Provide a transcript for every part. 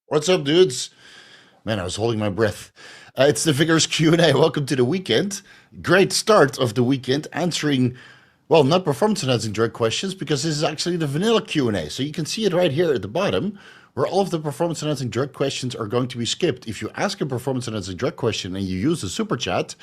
What's up, dudes? Man, I was holding my breath. It's the Vigorous Q&A. Welcome to the weekend. Great start of the weekend answering, well, not performance-enhancing drug questions because this is actually the vanilla Q&A. So you can see it right here at the bottom where all of the performance-enhancing drug questions are going to be skipped. If you ask a performance-enhancing drug question and you use a super chat,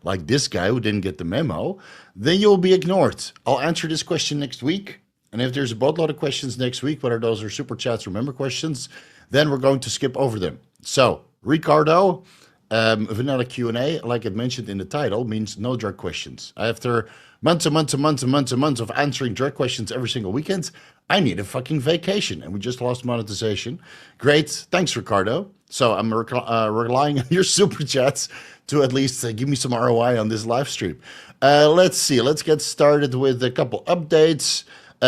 like this guy who didn't get the memo, then you'll be ignored. I'll answer this question next week. And if there's a boatload of questions next week, whether those are super chats or member questions, then we're going to skip over them. So, Ricardo, vanilla Q&A, like I mentioned in the title, means no drug questions. After months and months and months and months and months of answering drug questions every single weekend, I need a fucking vacation. And we just lost monetization. Great. Thanks, Ricardo. So I'm relying on your super chats to at least give me some ROI on this live stream. Let's see. Let's get started with a couple updates.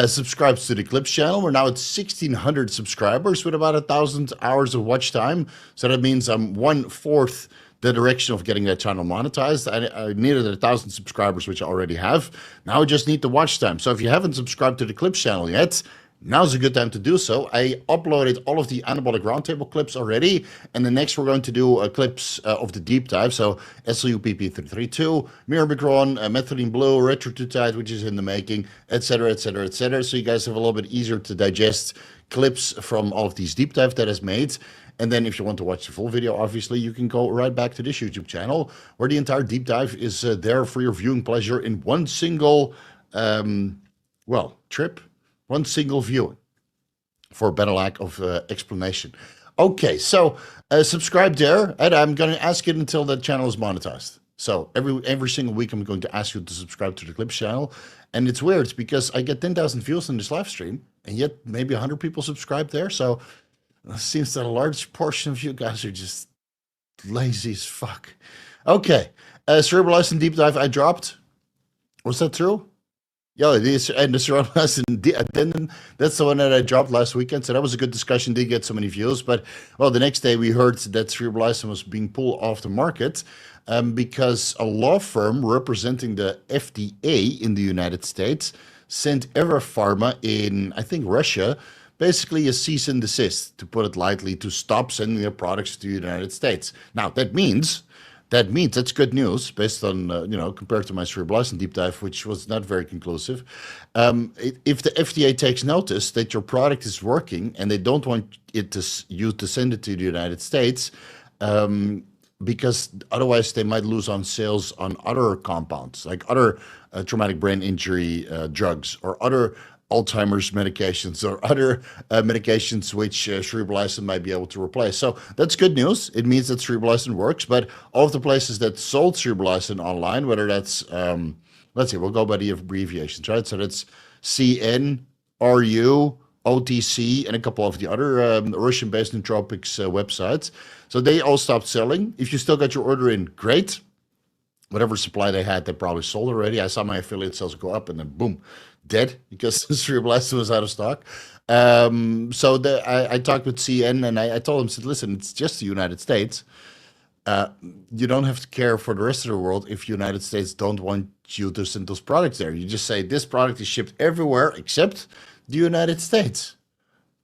Subscribes to the Clips channel. We're now at 1,600 subscribers with about 1,000 hours of watch time. So that means I'm 1/4 the direction of getting that channel monetized. I needed 1,000 subscribers, which I already have. Now I just need the watch time. So if you haven't subscribed to the Clips channel yet, now's a good time to do so. I uploaded all of the anabolic roundtable clips already, and the next we're going to do clips of the deep dive. So SLUPP332, Mirabegron, Methylene Blue, Retrotutide, which is in the making, etc., etc., etc. So you guys have a little bit easier to digest clips from all of these deep dive that is made. And then if you want to watch the full video, obviously, you can go right back to this YouTube channel where the entire deep dive is there for your viewing pleasure in one single, trip. One single viewing for a better lack of explanation. Okay, so subscribe there, and I'm going to ask it until the channel is monetized. So every single week, I'm going to ask you to subscribe to the Clips channel. And it's weird because I get 10,000 views on this live stream, and yet maybe 100 people subscribe there. So it seems that a large portion of you guys are just lazy as fuck. Okay, Cerebrolysin deep dive I dropped. Was that true? Yeah, it is, and the Cerebrolysin Tannen, that's the one that I dropped last weekend. So that was a good discussion. Didn't get so many views, but well, the next day we heard that Cerebrolysin was being pulled off the market because a law firm representing the FDA in the United States sent Pharma in, I think, Russia, basically a cease and desist, to put it lightly, to stop sending their products to the United States. Now that means that's good news based on, compared to my Cerebrolysin deep dive, which was not very conclusive. If the FDA takes notice that your product is working and they don't want you to send it to the United States, because otherwise they might lose on sales on other compounds, like other traumatic brain injury drugs or other Alzheimer's medications or other medications which Cerebrolysin might be able to replace. So that's good news. It means that Cerebrolysin works, but all of the places that sold Cerebrolysin online, whether that's, let's see, we'll go by the abbreviations, right? So that's CN, RU, OTC, and a couple of the other Russian-based nootropics websites. So they all stopped selling. If you still got your order in, great. Whatever supply they had, they probably sold already. I saw my affiliate sales go up and then boom, dead because Cerebrolysin was out of stock. So I talked with CN and I told him, said, listen, it's just the United States. You don't have to care for the rest of the world if the United States don't want you to send those products there. You just say this product is shipped everywhere except the United States.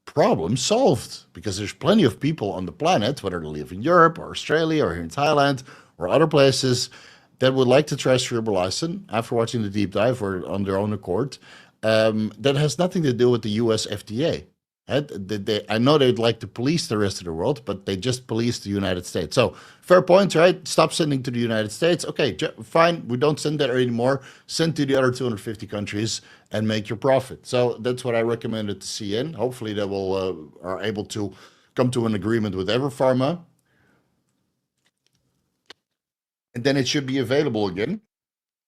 Problem solved, because there's plenty of people on the planet, whether they live in Europe or Australia or here in Thailand or other places, that would like to try Cerebrolysin after watching the deep dive or on their own accord. That has nothing to do with the US FDA. I know they'd like to police the rest of the world, but they just police the United States. So fair point, right? Stop sending to the United States. Okay, fine. We don't send there anymore. Send to the other 250 countries and make your profit. So that's what I recommended to CN. Hopefully they will are able to come to an agreement with Pharma, and then it should be available again.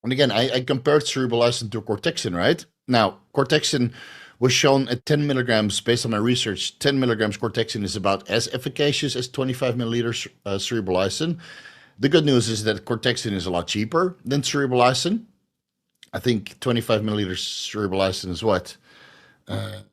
And again, I compared Cerebrolysin to Cortexin, right? Now, Cortexin was shown at 10 milligrams, based on my research, 10 milligrams Cortexin is about as efficacious as 25 milliliters Cerebrolysin. The good news is that Cortexin is a lot cheaper than Cerebrolysin. I think 25 milliliters Cerebrolysin is what? Maybe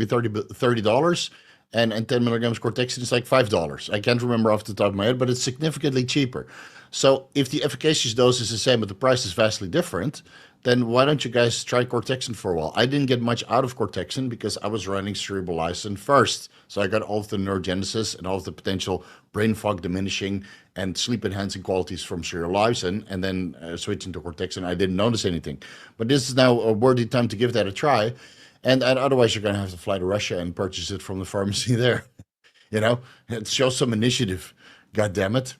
$30. and 10 milligrams cortexin is like $5. I can't remember off the top of my head, but it's significantly cheaper. So if the efficacious dose is the same, but the price is vastly different, then why don't you guys try cortexin for a while? I didn't get much out of cortexin because I was running Cerebrolysin first. So I got all of the neurogenesis and all of the potential brain fog diminishing and sleep enhancing qualities from Cerebrolysin, and then switching to cortexin, I didn't notice anything. But this is now a worthy time to give that a try. And otherwise, you're going to have to fly to Russia and purchase it from the pharmacy there. It shows some initiative. God damn it.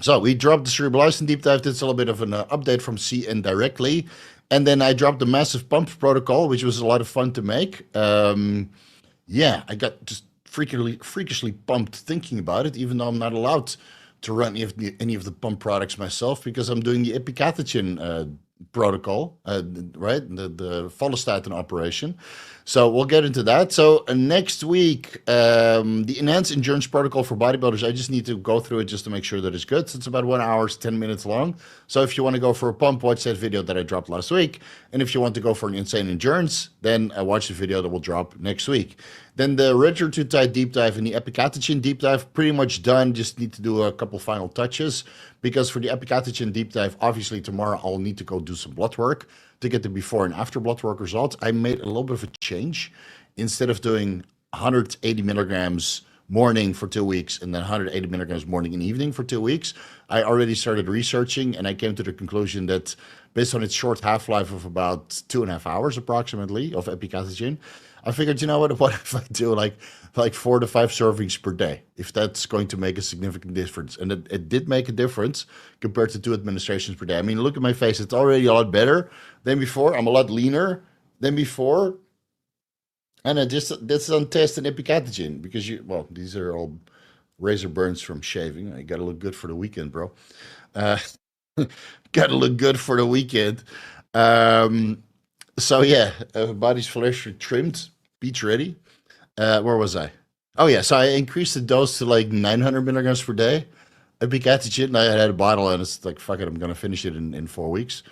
So we dropped the Cerebrolysin deep dive. That's a little bit of an update from CN directly. And then I dropped the massive pump protocol, which was a lot of fun to make. Yeah, I got just freakishly pumped thinking about it, even though I'm not allowed to run any of the pump products myself because I'm doing the Epicatechin protocol, right? The follistatin operation. So we'll get into that. So next week, the enhanced endurance protocol for bodybuilders. I just need to go through it just to make sure that it's good. So it's about 1 hour, 10 minutes long. So if you want to go for a pump, watch that video that I dropped last week. And if you want to go for an insane endurance, then watch the video that will drop next week. Then the Regurgitide deep dive and the Epicatechin deep dive, pretty much done. Just need to do a couple final touches because for the Epicatechin deep dive, obviously tomorrow I'll need to go do some blood work to get the before and after blood work results. I made a little bit of a change. Instead of doing 180 milligrams morning for 2 weeks and then 180 milligrams morning and evening for 2 weeks, I already started researching and I came to the conclusion that based on its short half-life of about 2.5 hours approximately of Epicatechin, I figured, you know what if I do like 4 to 5 servings per day, if that's going to make a significant difference. And it did make a difference compared to 2 administrations per day. I mean, look at my face. It's already a lot better than before. I'm a lot leaner than before. And that's on test and Epicatechin because these are all razor burns from shaving. I got to look good for the weekend, bro. Got to look good for the weekend. So yeah, body's flesh trimmed, beach ready. Where was I? Oh yeah, so I increased the dose to like 900 milligrams per day. Epicatechin, I had a bottle and it's like, fuck it, I'm gonna finish it in 4 weeks.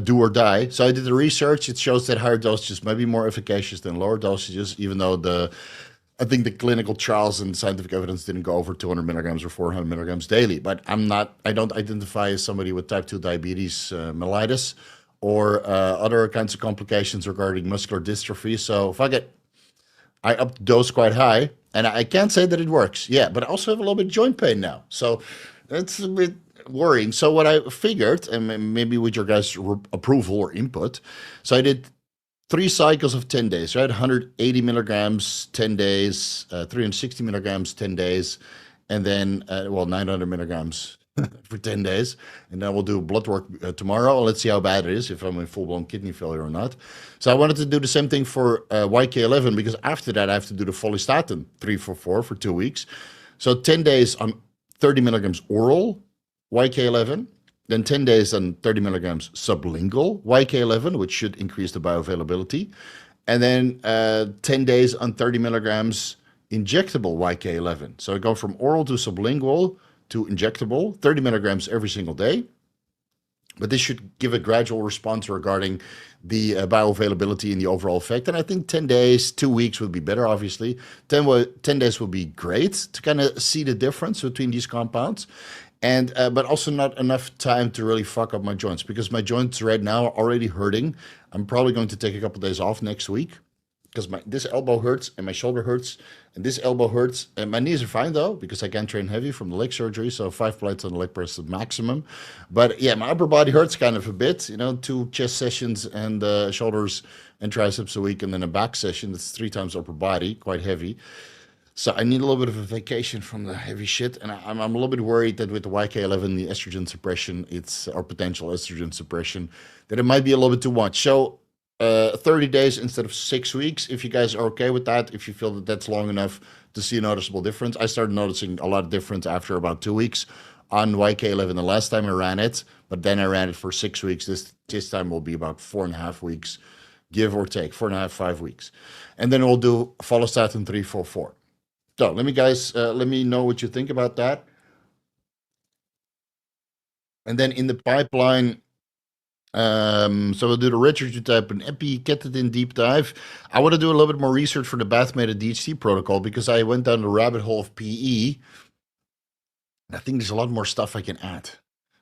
Do or die. So I did the research. It shows that higher dosages might be more efficacious than lower dosages, even though I think the clinical trials and scientific evidence didn't go over 200 milligrams or 400 milligrams daily. But I don't identify as somebody with type 2 diabetes mellitus or other kinds of complications regarding muscular dystrophy. So fuck it. I upped the dose quite high, and I can't say that it works. Yeah, but I also have a little bit of joint pain now. So that's a bit worrying. So what I figured, and maybe with your guys' approval or input, so I did 3 cycles of 10 days, right? 180 milligrams, 10 days, 360 milligrams, 10 days, and then, 900 milligrams for 10 days. And then we'll do blood work tomorrow. Let's see how bad it is, if I'm in full-blown kidney failure or not. So I wanted to do the same thing for YK11 because after that I have to do the follistatin 344 for 2 weeks. So 10 days on 30 milligrams oral YK11, then 10 days on 30 milligrams sublingual YK11, which should increase the bioavailability. And then 10 days on 30 milligrams injectable YK11. So I go from oral to sublingual to injectable, 30 milligrams every single day. But this should give a gradual response regarding the bioavailability and the overall effect. And I think 10 days, 2 weeks would be better, obviously. 10 days would be great to kind of see the difference between these compounds. And but also not enough time to really fuck up my joints because my joints right now are already hurting. I'm probably going to take a couple of days off next week because this elbow hurts and my shoulder hurts and this elbow hurts. And my knees are fine though because I can't train heavy from the leg surgery. So 5 plates on the leg press is the maximum. But yeah, my upper body hurts kind of a bit. 2 chest sessions and shoulders and triceps a week and then a back session. That's 3 times upper body, quite heavy. So I need a little bit of a vacation from the heavy shit, and I'm a little bit worried that with the YK11, the estrogen suppression, or potential estrogen suppression, that it might be a little bit too much. So 30 days instead of 6 weeks, if you guys are okay with that, if you feel that that's long enough to see a noticeable difference. I started noticing a lot of difference after about 2 weeks on YK11 the last time I ran it, but then I ran it for 6 weeks. This time will be about 4.5 weeks, give or take, 4.5, 5 weeks. And then we'll do follistatin 344. So let me know what you think about that. And then in the pipeline, So we'll do the literature type and Epicatechin deep dive. I want to do a little bit more research for the bath-made DHT protocol because I went down the rabbit hole of PE. I think there's a lot more stuff I can add.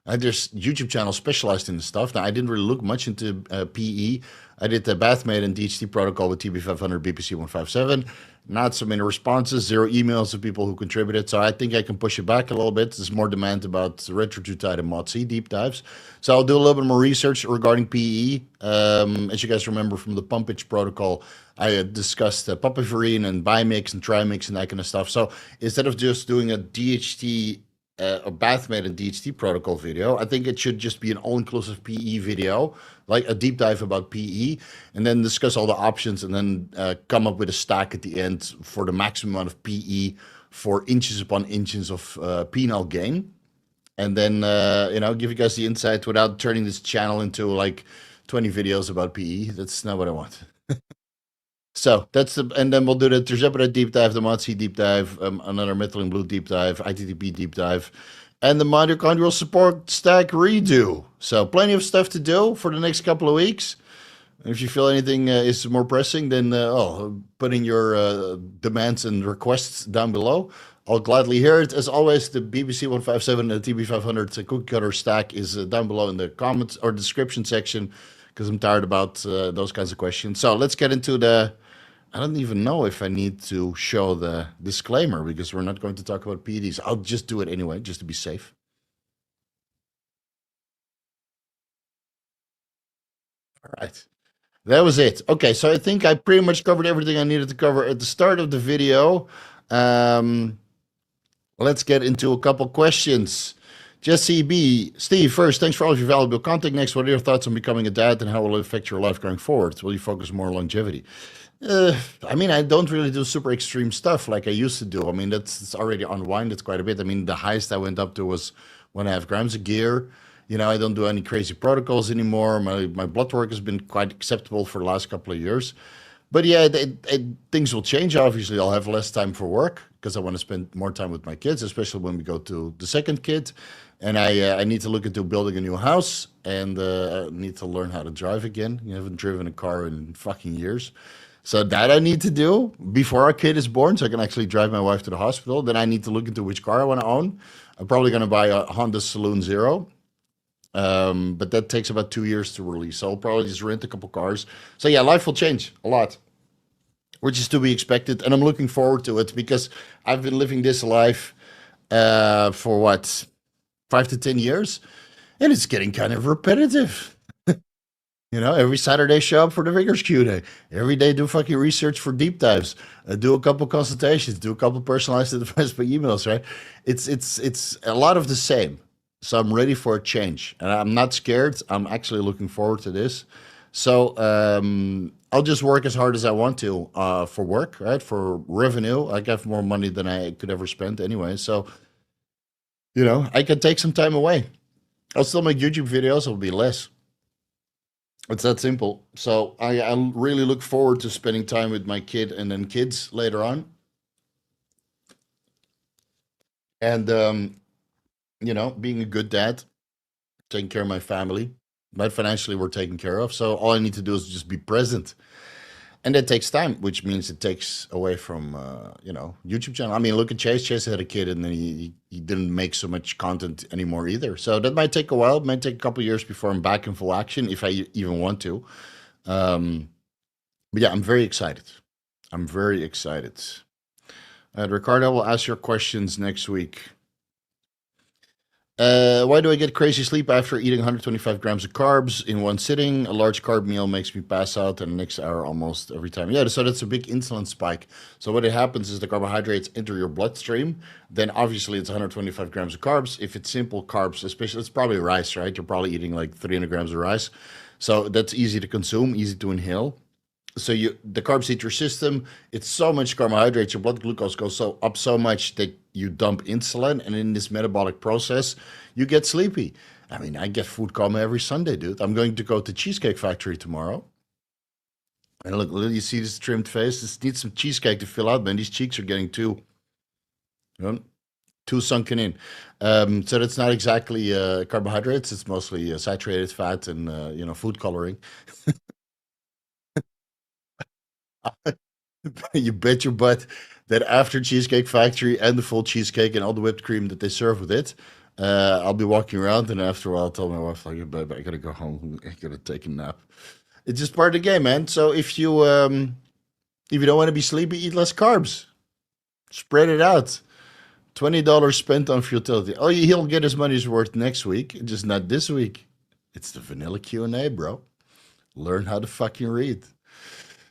There's YouTube channels specialized in the stuff. Now, I didn't really look much into PE. I did the bath-made and DHT protocol with TB500, BPC 157. Not so many responses, 0 emails of people who contributed. So I think I can push it back a little bit. There's more demand about retrotutide and mod C deep dives. So I'll do a little bit more research regarding PE. As you guys remember from the pumpage protocol, I discussed papaverine and bimix and trimix and that kind of stuff. So instead of just doing a DHT a bath-made and DHT protocol video, I think it should just be an all-inclusive PE video, like a deep dive about PE, and then discuss all the options, and then come up with a stack at the end for the maximum amount of PE for inches upon inches of penile gain, and then give you guys the insight without turning this channel into like 20 videos about PE. That's not what I want. So that's and then we'll do the Terzepatide deep dive, the ModC deep dive, another methylene blue deep dive, ITTP deep dive, and the mitochondrial support stack redo. So plenty of stuff to do for the next couple of weeks. If you feel anything is more pressing, then put in your demands and requests down below. I'll gladly hear it. As always, the BBC 157 and the TB500 cookie cutter stack is down below in the comments or description section because I'm tired about those kinds of questions. So let's get into the. I don't even know if I need to show the disclaimer because we're not going to talk about PEDs. I'll just do it anyway, just to be safe. All right. That was it. Okay, so I think I pretty much covered everything I needed to cover at the start of the video. Let's get into a couple questions. Jesse B. Steve, first, thanks for all of your valuable content. Next, what are your thoughts on becoming a dad and how will it affect your life going forward? Will you focus more on longevity? I mean, I don't really do super extreme stuff like I used to do. I mean, it's already unwinded quite a bit. I mean, the highest I went up to was 1.5 grams of gear. I don't do any crazy protocols anymore. My blood work has been quite acceptable for the last couple of years. But yeah, things will change. Obviously, I'll have less time for work because I want to spend more time with my kids, especially when we go to the second kid. And I need to look into building a new house and I need to learn how to drive again. I haven't driven a car in fucking years. So that I need to do before our kid is born so I can actually drive my wife to the hospital. Then I need to look into which car I want to own. I'm probably going to buy a Honda Saloon Zero. But that takes about 2 years to release. So I'll probably just rent a couple cars. So yeah, life will change a lot, which is to be expected. And I'm looking forward to it because I've been living this life for what, 5 to 10 years? And it's getting kind of repetitive. Every Saturday show up for the Vigorous Q&A. Every day do fucking research for deep dives. Do a couple consultations. Do a couple personalized advice by emails, right? It's a lot of the same. So I'm ready for a change. And I'm not scared. I'm actually looking forward to this. So I'll just work as hard as I want to for work, right? For revenue. I have more money than I could ever spend anyway. So, I can take some time away. I'll still make YouTube videos. It'll be less. It's that simple. So I really look forward to spending time with my kid and then kids later on. And, being a good dad, taking care of my family. But financially, we're taken care of. So all I need to do is just be present. And that takes time, which means it takes away from, YouTube channel. I mean, look at Chase. Chase had a kid and then he didn't make so much content anymore either. So that might take a while. It might take a couple of years before I'm back in full action, if I even want to. But yeah, I'm very excited. I'm very excited. Ricardo will ask your questions next week. Why do I get crazy sleep after eating 125 grams of carbs in one sitting? A large carb meal makes me pass out in the next hour almost every time. Yeah, so that's a big insulin spike. So what happens is the carbohydrates enter your bloodstream. Then obviously it's 125 grams of carbs. If it's simple carbs, especially, it's probably rice, right? You're probably eating like 300 grams of rice. So that's easy to consume, easy to inhale. So the carbs hit your system. It's so much carbohydrates, your blood glucose goes up so much that you dump insulin, and in this metabolic process, you get sleepy. I mean, I get food coma every Sunday, dude. I'm going to go to Cheesecake Factory tomorrow. And look, you see this trimmed face? This needs some cheesecake to fill out, man. These cheeks are getting too too sunken in. So that's not exactly carbohydrates. It's mostly saturated fat and food coloring. You bet your butt that after Cheesecake Factory and the full cheesecake and all the whipped cream that they serve with it, I'll be walking around, and after a while, I'll tell my wife, like, babe, I gotta go home. I gotta take a nap. It's just part of the game, man. So if you don't want to be sleepy, eat less carbs. Spread it out. $20 spent on futility. Oh, he'll get his money's worth next week, just not this week. It's the vanilla Q&A, bro. Learn how to fucking read.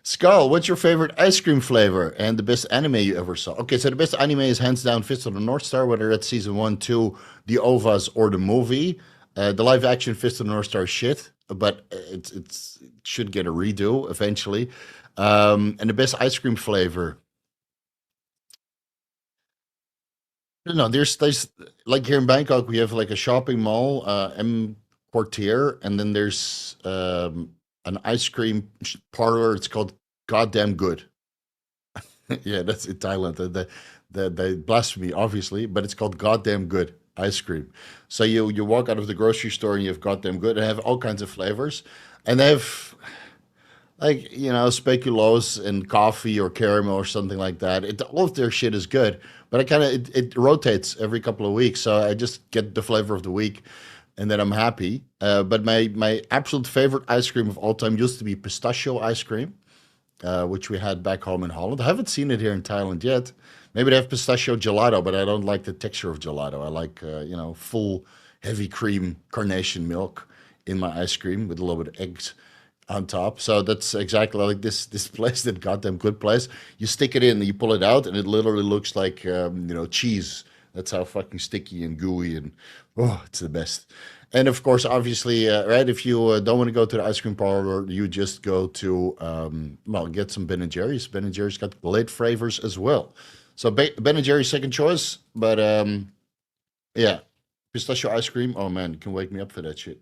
Skull, what's your favorite ice cream flavor and the best anime you ever saw? Okay, so the best anime is hands down Fist of the North Star, whether that's season 1, 2, the OVAs, or the movie. The live action Fist of the North Star is shit, but it should get a redo eventually. And the best ice cream flavor. I don't know. There's like here in Bangkok, we have like a shopping mall, M Quartier, and then there's an ice cream parlor. It's called Goddamn Good. Yeah, that's in Thailand. The blasphemy, obviously, but it's called Goddamn Good ice cream. So you walk out of the grocery store and you have Goddamn Good. They have all kinds of flavors, and they have like speculoos and coffee or caramel or something like that. All of their shit is good, but I kind of it rotates every couple of weeks, so I just get the flavor of the week, and then I'm happy. But my absolute favorite ice cream of all time used to be pistachio ice cream, which we had back home in Holland. I haven't seen it here in Thailand yet. Maybe they have pistachio gelato, but I don't like the texture of gelato. I like full heavy cream carnation milk in my ice cream with a little bit of eggs on top. So that's exactly like this place, that goddamn good place. You stick it in, you pull it out, and it literally looks like cheese. That's how fucking sticky and gooey, and oh, it's the best. And of course, obviously, right, if you don't want to go to the ice cream parlor, you just go to get some Ben and Jerry's. Ben and Jerry's got late flavors as well. So Ben and Jerry's second choice, but yeah, pistachio ice cream. Oh man, you can wake me up for that shit.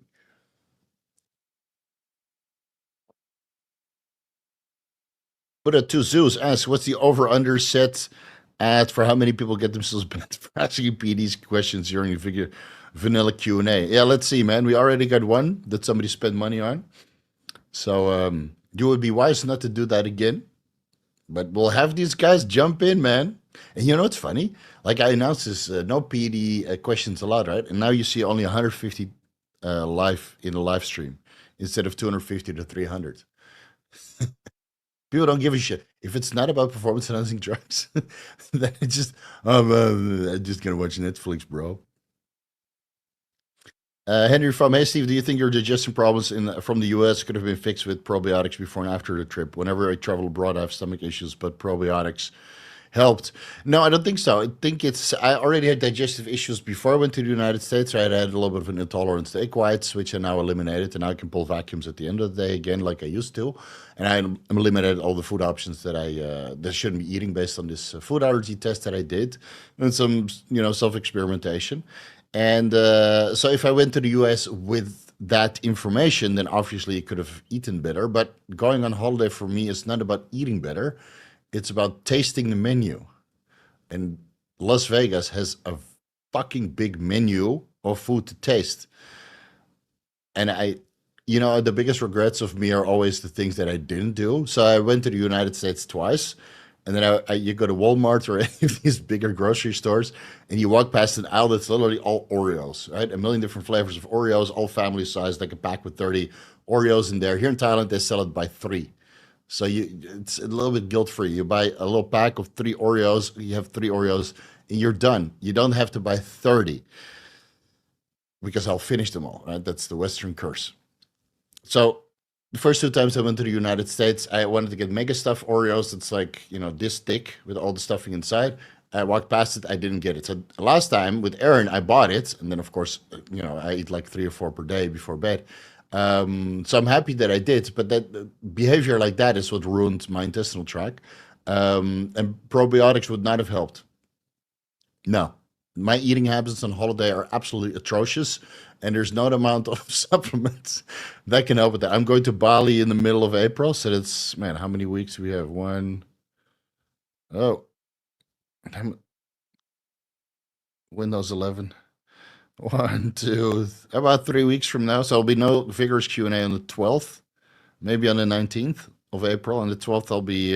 But to Zeus asks, what's the over/under set at for how many people get themselves banned for asking PD's questions during the vanilla Q&A? Yeah, let's see, man. We already got one that somebody spent money on. So you would be wise not to do that again. But we'll have these guys jump in, man. And you know what's funny? Like I announced this no PD questions allowed, right? And now you see only 150 live in the live stream instead of 250 to 300. People don't give a shit. If it's not about performance enhancing drugs, then it's just, I'm just gonna watch Netflix, bro. Henry from Hey Steve, do you think your digestion problems from the US could have been fixed with probiotics before and after the trip? Whenever I travel abroad, I have stomach issues, but probiotics helped. No, I don't think so. I already had digestive issues before I went to the United States. Right? I had a little bit of an intolerance to egg whites, which I now eliminated, and now I can pull vacuums at the end of the day again, like I used to. And I eliminated all the food options that I shouldn't be eating based on this food allergy test that I did, and some self experimentation. And so if I went to the US with that information, then obviously I could have eaten better. But going on holiday for me is not about eating better. It's about tasting the menu. And Las Vegas has a fucking big menu of food to taste. And the biggest regrets of me are always the things that I didn't do. So I went to the United States twice. And then you go to Walmart or any of these bigger grocery stores, and you walk past an aisle that's literally all Oreos, right? A million different flavors of Oreos, all family sized, like a pack with 30 Oreos in there. Here in Thailand, they sell it by three. So it's a little bit guilt free. You buy a little pack of three Oreos, you have three Oreos, and you're done. You don't have to buy 30 because I'll finish them all, right? That's the Western curse. So the first two times I went to the United States, I wanted to get mega stuff Oreos. It's like, this thick with all the stuffing inside. I walked past it. I didn't get it. So last time with Aaron, I bought it. And then, of course, I eat like 3 or 4 per day before bed. So I'm happy that I did. But that behavior like that is what ruined my intestinal tract. And probiotics would not have helped. No, my eating habits on holiday are absolutely atrocious, and there's no amount of supplements that can help with that. I'm going to Bali in the middle of April, so that's man, how many weeks do we have? One, oh, Windows 11. One, two, about 3 weeks from now. So there'll be no Vigorous Q&A on the 12th, maybe on the 19th of April. On the 12th, I'll be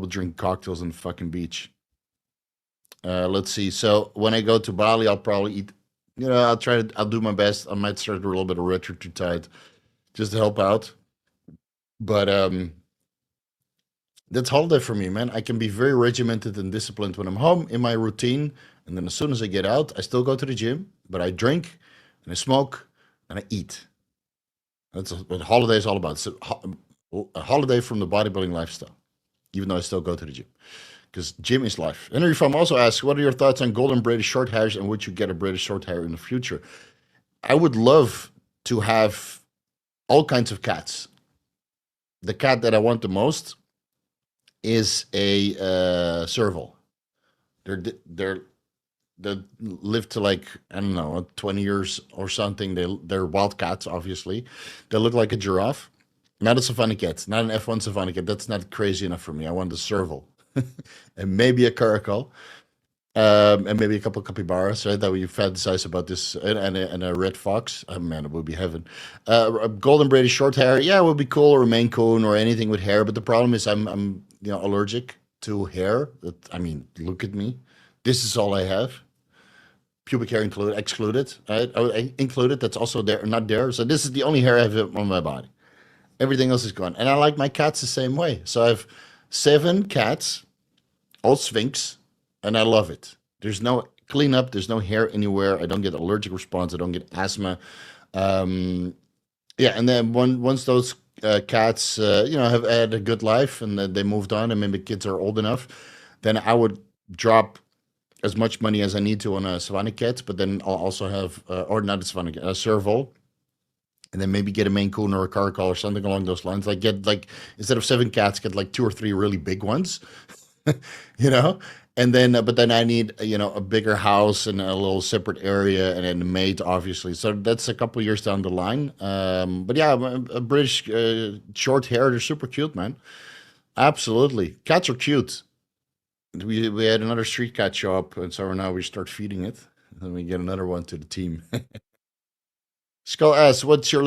drinking cocktails on the fucking beach. Let's see. So when I go to Bali, I'll probably eat. I'll do my best. I might start a little bit of retro-tide just to help out. But that's holiday for me, man. I can be very regimented and disciplined when I'm home in my routine, and then as soon as I get out, I still go to the gym, but I drink and I smoke and I eat. That's what holiday is all about. It's a holiday from the bodybuilding lifestyle, even though I still go to the gym because gym is life. Henry Farm also asks, what are your thoughts on golden British short hairs and would you get a British short hair in the future? I would love to have all kinds of cats. The cat that I want the most is a serval. They're they live to like I don't know 20 years or something. They're wild cats, obviously. They look like a giraffe. Not a savannah cat, not an F1 savannah cat. That's not crazy enough for me. I want a serval, and maybe a caracal, and maybe a couple capybaras. Right, that we fantasize about this, and a red fox. Oh man, it would be heaven. A golden British short hair, yeah, it would be cool, or a Maine Coon, or anything with hair. But the problem is, I'm allergic to hair. I mean, look at me. This is all I have. Pubic hair excluded. Right? Oh, included. That's also there, not there. So this is the only hair I have on my body. Everything else is gone. And I like my cats the same way. So I have 7 cats, all Sphinx, and I love it. There's no cleanup. There's no hair anywhere. I don't get allergic response. I don't get asthma. Um, yeah, and then once those cats, have had a good life and then they moved on, and maybe kids are old enough, then I would drop as much money as I need to on a Savannah cat, but then I'll also have, or not a Savannah cat, a serval, and then maybe get a Maine Coon or a Caracal or something along those lines. Like get like instead of 7 cats, get like 2 or 3 really big ones, you know. And then, but then I need a bigger house and a little separate area, and then a maid, obviously. So that's a couple years down the line. But yeah, a British short hair, they're super cute, man. Absolutely, cats are cute. We had another street cat show up, and so now we start feeding it. And then we get another one to the team. Skull asks, "What's your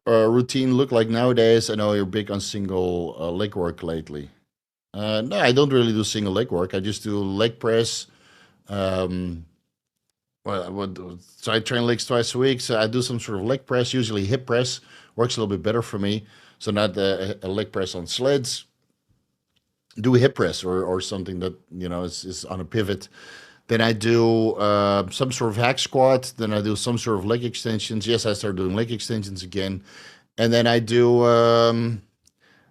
routine look like nowadays? I know you're big on single leg work lately." No, I don't really do single leg work. I just do leg press. Um, so I train legs twice a week. So I do some sort of leg press, usually hip press. Works a little bit better for me. So not a leg press on sleds. Do a hip press or something that is on a pivot. Then I do some sort of hack squat. Then I do some sort of leg extensions. Yes, I start doing leg extensions again. And then I do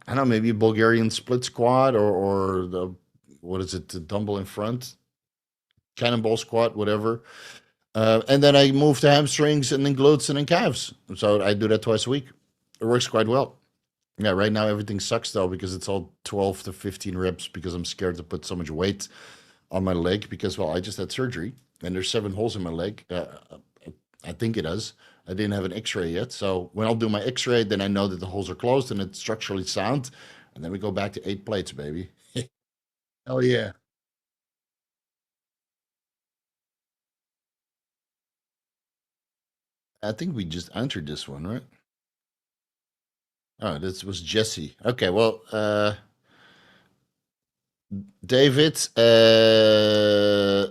I don't know, maybe a Bulgarian split squat or the what is it, the dumbbell in front, cannonball squat, whatever. And then I move to hamstrings and then glutes and then calves. So I do that twice a week. It works quite well. Yeah, right now everything sucks though because it's all 12 to 15 reps because I'm scared to put so much weight on my leg because, well, I just had surgery and there's 7 holes in my leg. I think it does. I didn't have an X-ray yet, so when I'll do my X-ray, then I know that the holes are closed and it's structurally sound, and then we go back to 8 plates, baby. Hell yeah! I think we just answered this one, right? Oh, this was Jesse. Okay, well, David,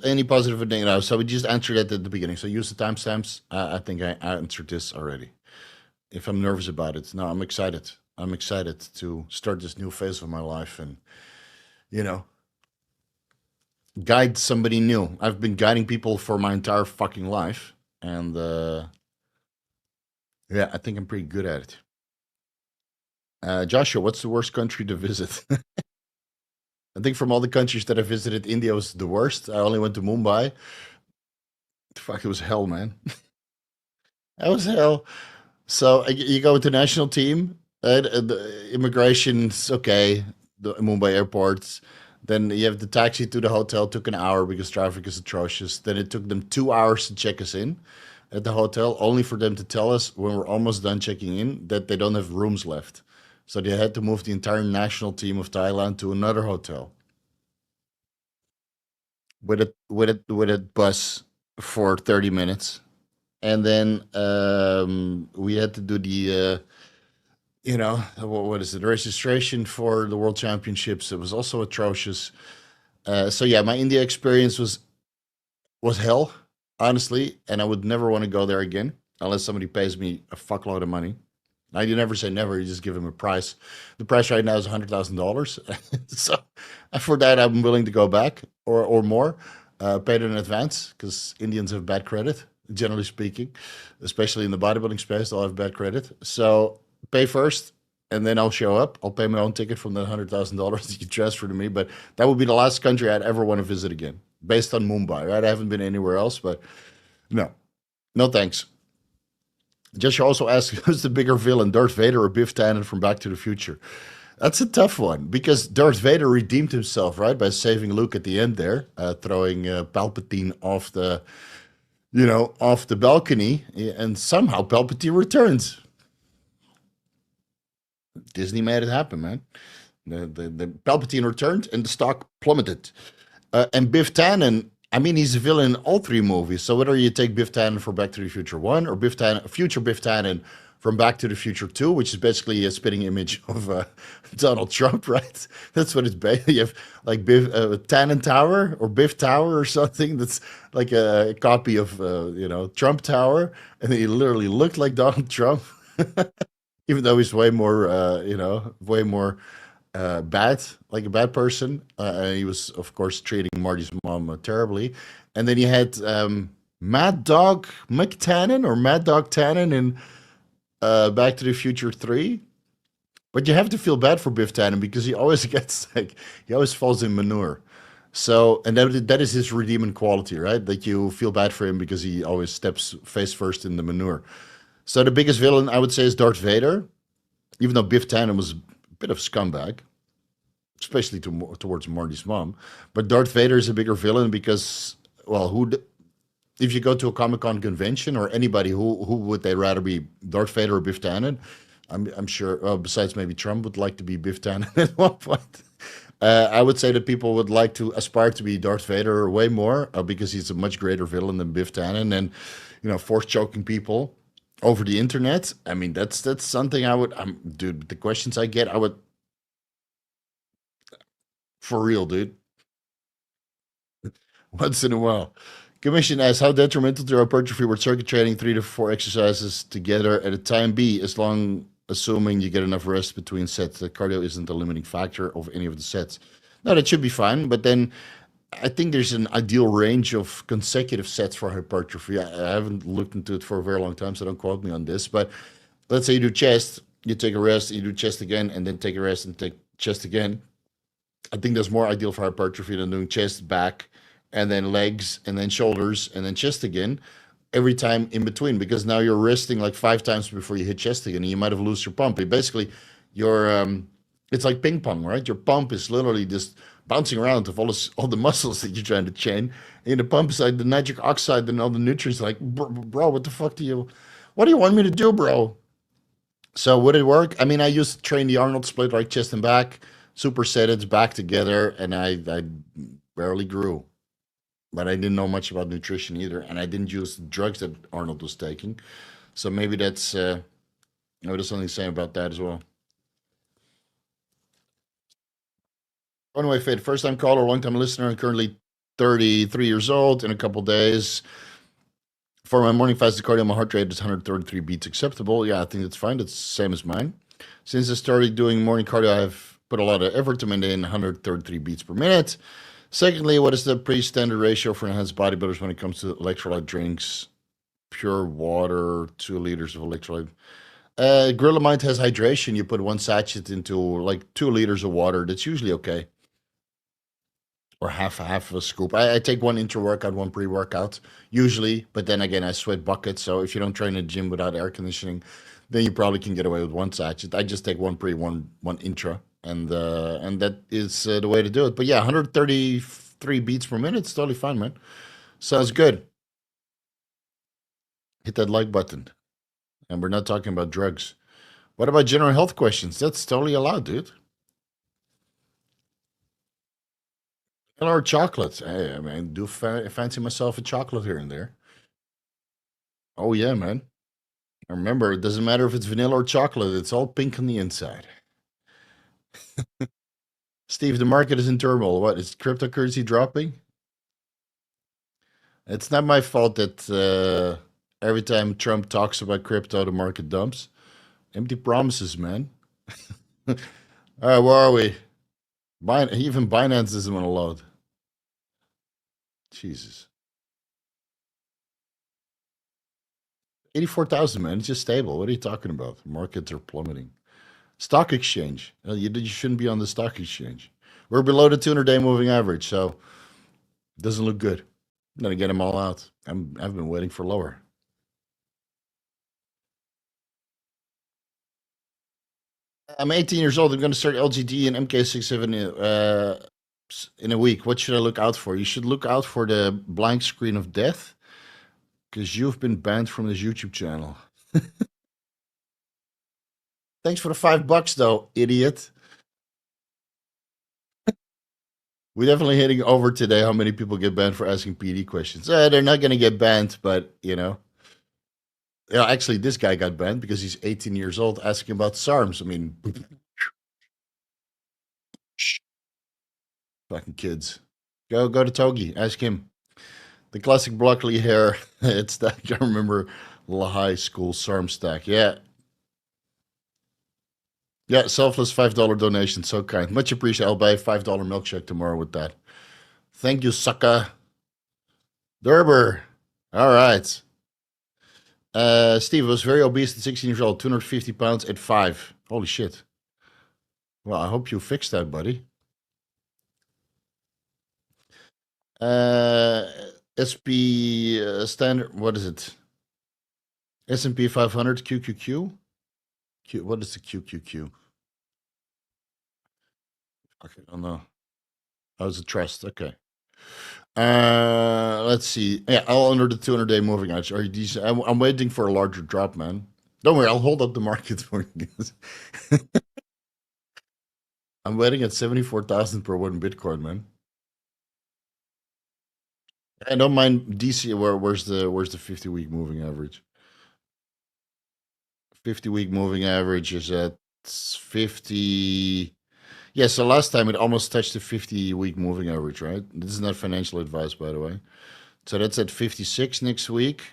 any positive or negative? No, so we just answered that at the beginning. So use the timestamps. I think I answered this already. If I'm nervous about it, no, I'm excited. I'm excited to start this new phase of my life and you know guide somebody new. I've been guiding people for my entire fucking life, and yeah, I think I'm pretty good at it. Joshua, what's the worst country to visit? I think from all the countries that I visited, India was the worst. I only went to Mumbai. Fuck, it was hell, man. That was hell. So you go with the national team, right? The immigration's okay. The Mumbai airports. Then you have the taxi to the hotel. Took an hour because traffic is atrocious. Then it took them 2 hours to check us in at the hotel, only for them to tell us when we're almost done checking in that they don't have rooms left. So they had to move the entire national team of Thailand to another hotel. with a bus for 30 minutes, and then we had to do the what is it, registration for the world championships. It was also atrocious. So yeah, my India experience was hell, honestly, and I would never want to go there again unless somebody pays me a fuckload of money. Now you never say never; you just give them a price. The price right now is $100,000, so for that I'm willing to go back or more, paid in advance because Indians have bad credit, generally speaking, especially in the bodybuilding space. They'll have bad credit, so pay first. And then I'll show up. I'll pay my own ticket from the $100,000 that you transfer to me. But that would be the last country I'd ever want to visit again, based on Mumbai. Right? I haven't been anywhere else, but no, no thanks. Josh also asked, who's the bigger villain, Darth Vader or Biff Tannen from Back to the Future? That's a tough one because Darth Vader redeemed himself, right, by saving Luke at the end there, throwing Palpatine off the balcony, and somehow Palpatine returns. Disney made it happen, man. The Palpatine returned and the stock plummeted. And Biff Tannen, I mean, he's a villain in all three movies. So whether you take Biff Tannen from Back to the Future 1 or future Biff Tannen from Back to the Future 2, which is basically a spitting image of Donald Trump, right? That's what it's based. You have like Biff Tannen Tower or Biff Tower or something that's like a copy of Trump Tower, and he literally looked like Donald Trump, even though he's way more bad, like a bad person. And he was, of course, treating Marty's mom terribly. And then you had Mad Dog McTannen or Mad Dog Tannen in Back to the Future 3. But you have to feel bad for Biff Tannen because he always he always falls in manure. So, and that is his redeeming quality, right? That you feel bad for him because he always steps face first in the manure. So the biggest villain, I would say, is Darth Vader, even though Biff Tannen was a bit of scumbag, especially towards Marty's mom. But Darth Vader is a bigger villain because, well, if you go to a Comic-Con convention or anybody, who would they rather be, Darth Vader or Biff Tannen? I'm sure, besides maybe Trump would like to be Biff Tannen at one point. I would say that people would like to aspire to be Darth Vader way more because he's a much greater villain than Biff Tannen, and force choking people over the internet. I mean, that's something I would. Dude, the questions I get, I would, for real, dude. Once in a while. Commission asks, how detrimental to hypertrophy would circuit training 3 to 4 exercises together at a time be, as long assuming you get enough rest between sets? The cardio isn't a limiting factor of any of the sets. No, that should be fine. But then I think there's an ideal range of consecutive sets for hypertrophy. I haven't looked into it for a very long time, so don't quote me on this. But let's say you do chest, you take a rest, you do chest again, and then take a rest and take chest again. I think that's more ideal for hypertrophy than doing chest, back, and then legs, and then shoulders, and then chest again every time in between, because now you're resting like 5 times before you hit chest again, and you might have lost your pump. Basically, it's like ping pong, right? Your pump is literally just bouncing around of all the muscles that you're trying to chain. In the pump side, the nitric oxide and all the nutrients, like, bro, what the fuck what do you want me to do, bro? So would it work? I mean, I used to train the Arnold split, like chest and back, supersetted back together, and I barely grew. But I didn't know much about nutrition either, and I didn't use the drugs that Arnold was taking. So maybe there's something to say about that as well. Anyway, Fade, first time caller, long time listener, and currently 33 years old. In a couple days, for my morning fasted cardio, my heart rate is 133 beats acceptable. Yeah, I think that's fine. That's the same as mine. Since I started doing morning cardio, I've put a lot of effort to maintain 133 beats per minute. Secondly, what is the pre-standard ratio for enhanced bodybuilders when it comes to electrolyte drinks? Pure water, 2 liters of electrolyte. Grillamite has hydration. You put 1 sachet into like 2 liters of water. That's usually okay. Or half of a scoop. I take 1 intra-workout, 1 pre-workout, usually. But then again, I sweat buckets. So if you don't train in a gym without air conditioning, then you probably can get away with 1 sachet. I just take 1 pre, one intra, and that is the way to do it. But yeah, 133 beats per minute is totally fine, man. Sounds good. Hit that like button. And we're not talking about drugs. What about general health questions? That's totally allowed, dude. Or chocolate. Hey, I mean, do fancy myself a chocolate here and there. Oh yeah, man. Remember, it doesn't matter if it's vanilla or chocolate. It's all pink on the inside. Steve, the market is in turmoil. What is cryptocurrency dropping? It's not my fault that every time Trump talks about crypto, the market dumps. Empty promises, man. All right, where are we? Even Binance doesn't want to load. Jesus. 84,000, man. It's just stable. What are you talking about? Markets are plummeting. Stock exchange. You shouldn't be on the stock exchange. We're below the 200-day moving average, so it doesn't look good. I'm going to get them all out. I've been waiting for lower. I'm 18 years old. I'm going to start LGD and MK67 in a week. What should I look out for? You should look out for the blank screen of death because you've been banned from this YouTube channel. Thanks for the $5, though, idiot. We're definitely hitting over today how many people get banned for asking PD questions. They're not going to get banned, but yeah, actually, this guy got banned because he's 18 years old asking about SARMs. I mean, fucking kids. Go to Togi. Ask him. The classic broccoli hair. It's that I remember the high school SARM stack. Yeah. Yeah, selfless $5 donation. So kind. Much appreciated. I'll buy a $5 milkshake tomorrow with that. Thank you, sucker. Derber. All right. Steve was very obese at 16 years old, 250 pounds at 5. Holy shit. Well, I hope you fixed that, buddy. Uh, SP standard, what is it? S&P 500 QQQ? What is the QQQ? Okay, I don't know. Oh, it's a trust. Okay. Let's see. Yeah, all under the 200-day moving average. Are you decent? I'm waiting for a larger drop, man. Don't worry, I'll hold up the market for you guys. I'm waiting at 74,000 per one Bitcoin, man. I don't mind DC. Where's the 50-week moving average? 50-week moving average is at 50. Yeah, so last time it almost touched the 50-week moving average, right? This is not financial advice, by the way. So that's at 56 next week.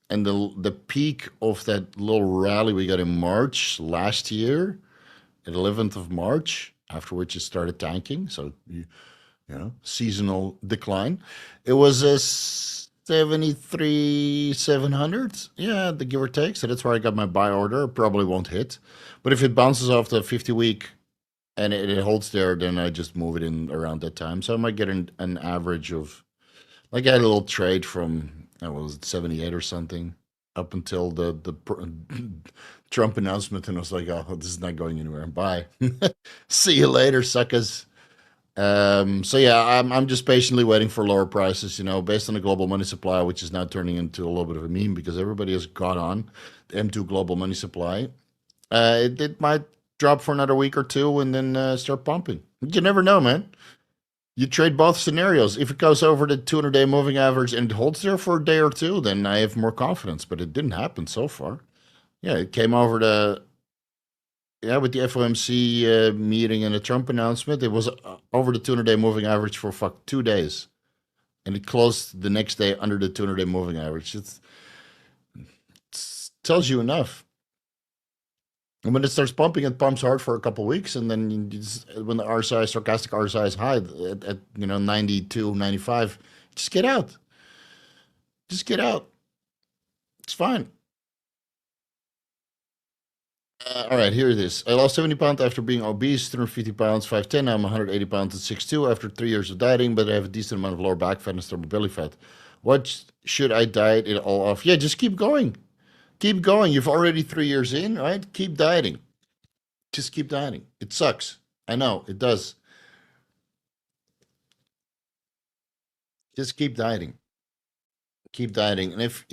And the peak of that little rally we got in March last year, at 11th of March, after which it started tanking. So, seasonal decline. It was a 73,700. Yeah, the give or take. So that's where I got my buy order. Probably won't hit. But if it bounces off the 50-week and it holds there, then I just move it in around that time. So I might get an average of, like, I had a little trade from, I was 78 or something up until the Trump announcement, and I was like, oh, this is not going anywhere. Bye. See you later, suckers. So yeah, I'm just patiently waiting for lower prices, based on the global money supply, which is now turning into a little bit of a meme because everybody has got on the M2 global money supply. It might drop for another week or two and then start pumping. You never know, man. You trade both scenarios. If it goes over the 200-day moving average and it holds there for a day or two, then I have more confidence. But it didn't happen so far. Yeah, it came over with the FOMC meeting and the Trump announcement. It was over the 200-day moving average for 2 days, and it closed the next day under the 200-day moving average. It tells you enough. And when it starts pumping, it pumps hard for a couple weeks, and then when the RSI, stochastic RSI is high at 92, 95, just get out. Just get out. It's fine. All right, here it is. I lost 70 pounds after being obese, 350 pounds, 5'10". Now I'm 180 pounds at 6'2" after 3 years of dieting, but I have a decent amount of lower back fat and stubborn belly fat. What should I diet it all off? Yeah, just keep going. Keep going. You've already 3 years in, right? Keep dieting. Just keep dieting. It sucks. I know, it does. Just keep dieting. Keep dieting. And if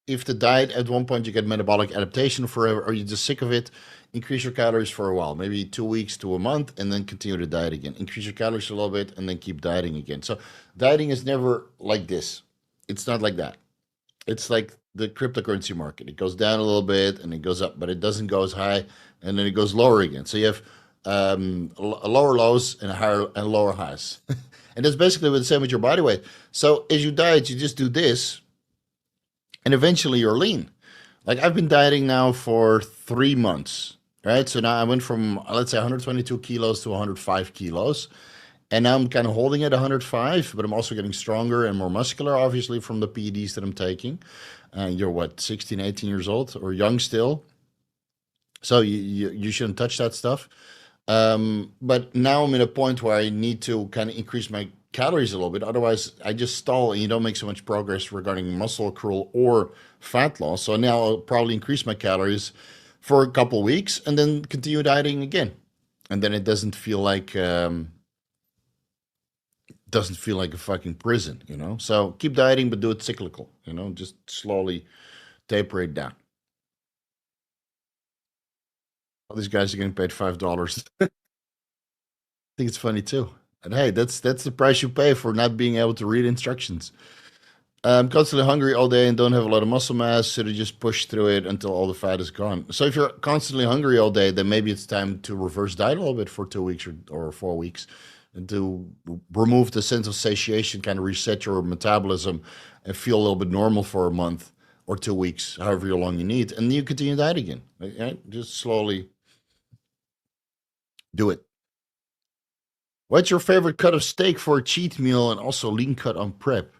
if the diet at one point you get metabolic adaptation forever, or you're just sick of it, increase your calories for a while, maybe 2 weeks to a month, and then continue to diet again. Increase your calories a little bit, and then keep dieting again. So dieting is never like this. It's not like that. It's like the cryptocurrency market. It goes down a little bit and it goes up, but it doesn't go as high, and then it goes lower again. So you have lower lows and higher and lower highs. And that's basically the same with your body weight. So as you diet, you just do this, and eventually you're lean. Like I've been dieting now for 3 months, right? So now I went from, let's say, 122 kilos to 105 kilos. And now I'm kind of holding at 105, but I'm also getting stronger and more muscular, obviously, from the PEDs that I'm taking. You're what, 16, 18 years old, or young still. So you shouldn't touch that stuff. But now I'm at a point where I need to kind of increase my calories a little bit. Otherwise, I just stall and you don't make so much progress regarding muscle accrual or fat loss. So now I'll probably increase my calories for a couple weeks and then continue dieting again. And then it doesn't feel like a fucking prison, you know? So keep dieting, but do it cyclical, you know? Just slowly taper it down. All these guys are getting paid $5. I think it's funny too. And hey, that's the price you pay for not being able to read instructions. I'm constantly hungry all day and don't have a lot of muscle mass, so to just push through it until all the fat is gone. So if you're constantly hungry all day, then maybe it's time to reverse diet a little bit for 2 weeks or 4 weeks, and to remove the sense of satiation, kind of reset your metabolism and feel a little bit normal for a month or 2 weeks, however long you need, and then you continue diet again. Right? Just slowly do it. What's your favorite cut of steak for a cheat meal and also lean cut on prep?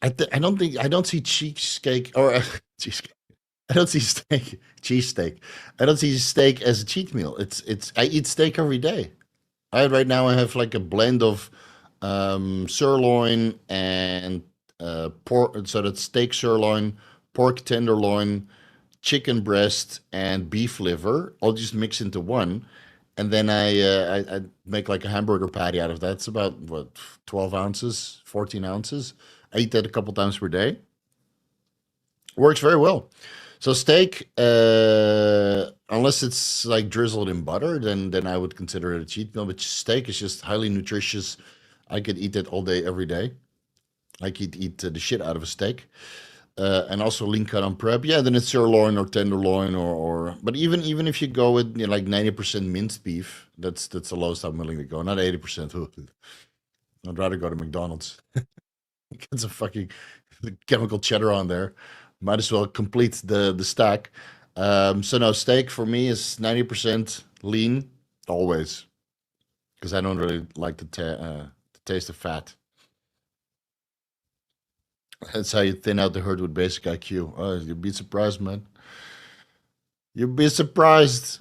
I don't see cheesecake or cheesecake. I don't see cheesesteak. I don't see steak as a cheat meal. I eat steak every day. Right now I have like a blend of sirloin and pork. So that's steak sirloin, pork tenderloin, chicken breast, and beef liver. I'll just mix into one, and then I make like a hamburger patty out of that. It's about what, 12 ounces, 14 ounces. I eat that a couple times per day. Works very well. So steak, unless it's like drizzled in butter, then I would consider it a cheat meal. But steak is just highly nutritious. I could eat it all day, every day. I could eat the shit out of a steak. And also lean cut on prep. Yeah, then it's sirloin or tenderloin or but even if you go with, you know, like 90% minced beef, that's the lowest I'm willing to go. Not 80%. I'd rather go to McDonald's. Get some fucking chemical cheddar on there. Might as well complete the stack. So no, steak for me is 90% lean always, because I don't really like the taste of fat. That's how you thin out the herd with basic IQ. Oh, you'd be surprised, man. You'd be surprised.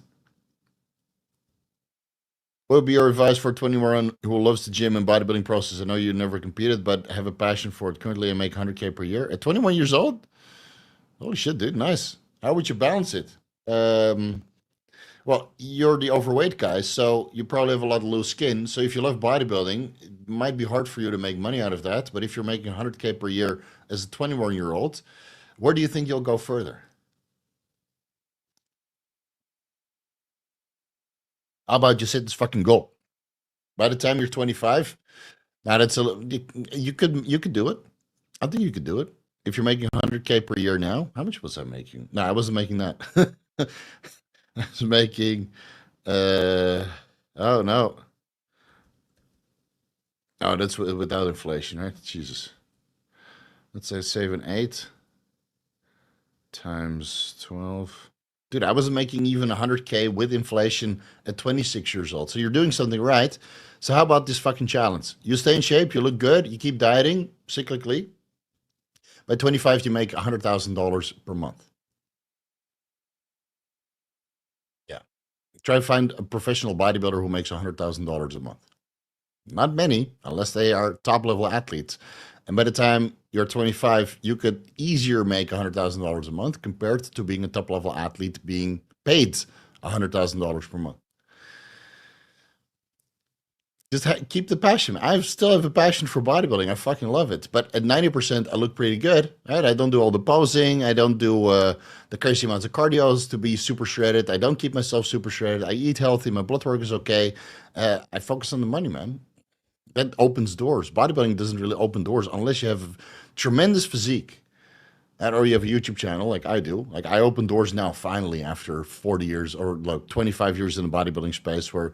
What would be your advice for a 21 who loves the gym and bodybuilding process? I know you never competed, but have a passion for it. Currently, I make 100K per year at 21 years old. Holy shit, dude! Nice. How would you balance it? Um, well, you're the overweight guy, so you probably have a lot of loose skin. So if you love bodybuilding, it might be hard for you to make money out of that. But if you're making 100K per year as a 21-year-old, where do you think you'll go further? How about you set this fucking goal? By the time you're 25, now that's you could do it. I think you could do it. If you're making 100K per year now, how much was I making? No, I wasn't making that. I was making, uh, oh no, oh that's without inflation, right? Jesus. Let's say save an eight times 12. Dude, I wasn't making even 100K with inflation at 26 years old. So you're doing something right. So how about this fucking challenge? You stay in shape, you look good, you keep dieting cyclically. By 25, you make $100,000 per month. Yeah. Try to find a professional bodybuilder who makes $100,000 a month. Not many, unless they are top level athletes. And by the time you're 25, you could easier make $100,000 a month compared to being a top level athlete being paid $100,000 per month. Just keep the passion. I still have a passion for bodybuilding. I fucking love it. But at 90%, I look pretty good. Right? I don't do all the posing. I don't do the crazy amounts of cardios to be super shredded. I don't keep myself super shredded. I eat healthy. My blood work is okay. I focus on the money, man. That opens doors. Bodybuilding doesn't really open doors unless you have tremendous physique. Or you have a YouTube channel like I do. Like I open doors now finally after 40 years or like 25 years in the bodybuilding space where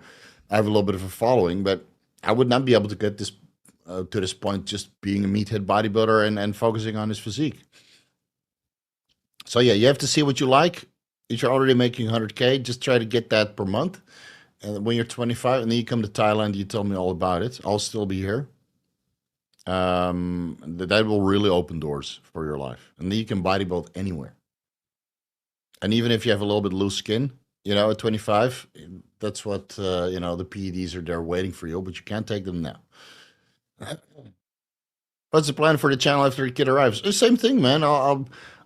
I have a little bit of a following, but I would not be able to get this to this point just being a meathead bodybuilder and focusing on his physique. So yeah, you have to see what you like. If you're already making 100K, just try to get that per month. And when you're 25 and then you come to Thailand, you tell me all about it. I'll still be here. That will really open doors for your life. And then you can bodybuild anywhere. And even if you have a little bit loose skin, at 25, that's what, the PEDs are there waiting for you, but you can't take them now. What's the plan for the channel after the kid arrives? The same thing, man.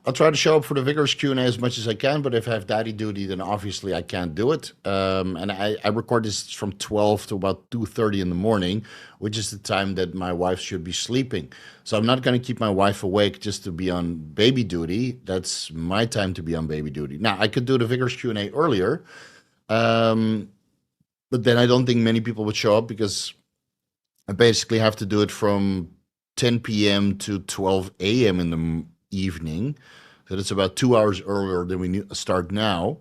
I'll try to show up for the Vigorous Q&A as much as I can, but if I have daddy duty, then obviously I can't do it. And I record this from 12 to about 2:30 in the morning, which is the time that my wife should be sleeping. So I'm not going to keep my wife awake just to be on baby duty. That's my time to be on baby duty. Now, I could do the Vigorous Q&A earlier, but then I don't think many people would show up because I basically have to do it from 10 p.m. to 12 a.m. in the evening. So it's about 2 hours earlier than we start now.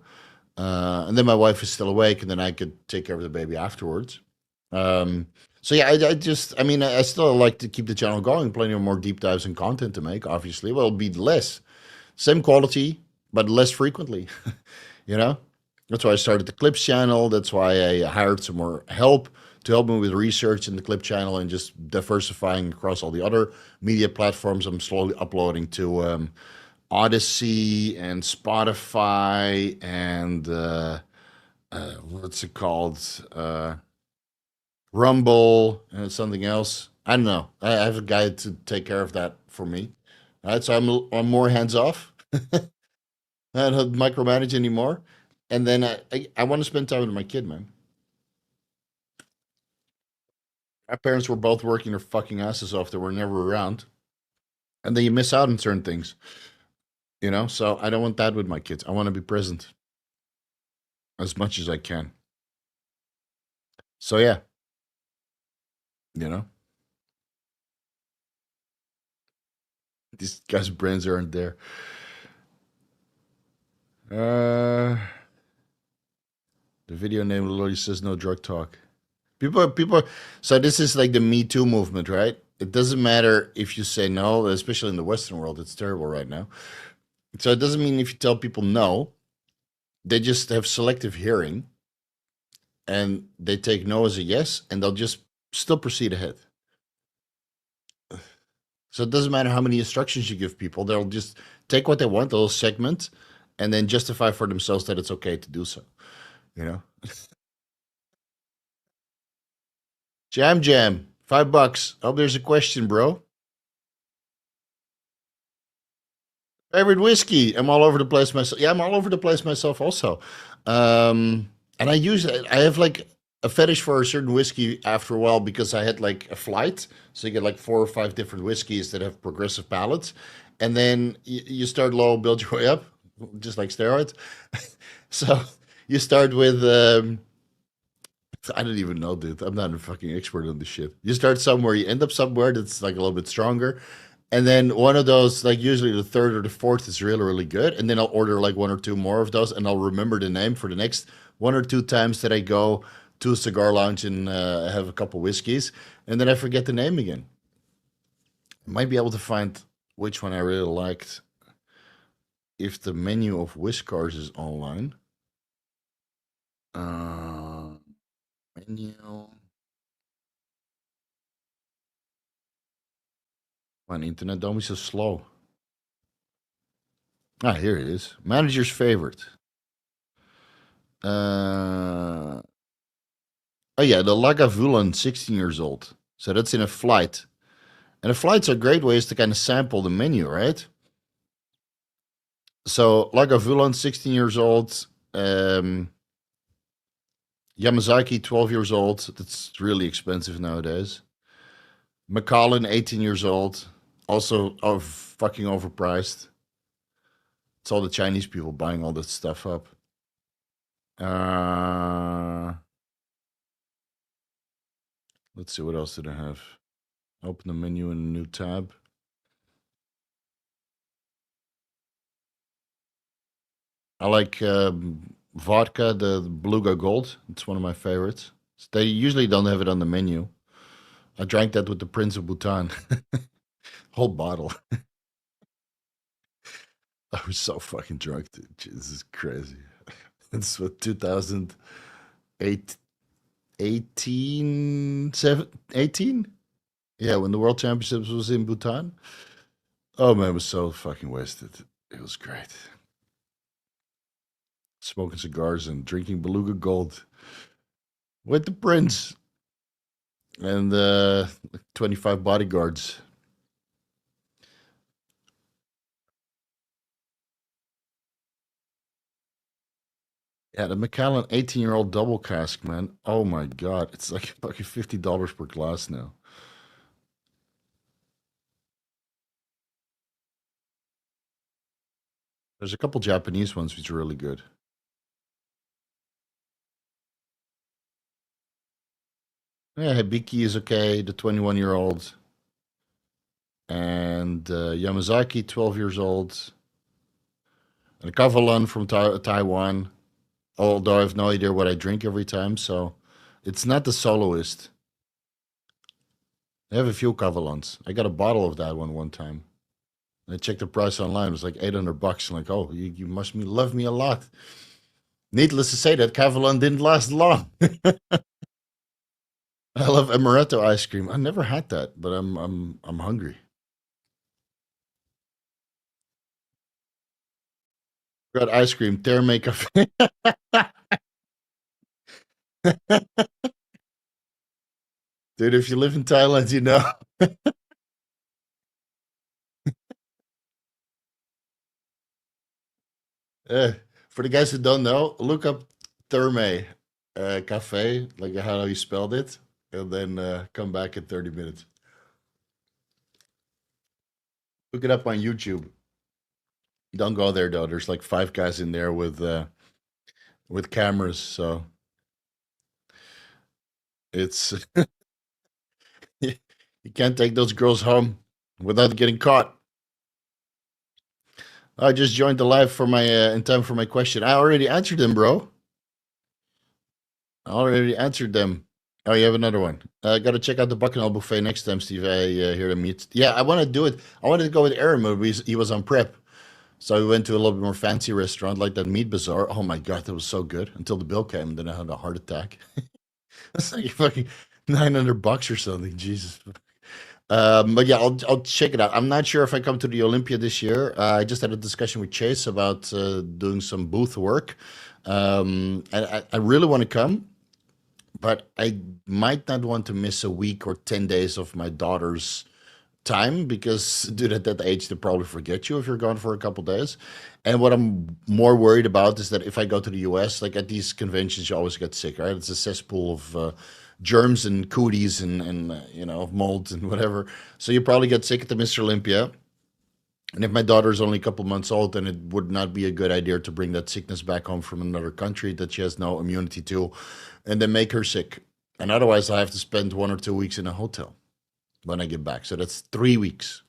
And then my wife is still awake, and then I could take care of the baby afterwards. So yeah, I still like to keep the channel going. Plenty of more deep dives and content to make, obviously. Well, it'll be less. Same quality, but less frequently. you know? That's why I started the Clips channel. That's why I hired some more help to help me with research in the Clip channel and just diversifying across all the other media platforms. I'm slowly uploading to Odyssey and Spotify and what's it called? Rumble and something else. I don't know. I have a guy to take care of that for me. All right, so I'm more hands off. I don't micromanage anymore. And then I want to spend time with my kid, man. My parents were both working their fucking asses off. They were never around. And then you miss out on certain things, So I don't want that with my kids. I want to be present as much as I can. So yeah, these guys' brains aren't there. The video name literally says no drug talk. People. So this is like the Me Too movement, right? It doesn't matter if you say no, especially in the Western world. It's terrible right now. So it doesn't mean if you tell people no, they just have selective hearing, and they take no as a yes, and they'll just still proceed ahead. So it doesn't matter how many instructions you give people; they'll just take what they want, a little segment, and then justify for themselves that it's okay to do so. Jam, $5. Oh, there's a question, bro. Favorite whiskey? I'm all over the place myself. Yeah, I'm all over the place myself also. And I have like a fetish for a certain whiskey after a while because I had like a flight. So you get like 4 or 5 different whiskeys that have progressive palates. And then you start low, build your way up, just like steroids. So you start with, I don't even know, dude. I'm not a fucking expert on this shit. You start somewhere, you end up somewhere that's like a little bit stronger. And then one of those, like usually the third or the fourth is really, really good. And then I'll order like 1 or 2 more of those and I'll remember the name for the next 1 or 2 times that I go to a cigar lounge and have a couple whiskeys. And then I forget the name again. I might be able to find which one I really liked if the menu of Whiskars is online. Menu. Come on, internet, don't be so slow. Ah, here it is. Manager's favorite. Oh yeah, the Lagavulin, 16 years old. So that's in a flight. And a flight's a great ways to kind of sample the menu, right? So Lagavulin, 16 years old. Yamazaki, 12 years old. That's really expensive nowadays. Macallan, 18 years old. Also fucking overpriced. It's all the Chinese people buying all this stuff up. Uh, let's see, what else did I have? Open the menu in a new tab. I like vodka, the Beluga Gold. It's one of my favorites. They usually don't have it on the menu. I drank that with the Prince of Bhutan. Whole bottle. I was so fucking drunk, dude. This is crazy. It's what, 2008, 18? Yeah, when the World Championships was in Bhutan. Oh man, it was so fucking wasted. It was great. Smoking cigars and drinking Beluga Gold with the Prince and 25 bodyguards. Yeah, the Macallan 18-year-old double cask, man. Oh my god, it's like fucking $50 per glass now. There's a couple Japanese ones which are really good. Yeah, Hibiki is okay, the 21-year-old. And Yamazaki, 12 years old. And a Kavalan from Taiwan. Although I have no idea what I drink every time, so it's not the soloist. I have a few Kavalans. I got a bottle of that one time. I checked the price online. It was like $800. I'm like, oh, you must love me a lot. Needless to say, that Kavalan didn't last long. I love amaretto ice cream. I never had that, but I'm hungry. Got ice cream, terme cafe. Dude, if you live in Thailand, you know. For the guys who don't know, look up Therme Cafe, like how you spelled it, and then come back in 30 minutes. Look it up on YouTube. Don't go there though. There's like five guys in there with cameras, so it's you can't take those girls home without getting caught. I just joined the live for my in time for my question. I already answered them, bro. I already answered them. Oh, you have another one. I got to check out the Bacchanal buffet next time, Steve. I hear the meat. Yeah, I want to do it. I wanted to go with Aaron, but he was on prep. So we went to a little bit more fancy restaurant like that Meat Bazaar. Oh my God, that was so good until the bill came. Then I had a heart attack. That's like fucking $900 or something. Jesus. But yeah, I'll check it out. I'm not sure if I come to the Olympia this year. I just had a discussion with Chase about doing some booth work. I really want to come, but I might not want to miss a week or 10 days of my daughter's time because, dude, at that age, they probably forget you if you're gone for a couple days. And what I'm more worried about is that if I go to the US, like at these conventions, you always get sick, right? It's a cesspool of germs and cooties and you know, mold and whatever. So you probably get sick at the Mr. Olympia. And if my daughter's only a couple months old, then it would not be a good idea to bring that sickness back home from another country that she has no immunity to, and then make her sick. And otherwise, I have to spend 1 or 2 weeks in a hotel when I get back. So that's 3 weeks.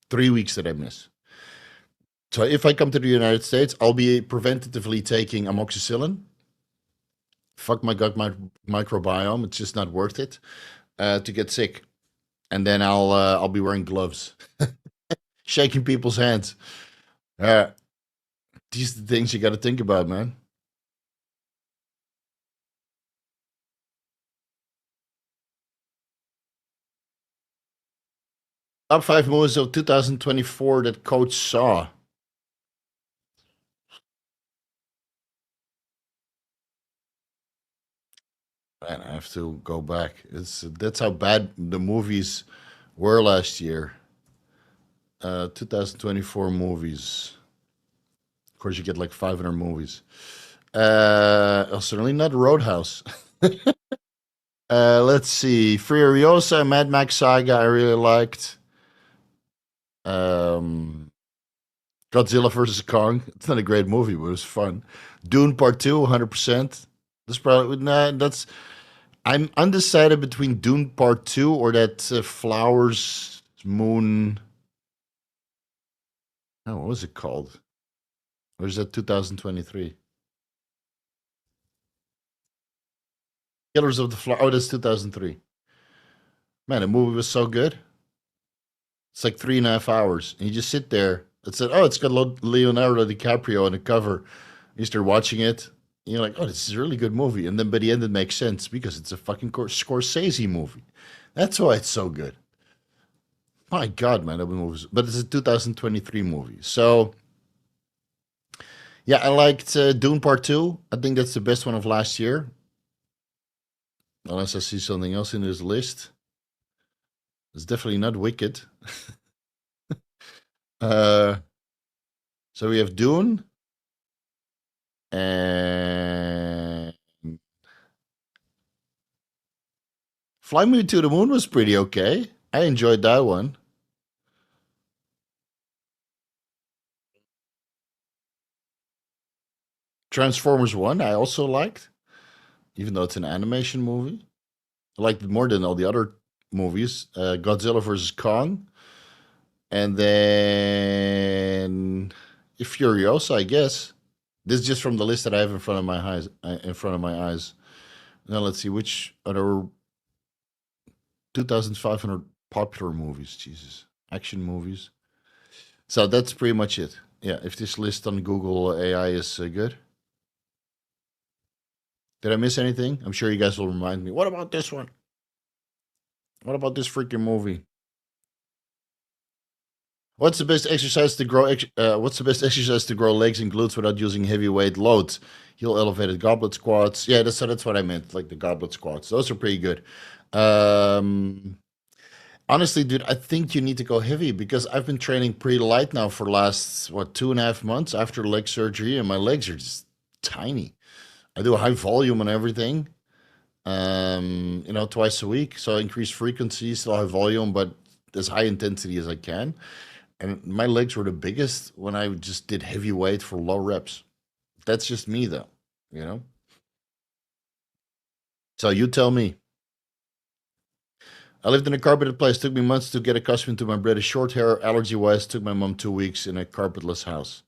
3 weeks that I miss. So if I come to the United States, I'll be preventatively taking amoxicillin. Fuck my gut microbiome. It's just not worth it to get sick. And then I'll be wearing gloves, shaking people's hands. Uh, these are the things you got to think about, man. Top five movies of 2024 that Coach saw. Man, I have to go back. It's That's how bad the movies were last year. 2024 movies. Of course, you get like 500 movies. Certainly not Roadhouse. Let's see. Furiosa, Mad Max Saga, I really liked. Um, Godzilla versus Kong. It's not a great movie, but it was fun. Dune Part Two, 100%. That's probably nah, that's. I'm undecided between Dune Part Two or that Flowers Moon. Oh, what was it called? Or is that 2023? Killers of the Flower. Oh, that's 2003. Man, the movie was so good. It's like 3.5 hours, and you just sit there. It said, "Oh, it's got Leonardo DiCaprio on the cover." You start watching it, and you're like, "Oh, this is a really good movie." And then by the end, it makes sense because it's a fucking Scorsese movie. That's why it's so good. My God, man, that movie was. But it's a 2023 movie, so yeah, I liked Dune Part Two. I think that's the best one of last year, unless I see something else in this list. It's definitely not Wicked. Uh, so we have Dune and Fly Me to the Moon was pretty okay. I enjoyed that one. Transformers 1, I also liked, even though it's an animation movie. I liked it more than all the other movies. Godzilla versus Kong. And then Furiosa, I guess. This is just from the list that I have in front of my eyes. In front of my eyes. Now let's see which other 2,500 popular movies. Jesus, action movies. So that's pretty much it. Yeah, if this list on Google AI is good. Did I miss anything? I'm sure you guys will remind me. What about this one? What about this freaking movie? What's the best exercise to grow? What's the best exercise to grow legs and glutes without using heavyweight loads? Heel elevated goblet squats. Yeah, that's what I meant. Like the goblet squats. Those are pretty good. Um, Honestly, dude, I think you need to go heavy because I've been training pretty light now for the last what 2.5 months after leg surgery, and my legs are just tiny. I do high volume and everything. Twice a week. So increase frequency, still high volume, but as high intensity as I can. And my legs were the biggest when I just did heavy weight for low reps. That's just me though, you know? So you tell me. I lived in a carpeted place. Took me months to get accustomed to my British short hair. Allergy wise, took my mom 2 weeks in a carpetless house.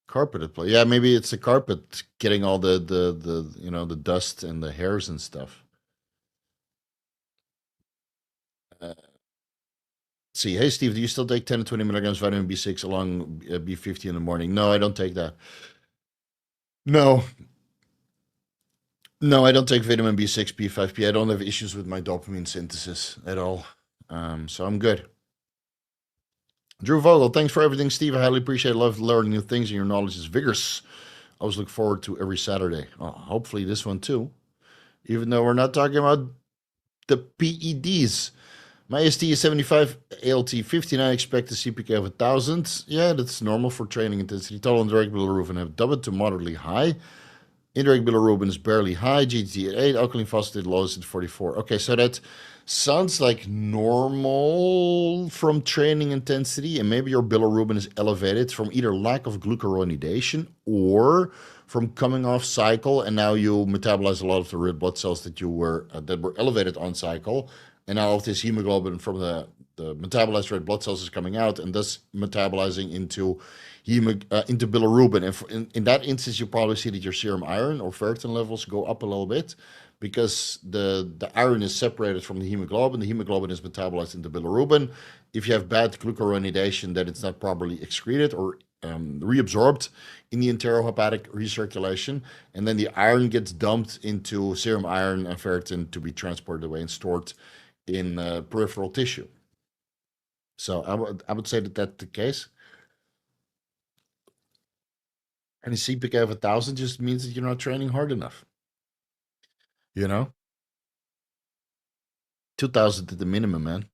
Carpeted place. Yeah, maybe it's the carpet getting all the dust and the hairs and stuff. Uh, See, hey Steve, do you still take 10 to 20 milligrams vitamin B6 along B50 in the morning? No, I don't take that. No, no, I don't take vitamin B6, B5P. I don't have issues with my dopamine synthesis at all. So I'm good. Drew Vogel, thanks for everything, Steve. I highly appreciate it. Love learning new things, and your knowledge is vigorous. I always look forward to every Saturday. Oh, hopefully this one too. Even though we're not talking about the PEDs. My ST is 75, ALT 59, expect a CPK of 1,000. Yeah, that's normal for training intensity. Total and direct bilirubin have doubled to moderately high. Indirect bilirubin is barely high. GT at 8. Alkaline phosphatase lowest at 44. Okay, so that sounds like normal from training intensity, and maybe your bilirubin is elevated from either lack of glucuronidation or from coming off cycle, and now you metabolize a lot of the red blood cells that were elevated on cycle, and now all of this hemoglobin from the metabolized red blood cells is coming out, and thus metabolizing into bilirubin. And in that instance, you probably see that your serum iron or ferritin levels go up a little bit because the iron is separated from the hemoglobin. The hemoglobin is metabolized into bilirubin. If you have bad glucuronidation, then it's not properly excreted or reabsorbed in the enterohepatic recirculation, and then the iron gets dumped into serum iron and ferritin to be transported away and stored in peripheral tissue. So I would say that that's the case. And a CPK of 1,000 just means that you're not training hard enough. You know, 2,000 at the minimum, man.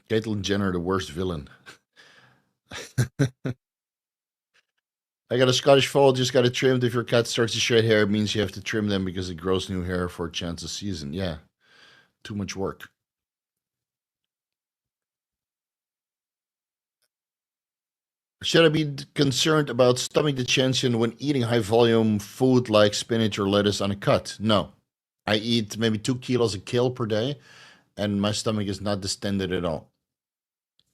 Caitlyn Jenner, the worst villain. I got a Scottish fold, just got it trimmed. If your cat starts to shed hair, it means you have to trim them because it grows new hair for a chance of season. Yeah, too much work. Should I be concerned about stomach distension when eating high volume food like spinach or lettuce on a cut? No. I eat maybe 2 kilos of kale per day, and my stomach is not distended at all.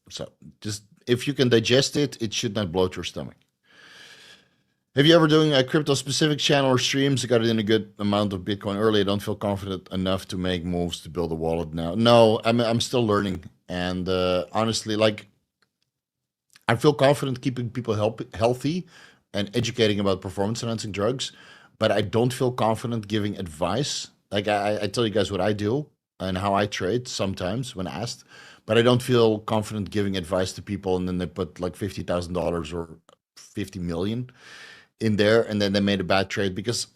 So just if you can digest it, it should not bloat your stomach. Have you ever doing a crypto specific channel or streams? I got in a good amount of Bitcoin early. I don't feel confident enough to make moves to build a wallet now. No, I'm still learning, and honestly, like I feel confident keeping people healthy and educating about performance enhancing drugs, but I don't feel confident giving advice. Like I tell you guys what I do and how I trade sometimes when asked, but I don't feel confident giving advice to people and then they put like $50,000 or 50 million in there and then they made a bad trade because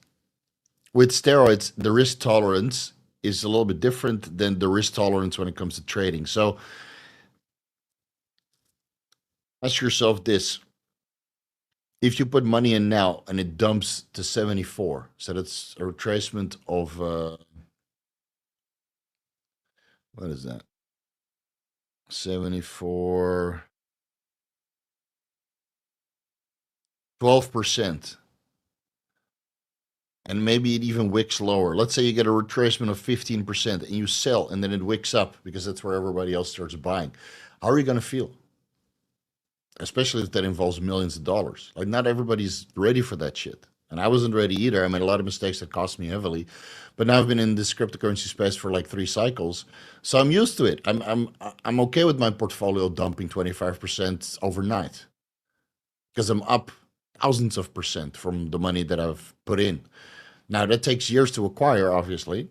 with steroids, the risk tolerance is a little bit different than the risk tolerance when it comes to trading. So ask yourself this. If you put money in now and it dumps to 74, so that's a retracement of, what is that? 74, 12%. And maybe it even wicks lower. Let's say you get a retracement of 15% and you sell and then it wicks up because that's where everybody else starts buying. How are you going to feel? Especially if that involves millions of dollars. Like not everybody's ready for that shit. And I wasn't ready either. I made a lot of mistakes that cost me heavily. But now I've been in this cryptocurrency space for like 3 cycles. So I'm used to it. I'm okay with my portfolio dumping 25% overnight. Because I'm up thousands of percent from the money that I've put in. Now that takes years to acquire, obviously.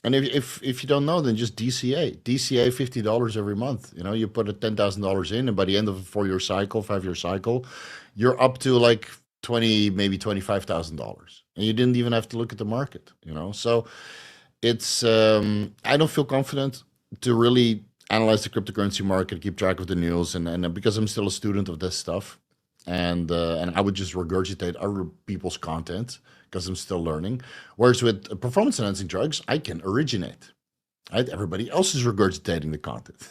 And if you don't know, then just DCA $50 every month. You know, you put a $10,000 in, and by the end of a 4-year cycle, 5-year cycle, you're up to like 20, maybe $25,000, and you didn't even have to look at the market. You know, so it's I don't feel confident to really analyze the cryptocurrency market, keep track of the news, and because I'm still a student of this stuff, and I would just regurgitate other people's content because I'm still learning. Whereas with performance enhancing drugs, I can originate. Right? Everybody else is regurgitating the content.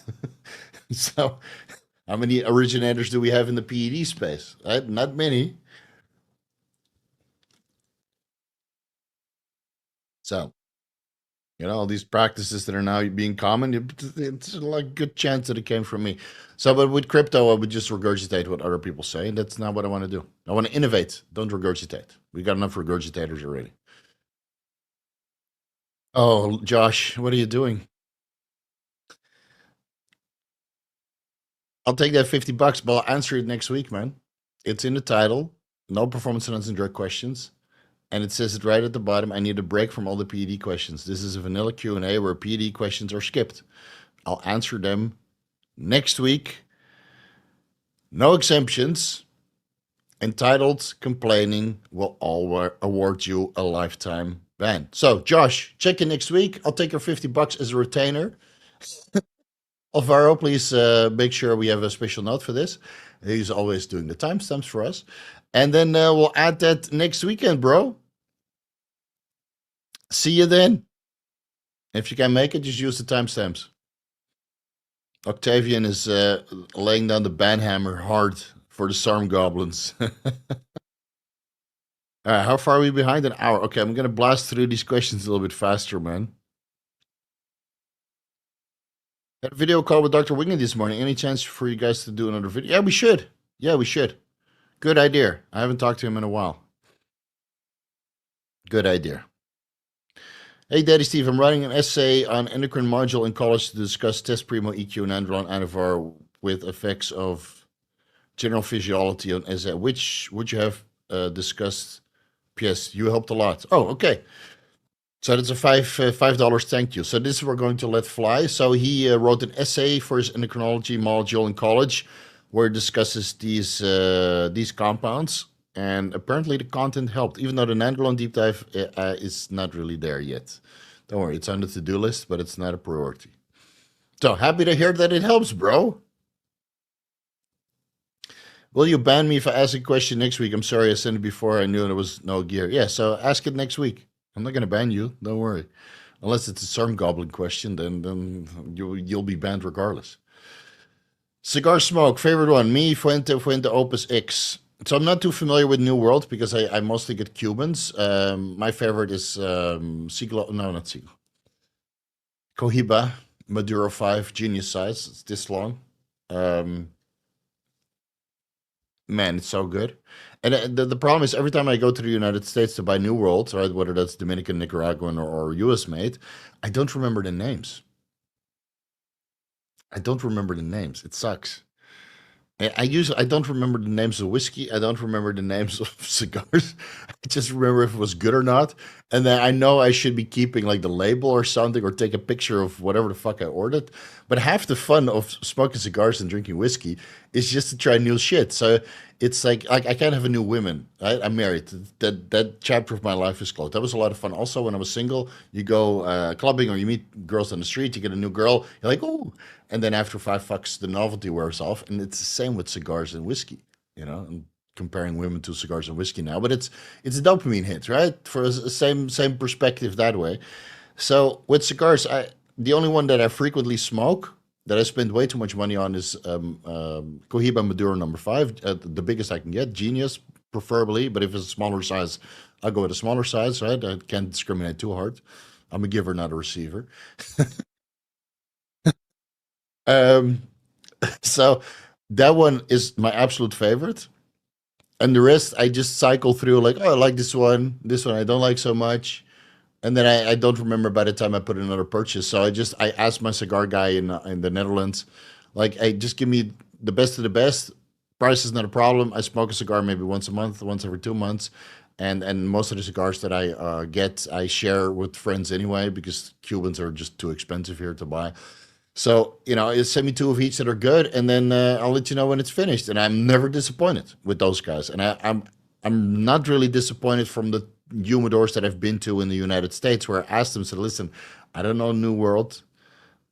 So, how many originators do we have in the PED space? Right? Not many. So, you know, all these practices that are now being common, it's like a good chance that it came from me. So, but with crypto, I would just regurgitate what other people say. And that's not what I want to do. I want to innovate, don't regurgitate. We got enough regurgitators already. Oh, Josh, what are you doing? I'll take that $50, but I'll answer it next week, man. It's in the title. No performance enhancing drug questions. And it says it right at the bottom. I need a break from all the PED questions. This is a vanilla Q&A where PED questions are skipped. I'll answer them next week. No exemptions. Entitled complaining will award you a lifetime ban. So, Josh, check in next week. I'll take your $50 as a retainer. Alvaro, please make sure we have a special note for this. He's always doing the timestamps for us. And then we'll add that next weekend, bro. See you then. If you can make it, just use the timestamps. Octavian is laying down the banhammer hard for the Sarm goblins. How far are we behind? An hour. Okay, I'm going to blast through these questions a little bit faster, man. Had a video call with Dr. Wingy this morning. Any chance for you guys to do another video? Yeah, we should. Yeah, we should. Good idea. I haven't talked to him in a while. Good idea. Hey, Daddy Steve, I'm writing an essay on endocrine module in college to discuss test primo EQ and andron anavar with effects of general physiology on essay. Which would you have discussed? P.S. You helped a lot. Oh, okay. So that's a $5 thank you. So this we're going to let fly. So he wrote an essay for his endocrinology module in college, where he discusses these compounds, and apparently the content helped, even though the Nandrolone deep dive is not really there yet. Don't worry, it's on the to-do list, but it's not a priority. So happy to hear that it helps, bro. Will you ban me if I ask a question next week? I'm sorry I sent it before I knew there was no gear. Yeah, so ask it next week. I'm not gonna ban you. Don't worry. Unless it's a CERN goblin question, then you'll be banned regardless. Cigar smoke, favorite one. Me, Fuente, Opus X. So I'm not too familiar with New World because I mostly get Cubans. My favorite is Siglo, no, not Siglo. Cohiba, Maduro 5, genius size. It's this long. Um, Man, it's so good. And the problem is every time I go to the United States to buy New World, right, whether that's Dominican, Nicaraguan, or US made, I don't remember the names. I don't remember the names. It sucks. I don't remember the names of whiskey. I don't remember the names of cigars. I just remember if it was good or not. And then I know I should be keeping like the label or something or take a picture of whatever the fuck I ordered. But half the fun of smoking cigars and drinking whiskey is just to try new shit. So it's like I can't have a new woman. Right? I'm married. That chapter of my life is closed. That was a lot of fun. Also, when I was single, you go clubbing or you meet girls on the street. You get a new girl. You're like, oh, and then after 5 fucks, the novelty wears off. And it's the same with cigars and whiskey. I'm comparing women to cigars and whiskey now, but it's a dopamine hit, right? For a same perspective that way. So with cigars, the only one that I frequently smoke that I spend way too much money on is Cohiba Maduro number 5, the biggest I can get, Genius preferably. But if it's a smaller size, I'll go with a smaller size, right? I can't discriminate too hard. I'm a giver, not a receiver. Um, so that one is my absolute favorite. And the rest, I just cycle through like, oh, I like this one I don't like so much. And then I don't remember by the time I put in another purchase. So I asked my cigar guy in the Netherlands, like, hey, just give me the best of the best. Price is not a problem. I smoke a cigar maybe once a month, once every 2 months. And most of the cigars that I get, I share with friends anyway, because Cubans are just too expensive here to buy. So, send me two of each that are good, and then I'll let you know when it's finished. And I'm never disappointed with those guys. And I'm not really disappointed from the humidors that I've been to in the United States, where I asked them, said, listen, I don't know New World,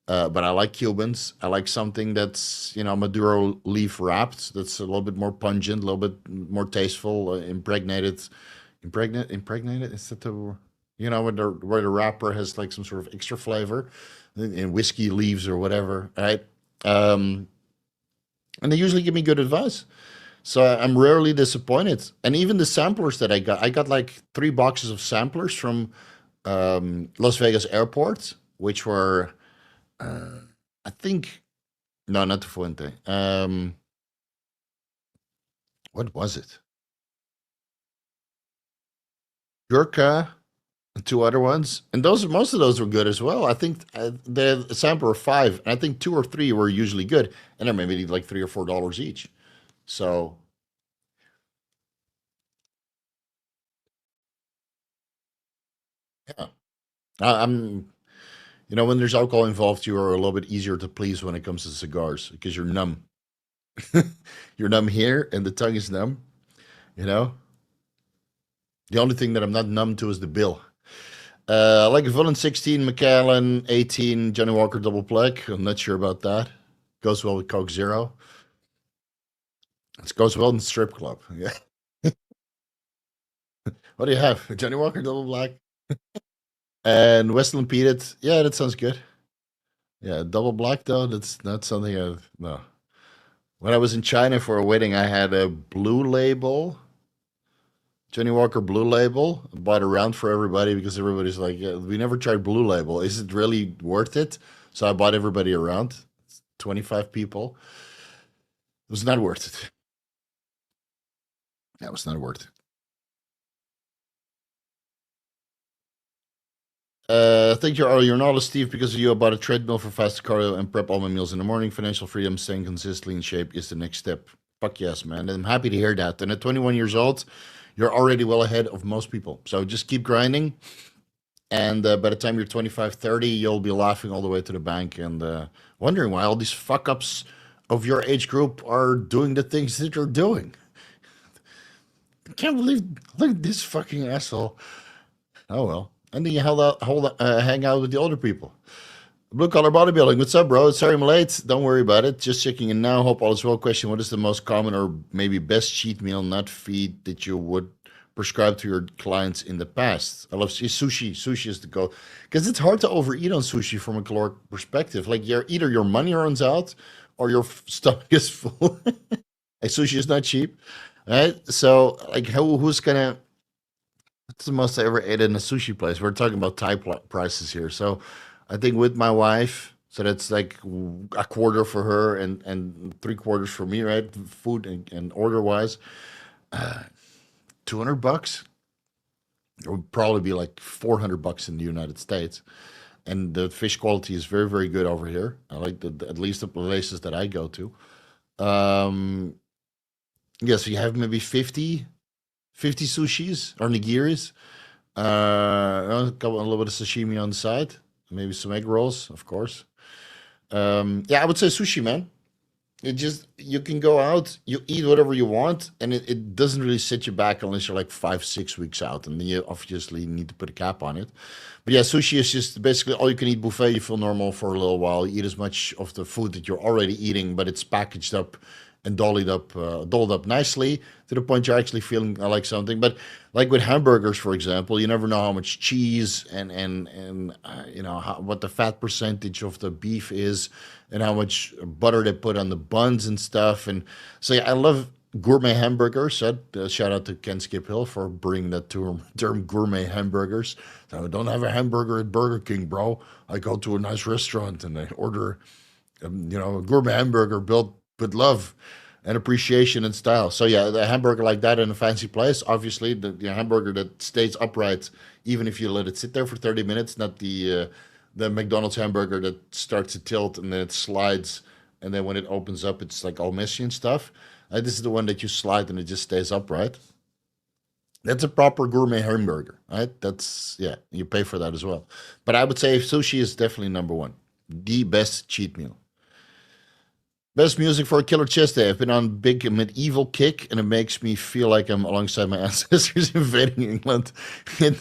but I like Cubans. I like something that's, Maduro leaf wrapped, that's a little bit more pungent, a little bit more tasteful, impregnated, is that the, where the wrapper has like some sort of extra flavor in whiskey leaves or whatever, right? Um, and they usually give me good advice. So I'm rarely disappointed. And even the samplers that I got like 3 boxes of samplers from Las Vegas airport, which were, uh, I think, no, not the Fuente. What was it? Gurkha, and two other ones, and most of those were good as well. I think the sample of five, and I think two or three were usually good, and they're maybe like $3 or $4 each. So yeah, I'm. When there's alcohol involved, you are a little bit easier to please when it comes to cigars because you're numb. You're numb here, and the tongue is numb. You know, the only thing that I'm not numb to is the bill. I like a Villain 16, Macallan 18, Johnny Walker double black. I'm not sure about that. Goes well with Coke Zero. It goes well in the strip club. Yeah. What do you have? Johnny Walker double black and Westland Peated. Yeah, that sounds good. Yeah, double black though. That's not something I no. When I was in China for a wedding, I had a blue label, Johnny Walker blue label. I bought around for everybody because everybody's like, yeah, we never tried blue label. Is it really worth it? So I bought everybody around, 25 people. It was not worth it. That was not worth it. Thank you, you're not Steve, because of you. I bought a treadmill for faster cardio and prep all my meals in the morning. Financial freedom, staying consistently in shape is the next step. Fuck yes, man. And I'm happy to hear that. And at 21 years old, you're already well ahead of most people. So just keep grinding. And by the time you're 25, 30, you'll be laughing all the way to the bank and wondering why all these fuck ups of your age group are doing the things that you're doing. I can't believe, look at this fucking asshole. Oh well. And then you hang out with the older people. Blue collar bodybuilding. What's up, bro? Sorry I'm late. Don't worry about it. Just checking in now. Hope all is well. Question: what is the most common or maybe best cheat meal, not feed, that you would prescribe to your clients in the past? I love sushi. Sushi is the go because it's hard to overeat on sushi from a caloric perspective. Like you're either your money runs out or your stomach is full. Like sushi is not cheap, right? So like who's gonna? What's the most I ever ate in a sushi place? We're talking about Thai prices here. So I think with my wife, so that's like a quarter for her and three quarters for me, right? Food and order wise, 200 bucks. It would probably be like 400 bucks in the United States. And the fish quality is very, very good over here. I like at least the places that I go to. Um, yeah, so you have maybe 50 sushis or nigiris, a little bit of sashimi on the side, maybe some egg rolls, of course. Yeah, I would say sushi, man. It just you can go out, you eat whatever you want, and it doesn't really set you back unless you're like 5, 6 weeks out, and then you obviously need to put a cap on it. But yeah, sushi is just basically all you can eat buffet. You feel normal for a little while. You eat as much of the food that you're already eating, but it's packaged up and doled up nicely to the point you're actually feeling like something. But like with hamburgers, for example, you never know how much cheese and what the fat percentage of the beef is and how much butter they put on the buns and stuff. And so yeah, I love gourmet hamburgers. So, shout out to Ken Skiphill for bringing that term gourmet hamburgers. So I don't have a hamburger at Burger King, bro. I go to a nice restaurant and I order, a gourmet hamburger built with love and appreciation and style. So yeah, the hamburger like that in a fancy place, obviously the hamburger that stays upright even if you let it sit there for 30 minutes, not the McDonald's hamburger that starts to tilt and then it slides, and then when it opens up it's like all messy and stuff. This is the one that you slide and it just stays upright. That's a proper gourmet hamburger, right? That's yeah, you pay for that as well. But I would say sushi is definitely number one, the best cheat meal. Best music for a killer chest day. I've been on big medieval kick, and it makes me feel like I'm alongside my ancestors invading England in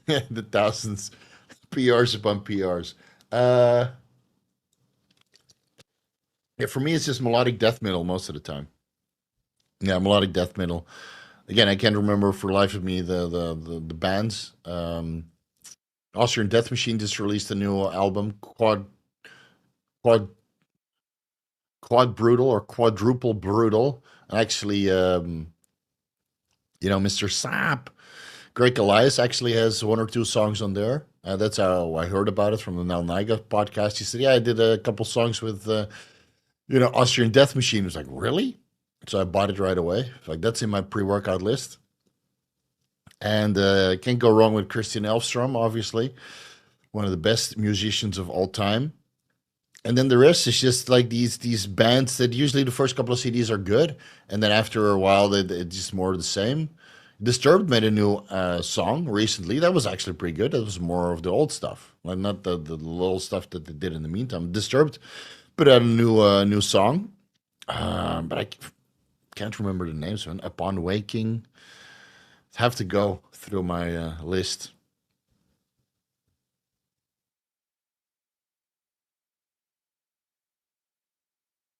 the thousands, PRs upon PRs. Uh, yeah, for me, it's just melodic death metal most of the time. Yeah, melodic death metal. Again, I can't remember for the life of me the bands. Austrian Death Machine just released a new album, quad quad brutal or quadruple brutal. Actually, Mr. Sap, Greg Elias actually has one or two songs on there. That's how I heard about it from the Nal Niga podcast. He said, "Yeah, I did a couple songs with Austrian Death Machine." I was like, "Really?" So I bought it right away. Like that's in my pre-workout list. And can't go wrong with Christian Elfstrom, obviously one of the best musicians of all time. And then the rest is just like these bands that usually the first couple of CDs are good, and then after a while it's just more of the same. Disturbed made a new song recently that was actually pretty good. That was more of the old stuff, like not the little stuff that they did in the meantime. Disturbed put out a new song, but can't remember the names. Man. Upon Waking, have to go through my list.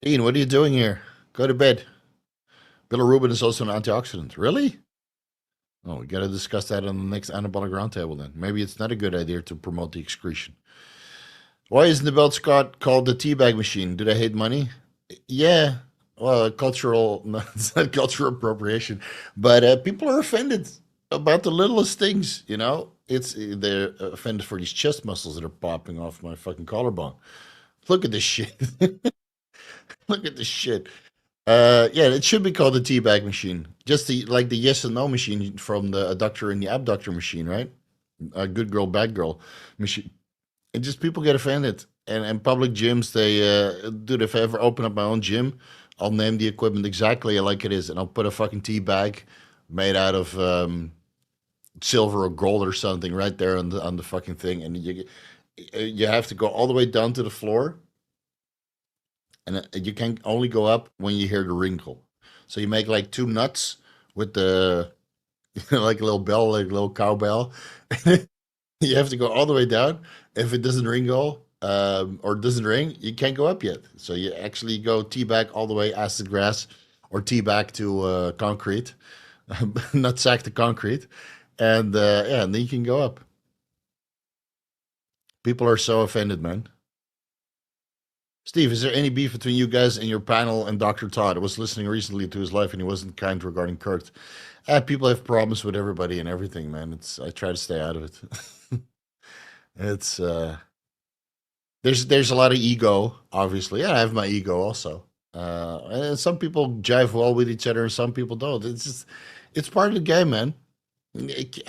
Ian, what are you doing here? Go to bed. Bilirubin is also an antioxidant. Really? Oh, we got to discuss that on the next anabolic roundtable then. Maybe it's not a good idea to promote the excretion. Why isn't the belt Scott called the teabag machine? Do they hate money? Yeah. Well, cultural, no, it's not cultural appropriation, but people are offended about the littlest things. They're offended for these chest muscles that are popping off my fucking collarbone. Look at this shit. Look at this shit. Yeah, it should be called the teabag machine. Just like the yes and no machine from the adductor and the abductor machine, right? A good girl, bad girl machine. And just people get offended. And public gyms, dude, if I ever open up my own gym, I'll name the equipment exactly like it is, and I'll put a fucking tea bag made out of silver or gold or something right there on the fucking thing, and you have to go all the way down to the floor, and you can only go up when you hear the wrinkle. So you make like two nuts with the like a little bell, like a little cowbell. You have to go all the way down. If it doesn't ring all, or doesn't ring, you can't go up yet. So you actually go T-back all the way, acid grass, or T-back to concrete, not sack to concrete, and yeah, and then you can go up. People are so offended, man. Steve, is there any beef between you guys and your panel and Dr. Todd? I was listening recently to his life and he wasn't kind regarding Kurt. People have problems with everybody and everything, man. It's I try to stay out of it. It's there's a lot of ego, obviously. Yeah, I have my ego also. And some people jive well with each other and some people don't. It's just it's part of the game, man. It-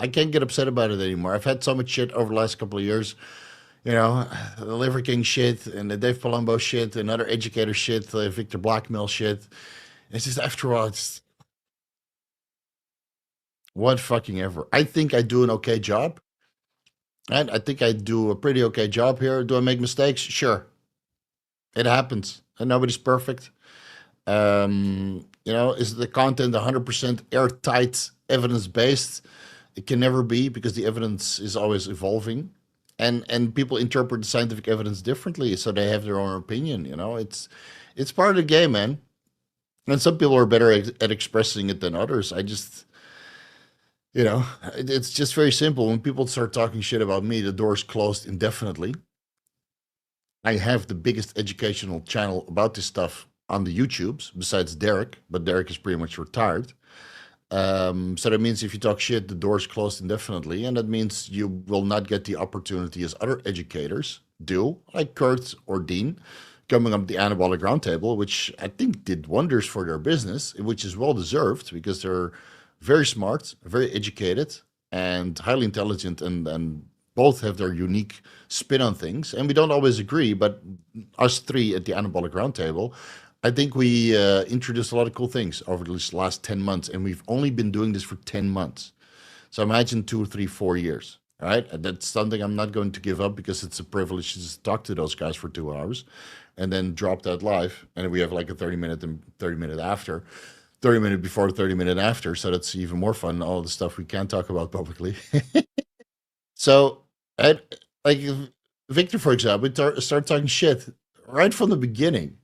I can't get upset about it anymore. I've had so much shit over the last couple of years. You know, the Liver King shit and the Dave Palumbo shit and other educator shit, the Victor Blackmail shit. It's just after all, it's what fucking ever. I think I do an okay job. And I think I do a pretty okay job here. Do I make mistakes? Sure. It happens. And nobody's perfect. Is the content 100% airtight, evidence based? It can never be because the evidence is always evolving. And people interpret the scientific evidence differently, so they have their own opinion. It's part of the game, man. And some people are better at expressing it than others. It's just very simple. When people start talking shit about me, the door's closed indefinitely. I have the biggest educational channel about this stuff on the YouTubes, besides Derek, but Derek is pretty much retired. So that means if you talk shit, the door's closed indefinitely, and that means you will not get the opportunity as other educators do, like Kurt or Dean, coming up the anabolic roundtable, which I think did wonders for their business, which is well deserved because they're very smart, very educated, and highly intelligent, and both have their unique spin on things. And we don't always agree, but us three at the anabolic roundtable, I think we introduced a lot of cool things over the last 10 months, and we've only been doing this for 10 months. So imagine 2, 3, 4 years, right? And that's something I'm not going to give up because it's a privilege to just talk to those guys for 2 hours and then drop that live. And we have like a 30 minute and 30 minute after, 30 minute before, 30 minute after. So that's even more fun, all the stuff we can't talk about publicly. So, I, like Victor, for example, start talking shit right from the beginning.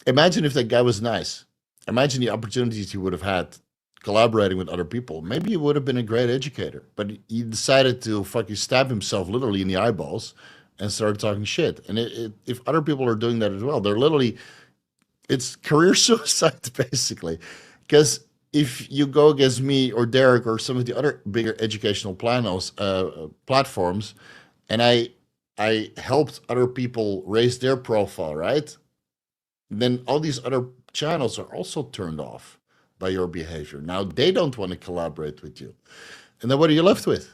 Imagine if that guy was nice. Imagine the opportunities he would have had collaborating with other people. Maybe he would have been a great educator, but he decided to fucking stab himself literally in the eyeballs and start talking shit. And if other people are doing that as well, they're literally, it's career suicide basically. Because if you go against me or Derek or some of the other bigger educational platforms, and I helped other people raise their profile, right? Then all these other channels are also turned off by your behavior. Now they don't want to collaborate with you. And then what are you left with?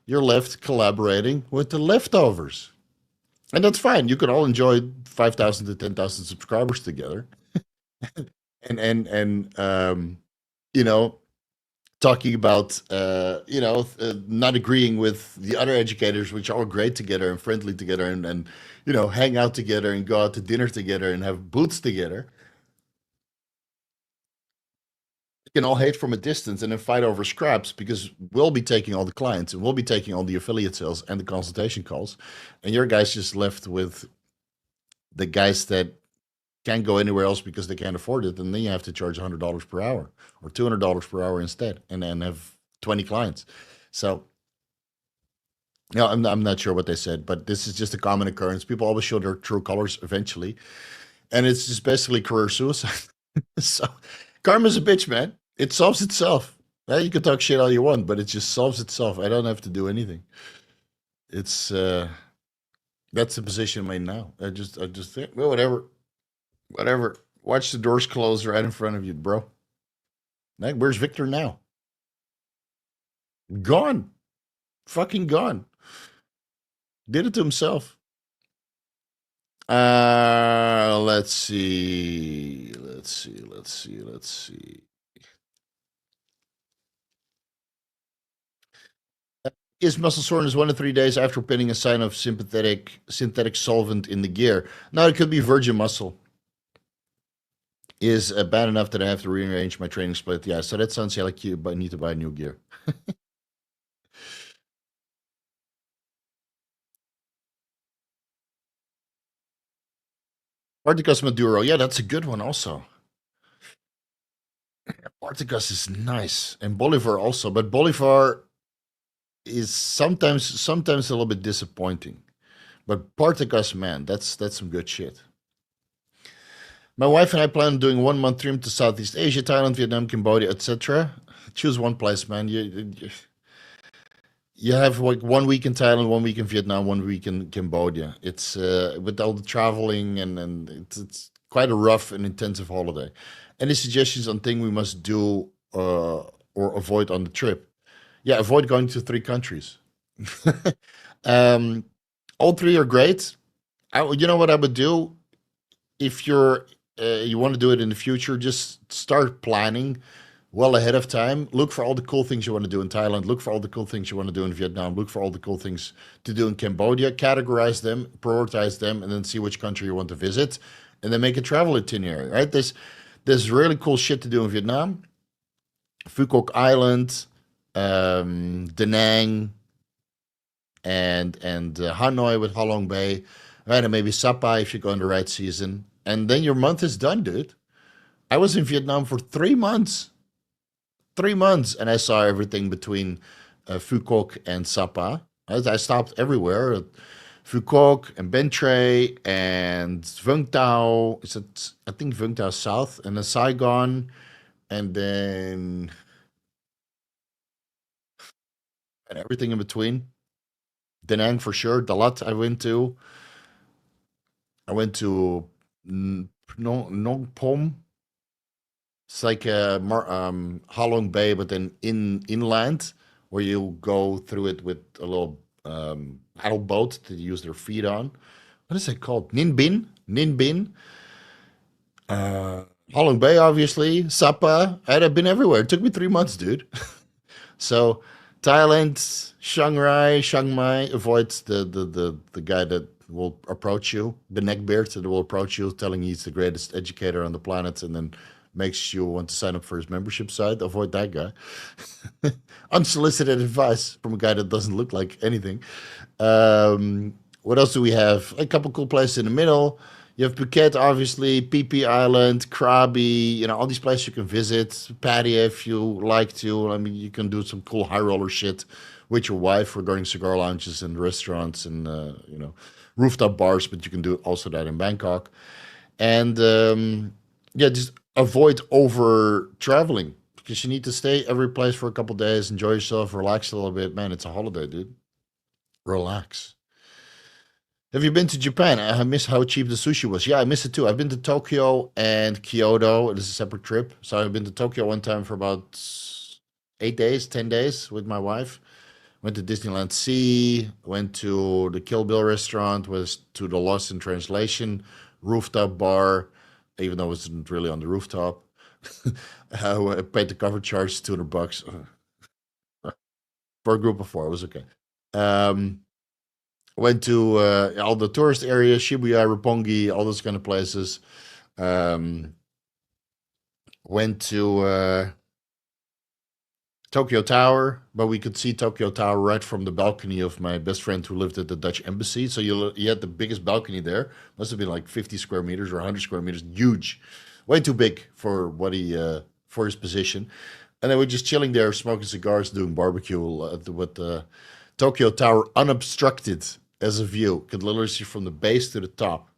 You're left collaborating with the leftovers. And that's fine. You could all enjoy 5,000 to 10,000 subscribers together. And you know, talking about not agreeing with the other educators, which are all great together and friendly together, and hang out together and go out to dinner together and have booths together. You can all hate from a distance and then fight over scraps because we'll be taking all the clients and we'll be taking all the affiliate sales and the consultation calls, and your guys just left with the guys that can't go anywhere else because they can't afford it, and then you have to charge $100 per hour or $200 per hour instead, and then have 20 clients. So, I'm not sure what they said, but this is just a common occurrence. People always show their true colors eventually, and it's just basically career suicide. So, karma's a bitch, man. It solves itself. You can talk shit all you want, but it just solves itself. I don't have to do anything. It's that's the position I'm in now. I just think, well, whatever. Watch the doors close right in front of you, bro. Like, where's Victor now? Gone. Fucking gone. Did it to himself. Let's see. Let's see. Is muscle soreness 1 to 3 days after putting a sign of synthetic solvent in the gear? No, it could be virgin muscle. Is bad enough that I have to rearrange my training split. Yeah, so that sounds like you need to buy new gear. Partagas Maduro. Yeah, that's a good one also. Partagas is nice. And Bolivar also, but Bolivar is sometimes a little bit disappointing. But Partagas, man, that's some good shit. My wife and I plan on doing 1 month trip to Southeast Asia, Thailand, Vietnam, Cambodia, etc. Choose one place, man. You have like 1 week in Thailand, 1 week in Vietnam, 1 week in Cambodia. It's with all the traveling and it's quite a rough and intensive holiday. Any suggestions on thing we must do or avoid on the trip? Yeah, avoid going to 3 countries. um, all three are great. You know what I would do if you want to do it in the future? Just start planning well ahead of time. Look for all the cool things you want to do in Thailand. Look for all the cool things you want to do in Vietnam. Look for all the cool things to do in Cambodia. Categorize them, prioritize them, and then see which country you want to visit, and then make a travel itinerary. Right? There's really cool shit to do in Vietnam. Phuoc Island, Da Nang, and Hanoi with Halong Bay, right? And maybe Sapa if you go in the right season, and then your month is done, dude. I was in Vietnam for 3 months, 3 months, and I saw everything between Phuoc and Sapa. I stopped everywhere. At Phuoc and Bến Tre and Vung Tau. Is it? I think Vung Tau South, and then Saigon, and then and everything in between. Da Nang for sure. Dalat I went to. I went to Nong Pom. It's like Halong Bay, but then inland, where you go through it with a little paddle boat to use their feet on. What is it called? Ninh Binh? Ninh Binh. Halong Bay, obviously. Sapa. I've been everywhere. It took me 3 months, dude. So Thailand, Chiang Rai, Chiang Mai. Avoid the guy that will approach you, the neckbeard that will approach you, telling he's the greatest educator on the planet, and then makes you want to sign up for his membership site. Avoid that guy. Unsolicited advice from a guy that doesn't look like anything. What else do we have? A couple cool places in the middle. You have Phuket, obviously, Phi Phi Island, Krabi, all these places you can visit. Pattaya, if you like to. I mean, you can do some cool high roller shit with your wife regarding cigar lounges and restaurants and, rooftop bars, but you can do also that in Bangkok. And yeah, just avoid over traveling because you need to stay every place for a couple days, enjoy yourself, relax a little bit. Man, it's a holiday, dude. Relax. Have you been to Japan? I miss how cheap the sushi was. Yeah, I miss it too. I've been to Tokyo and Kyoto. It is a separate trip. So I've been to Tokyo one time for about 8 days, 10 days with my wife. Went to Disneyland Sea, went to the Kill Bill restaurant, was to the Lost in Translation rooftop bar, even though it wasn't really on the rooftop. I paid the cover charge, $200 for a group of four. It was okay. Um, Went to all the tourist areas, Shibuya, Roppongi, all those kind of places. Um, Went to Tokyo Tower, but we could see Tokyo Tower right from the balcony of my best friend who lived at the Dutch embassy. So you had the biggest balcony there. Must have been like 50 square meters or 100 square meters. Huge, way too big for what he for his position. And then we're just chilling there, smoking cigars, doing barbecue with the Tokyo Tower unobstructed as a view. Could literally see from the base to the top.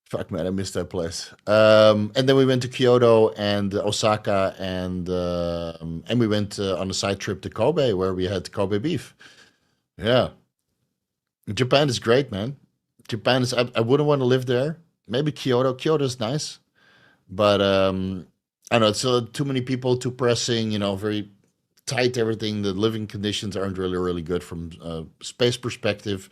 Fuck man, I missed that place. And then we went to Kyoto and Osaka, and we went on a side trip to Kobe where we had Kobe beef. Yeah, Japan is great, man. Japan is. I wouldn't want to live there. Maybe Kyoto. Kyoto is nice, but I don't know. It's too many people, too pressing. Very tight. Everything. The living conditions aren't really good from space perspective,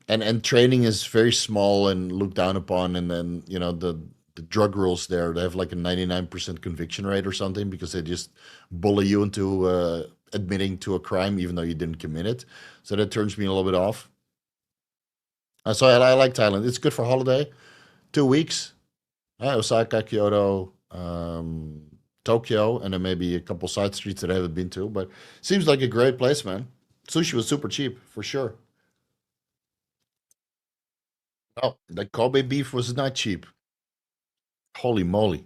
and training is very small and looked down upon. And then the drug rules there, they have like a 99% conviction rate or something because they just bully you into admitting to a crime even though you didn't commit it. So that turns me a little bit off. So I like Thailand. It's good for holiday. 2 weeks. Osaka, Kyoto, Tokyo, and then maybe a couple side streets that I haven't been to. But seems like a great place, man. Sushi was super cheap for sure. Oh, that Kobe beef was not cheap. Holy moly.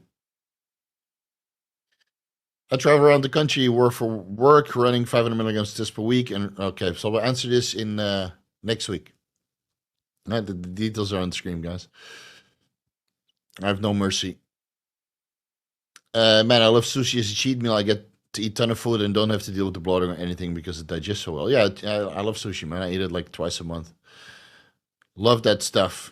I travel around the country, work for work, running 500 milligrams this per week. And okay, so we'll answer this in next week. The details are on the screen, guys. I have no mercy. Man, I love sushi as a cheat meal. I get to eat ton of food and don't have to deal with the bloating or anything because it digests so well. Yeah, I love sushi, man. I eat it like twice a month. Love that stuff.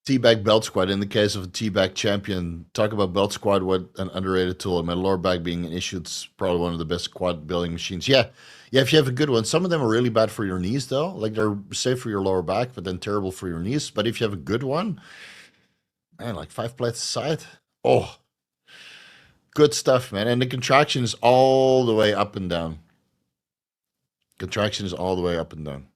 Teabag belt squat. In the case of a teabag champion, talk about belt squat. What an underrated tool. My lower back being an issue, it's probably one of the best quad building machines. Yeah, yeah. If you have a good one, some of them are really bad for your knees, though. Like they're safe for your lower back, but then terrible for your knees. But if you have a good one, man, like 5 plates aside, oh, good stuff, man. And the contraction is all the way up and down. Contraction is all the way up and down.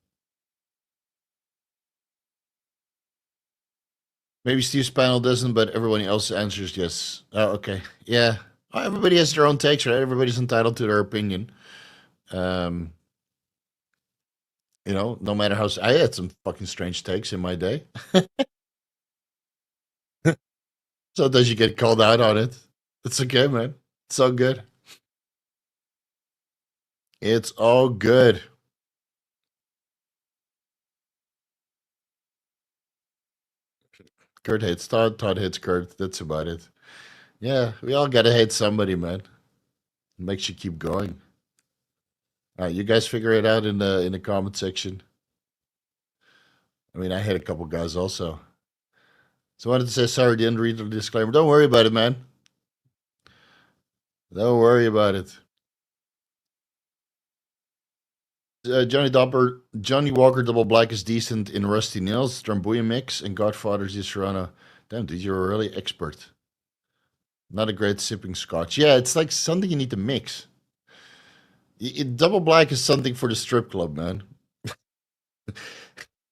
Maybe Steve's panel doesn't, but everyone else answers yes. Oh, okay. Yeah. Well, everybody has their own takes, right? Everybody's entitled to their opinion. Um, no matter how I had some fucking strange takes in my day. Sometimes you get called out on it. It's okay, man. It's all good. It's all good. Kurt hates Todd. Todd hates Kurt. That's about it. Yeah, we all gotta hate somebody, man. It makes you keep going. All right, you guys figure it out in the comment section. I mean, I hate a couple guys also. So I wanted to say sorry, didn't read the disclaimer. Don't worry about it, man. Don't worry about it. Johnny Walker Double Black is decent in Rusty Nails, Drambuie Mix, and Godfather's Di Serrano. Damn, dude, you're a really expert. Not a great sipping scotch. Yeah, it's like something you need to mix. Double Black is something for the strip club, man.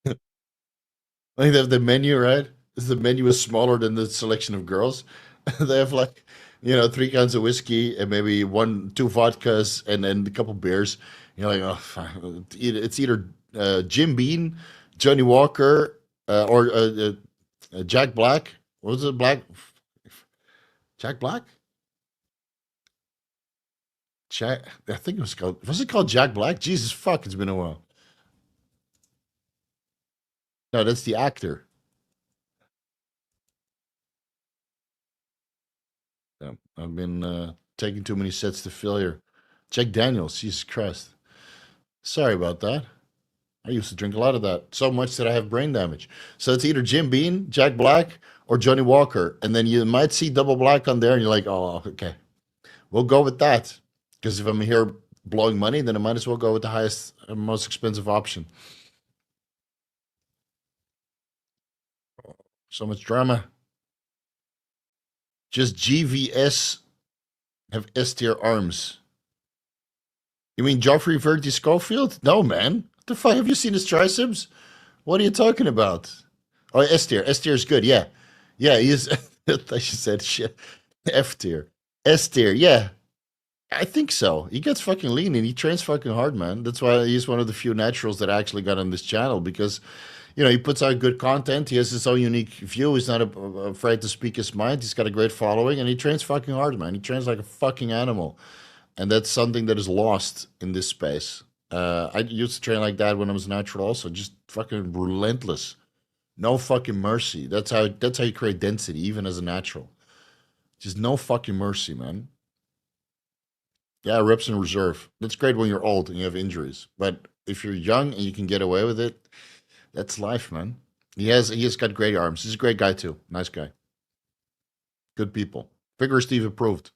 Like they have the menu, right? The menu is smaller than the selection of girls. They have like, 3 cans of whiskey and maybe 2 vodkas and then a couple beers. You're like, oh, fine. It's either Jim Beam, Johnny Walker, or Jack Black. What was it? Jack Black? Jack. I think it was called. Was it called Jack Black? Jesus fuck! It's been a while. No, that's the actor. Yeah, I've been taking too many sets to failure. Jack Daniels, Jesus Christ. Sorry about that. I used to drink a lot of that, so much that I have brain damage. So it's either Jim Beam, Jack Black, or Johnny Walker. And then you might see Double Black on there, and you're like, oh, okay. We'll go with that. Because if I'm here blowing money, then I might as well go with the highest, most expensive option. So much drama. Just GVS have S tier arms. You mean Geoffrey Verity Schofield? No, man. What the fuck? Have you seen his triceps? What are you talking about? Oh, S tier. S tier is good. Yeah. Yeah, he is. I just said shit. F tier. S tier. Yeah. I think so. He gets fucking lean and he trains fucking hard, man. That's why he's one of the few naturals that I actually got on this channel because, he puts out good content. He has his own unique view. He's not afraid to speak his mind. He's got a great following and he trains fucking hard, man. He trains like a fucking animal. And that's something that is lost in this space. I used to train like that when I was natural also, just fucking relentless. No fucking mercy. That's how you create density, even as a natural. Just no fucking mercy, man. Yeah, reps in reserve. That's great when you're old and you have injuries. But if you're young and you can get away with it, that's life, man. He has got great arms. He's a great guy too. Nice guy. Good people. Vigorous Steve approved.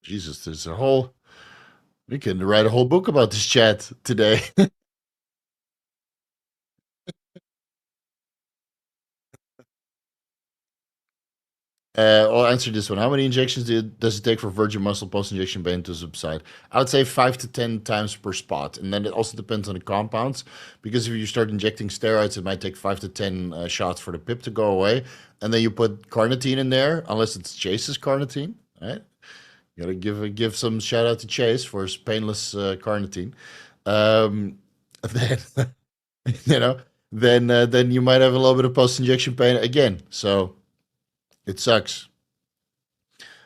Jesus, there's a whole we can write a whole book about this chat today. I'll answer this one. How many injections does it take for virgin muscle post-injection pain to subside? I would say 5 to 10 times per spot, and then it also depends on the compounds. Because if you start injecting steroids, it might take 5 to 10 shots for the pip to go away, and then you put carnitine in there, unless it's Chase's carnitine, right? You gotta give some shout out to Chase for his painless carnitine. Um, then you know, then you might have a little bit of post-injection pain again. So it sucks.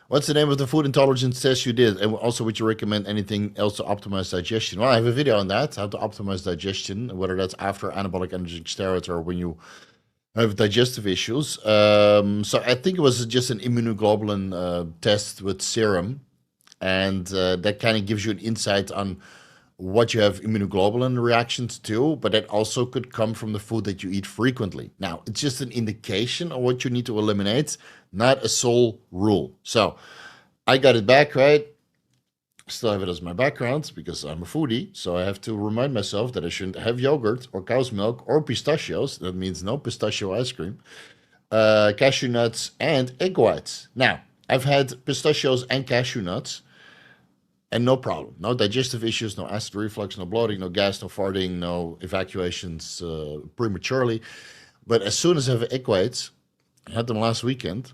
What's the name of the food intolerance test you did? And also, would you recommend anything else to optimize digestion? Well, I have a video on that, how to optimize digestion, whether that's after anabolic androgen steroids or when you have digestive issues. So I think it was just an immunoglobulin test with serum, and that kind of gives you an insight on what you have immunoglobulin reactions to, but that also could come from the food that you eat frequently. Now, it's just an indication of what you need to eliminate, not a sole rule. So I got it back, right? Still have it as my background because I'm a foodie. So I have to remind myself that I shouldn't have yogurt or cow's milk or pistachios. That means no pistachio ice cream, cashew nuts, and egg whites. Now, I've had pistachios and cashew nuts and no problem. No digestive issues, no acid reflux, no bloating, no gas, no farting, no evacuations prematurely. But as soon as I have egg whites, I had them last weekend,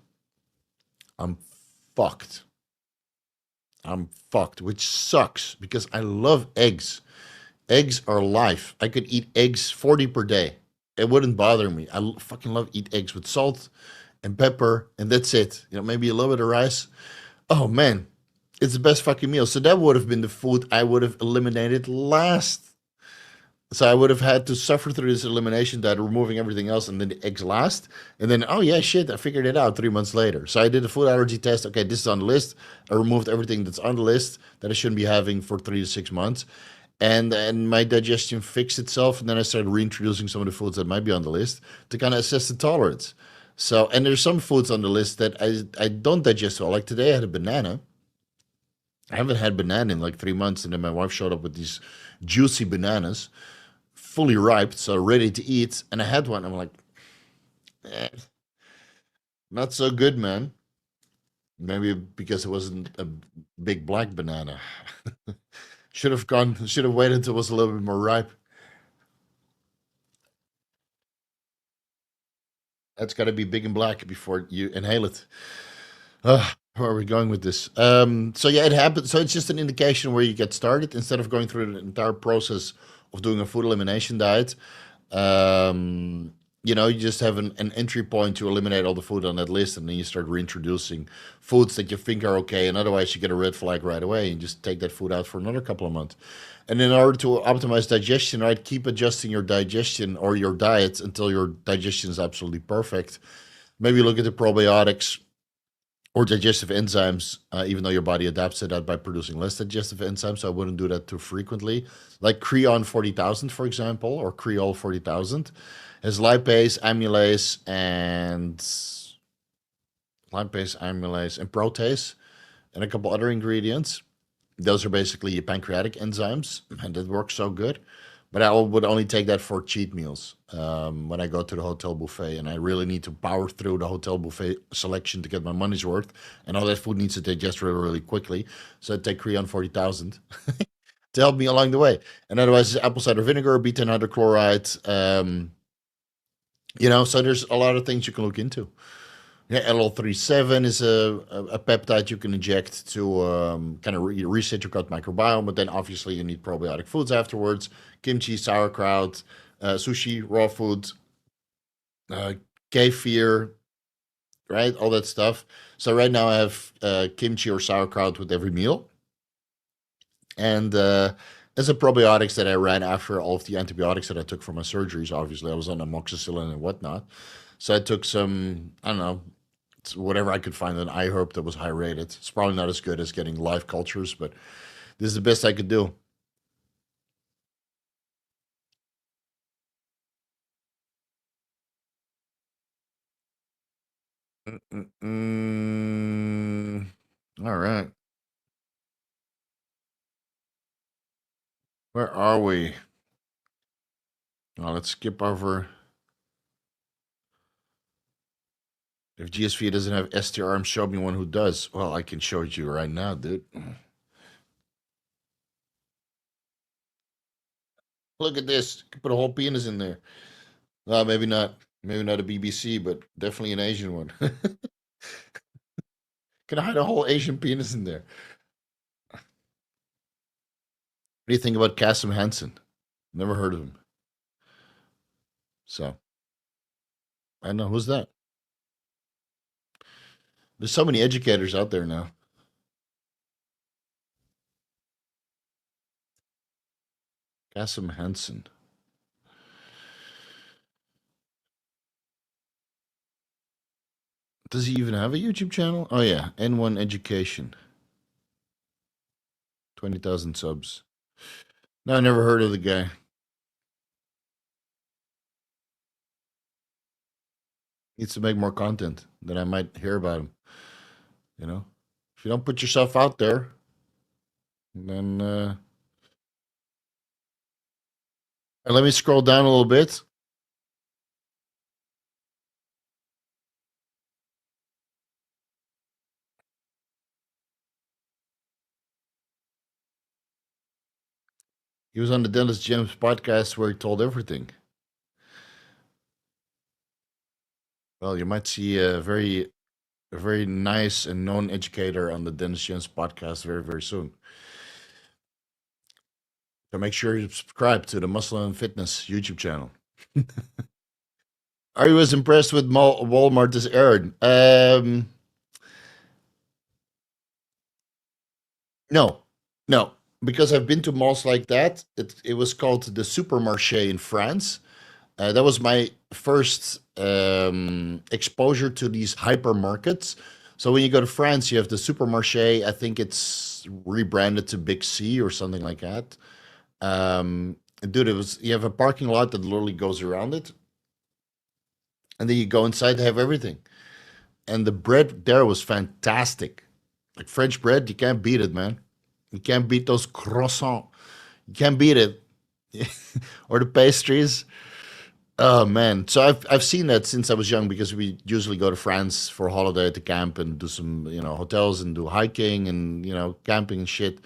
I'm fucked. I'm fucked, which sucks because I love eggs. Eggs are life. I could eat eggs 40 per day. It wouldn't bother me. Fucking love eat eggs with salt and pepper, and that's it. Maybe a little bit of rice. Oh man, it's the best fucking meal. So that would have been the food I would have eliminated last. So I would have had to suffer through this elimination diet, removing everything else, and then the eggs last. And then, oh yeah, shit, I figured it out 3 months later. So I did a food allergy test. Okay, this is on the list. I removed everything that's on the list that I shouldn't be having for 3 to 6 months. And my digestion fixed itself. And then I started reintroducing some of the foods that might be on the list to kind of assess the tolerance. So, and there's some foods on the list that I don't digest well. Like today, I had a banana. I haven't had banana in like 3 months, and then my wife showed up with these juicy bananas, fully ripe, so ready to eat. And I had one. I'm like, eh, not so good, man. Maybe because it wasn't a big black banana. Should have waited until it was a little bit more ripe. That's got to be big and black before you inhale it. Where are we going with this? So yeah, it happens. So it's just an indication where you get started instead of going through the entire process of doing a food elimination diet. Um, you just have an entry point to eliminate all the food on that list, and then you start reintroducing foods that you think are okay, and otherwise you get a red flag right away, and just take that food out for another couple of months. And in order to optimize digestion, right, keep adjusting your digestion or your diet until your digestion is absolutely perfect. Maybe look at the probiotics or digestive enzymes, even though your body adapts to that by producing less digestive enzymes. So I wouldn't do that too frequently. Like Creon 40,000, for example, or Creol 40,000, has lipase, amylase, and protease, and a couple other ingredients. Those are basically your pancreatic enzymes, and that works so good. But I would only take that for cheat meals when I go to the hotel buffet, and I really need to power through the hotel buffet selection to get my money's worth, and all that food needs to digest really, really quickly. So I take Creon 40,000 to help me along the way. And otherwise, it's apple cider vinegar, beta hydrochloride. So there's a lot of things you can look into. Yeah, LL37 is a peptide you can inject to kind of reset your gut microbiome, but then obviously you need probiotic foods afterwards: kimchi, sauerkraut, sushi, raw food, uh, kefir, right? All that stuff. So right now I have kimchi or sauerkraut with every meal, and as a probiotics that I ran after all of the antibiotics that I took for my surgeries. Obviously, I was on amoxicillin and whatnot, so I took some, I don't know, whatever I could find an iHerb that was high rated. It's probably not as good as getting live cultures, but this is the best I could do. Mm-mm-mm. All right. Where are we? Let's skip over. If GSV doesn't have ST arms, show me one who does. Well, I can show it you right now, dude. Look at this. Put a whole penis in there. Well, maybe not. Maybe not a BBC, but definitely an Asian one. Can hide a whole Asian penis in there. What do you think about Kasim Hansen? Never heard of him. So I know who's that. There's so many educators out there now. Kasim Hansen. Does he even have a YouTube channel? Oh yeah, N1 Education. 20,000 subs. No, I never heard of the guy. Needs to make more content. Then I might hear about him. You know, if you don't put yourself out there, then and let me scroll down a little bit. He was on the Dennis James podcast where he told everything. Well, you might see a very nice and known educator on the Dennis James podcast very, very soon. So make sure you subscribe to the Muscle and Fitness YouTube channel. Are you as impressed with Walmart as Aaron? No, no, because I've been to malls like that. It was called the Supermarché in France. That was my first exposure to these hypermarkets. So when you go to France, you have the Supermarché. I think it's rebranded to Big C or something like that. Dude, it was you have a parking lot that literally goes around it, and then you go inside to have everything. And the bread there was fantastic. Like French bread, you can't beat it, man. You can't beat those croissants. You can't beat it. Or the pastries. Oh man. So I've seen that since I was young because we usually go to France for a holiday at the camp and do some, hotels and do hiking and, camping and shit.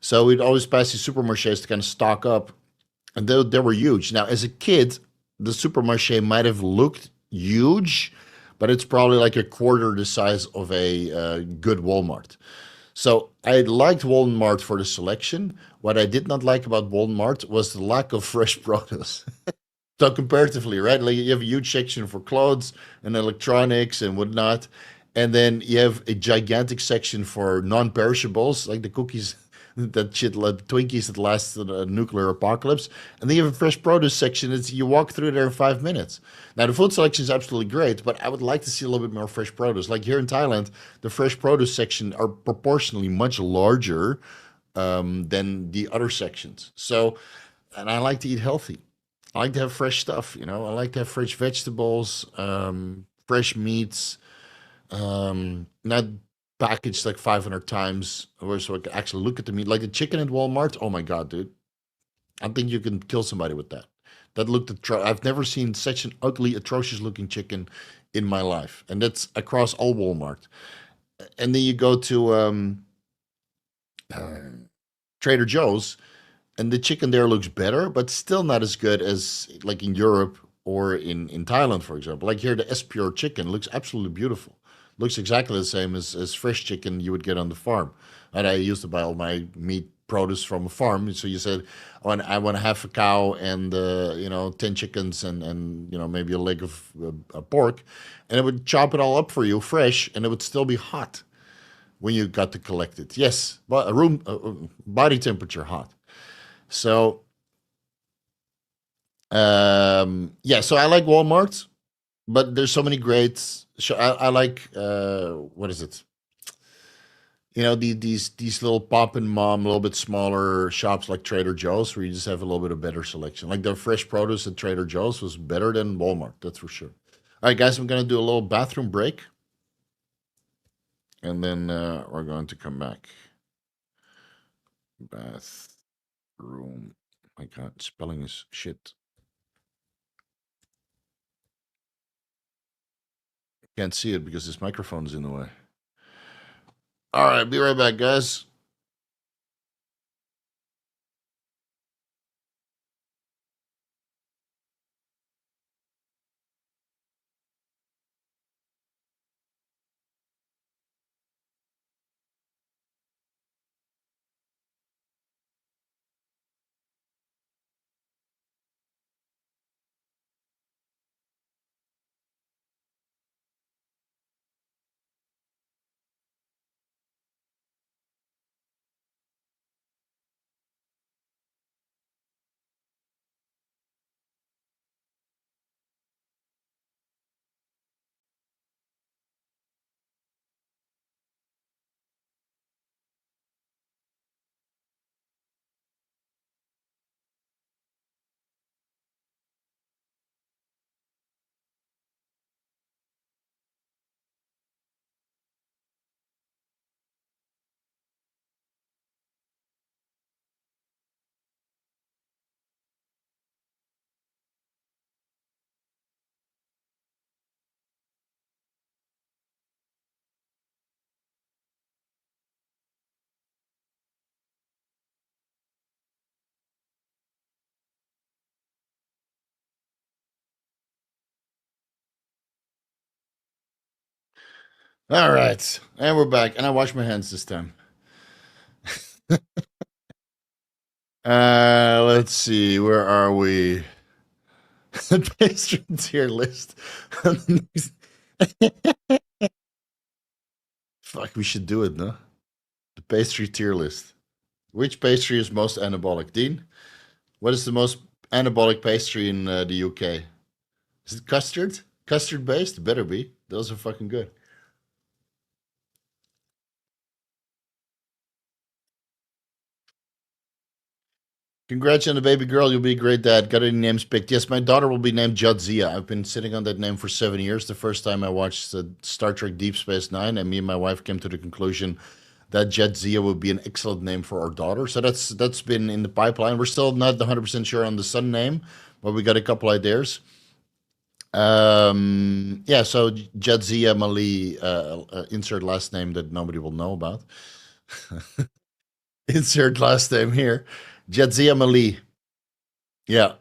So we'd always pass these supermarchés to kind of stock up. And they were huge. Now, as a kid, the supermarché might have looked huge, but it's probably like a quarter the size of a good Walmart. So I liked Walmart for the selection. What I did not like about Walmart was the lack of fresh produce. So comparatively, right? Like you have a huge section for clothes and electronics and whatnot, and then you have a gigantic section for non-perishables, like the cookies, that shit, like the Twinkies that last the nuclear apocalypse. And then you have a fresh produce section. It's you walk through there in 5 minutes. Now the food selection is absolutely great, but I would like to see a little bit more fresh produce. Like here in Thailand, the fresh produce section are proportionally much larger than the other sections. So, and I like to eat healthy. I like to have fresh stuff, I like to have fresh vegetables, fresh meats, not packaged like 500 times, or so I can actually look at the meat. Like the chicken at Walmart. Oh my God, dude. I think you can kill somebody with that. That looked I've never seen such an ugly, atrocious looking chicken in my life. And that's across all Walmart. And then you go to uh, Trader Joe's, and the chicken there looks better, but still not as good as like in Europe or in Thailand, for example. Like here, the S Pure chicken looks absolutely beautiful. Looks exactly the same as fresh chicken you would get on the farm. And I used to buy all my meat produce from a farm. So you said, I want to have a cow and 10 chickens and maybe a leg of pork, and it would chop it all up for you fresh, and it would still be hot when you got to collect it. Yes, but a room body temperature hot. So yeah, so I like Walmart, but there's so many great. I like what is it? These little pop and mom, a little bit smaller shops like Trader Joe's, where you just have a little bit of better selection. Like the fresh produce at Trader Joe's was better than Walmart, that's for sure. All right, guys, I'm gonna do a little bathroom break, and then we're going to come back. Bathroom. My God, spelling is shit. Can't see it because this microphone is in the way. All right, be right back, guys. All right, and we're back, and I wash my hands this time. Let's see, where are we? Pastry tier list. Fuck, we should do it, no? The pastry tier list. Which pastry is most anabolic? Dean, what is the most anabolic pastry in the UK? Is it custard? Custard based? Better be. Those are fucking good. Congrats on the baby girl. You'll be a great dad. Got any names picked? Yes, my daughter will be named Jadzia. I've been sitting on that name for 7 years. The first time I watched Star Trek Deep Space Nine, and me and my wife came to the conclusion that Jadzia would be an excellent name for our daughter. So that's been in the pipeline. We're still not 100% sure on the son name, but we got a couple ideas. Yeah, so Jadzia Mali, insert last name that nobody will know about. Insert last name here. Jadzia Mali. Yeah,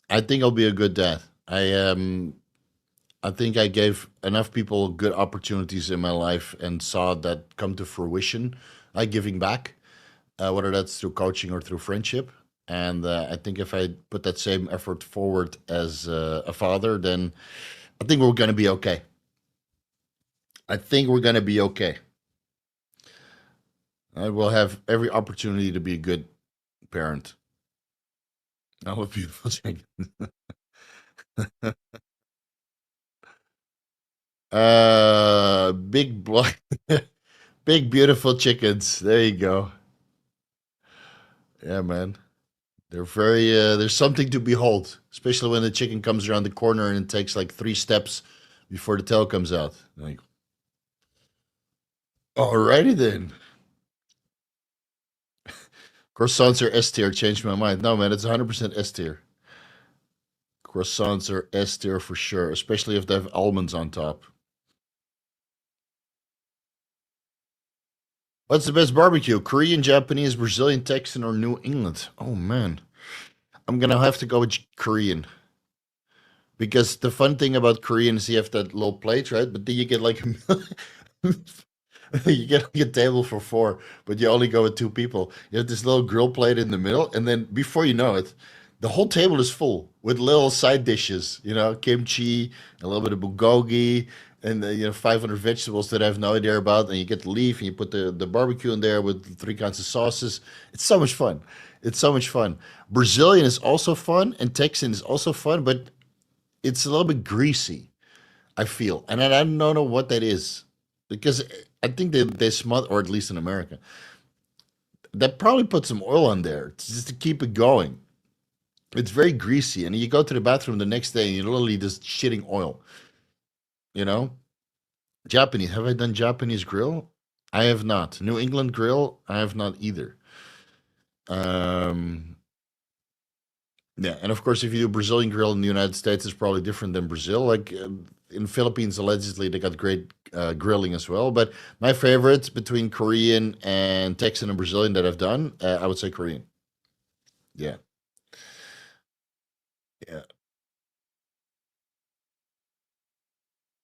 I think I'll be a good dad. I think I gave enough people good opportunities in my life and saw that come to fruition. I giving back, whether that's through coaching or through friendship. And I think if I put that same effort forward as a father, then I think we're going to be okay. I think we're going to be okay. I will have every opportunity to be a good parent. Oh, a beautiful chicken. Big black, big beautiful chickens. There you go. Yeah, man. They're very. There's something to behold, especially when the chicken comes around the corner and it takes like 3 steps before the tail comes out. Like, alrighty then. Croissants are S tier. Changed my mind. No, man, it's 100% S tier. Croissants are S tier for sure, especially if they have almonds on top. What's the best barbecue? Korean, Japanese, Brazilian, Texan, or New England? Oh man, I'm gonna have to go with Korean because the fun thing about Korean is you have that little plate, right? But then you get like you get like a table for four, but you only go with two people. You have this little grill plate in the middle, and then before you know it, the whole table is full with little side dishes. You know, kimchi, a little bit of bulgogi, and 500 vegetables that I have no idea about. And you get the leaf, and you put the barbecue in there with 3 kinds of sauces. It's so much fun. It's so much fun. Brazilian is also fun, and Texan is also fun, but it's a little bit greasy. I feel, and I don't know what that is because I think they smother, or at least in America, that probably put some oil on there just to keep it going. It's very greasy, and you go to the bathroom the next day and you're literally just shitting oil. You know, Japanese. Have I done Japanese grill? I have not. New England grill. I have not either. Um, Yeah, and of course, if you do Brazilian grill in the United States, it's probably different than Brazil. Like in Philippines, allegedly they got great grilling as well. But my favorite between Korean and Texan and Brazilian that I've done, I would say Korean. Yeah, yeah.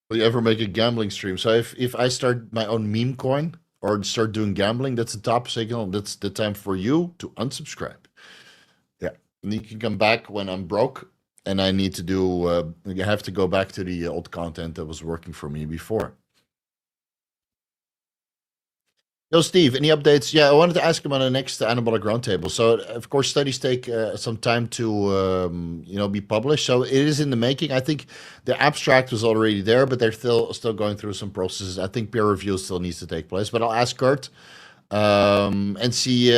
Will you ever make a gambling stream? So if I start my own meme coin or start doing gambling, that's the top signal. That's the time for you to unsubscribe. Yeah, and you can come back when I'm broke and I need to do. I have to go back to the old content that was working for me before. Yo, Steve, any updates? Yeah, I wanted to ask him on the next anabolic roundtable. So, of course, studies take some time to, be published. So it is in the making. I think the abstract was already there, but they're still going through some processes. I think peer review still needs to take place. But I'll ask Kurt and see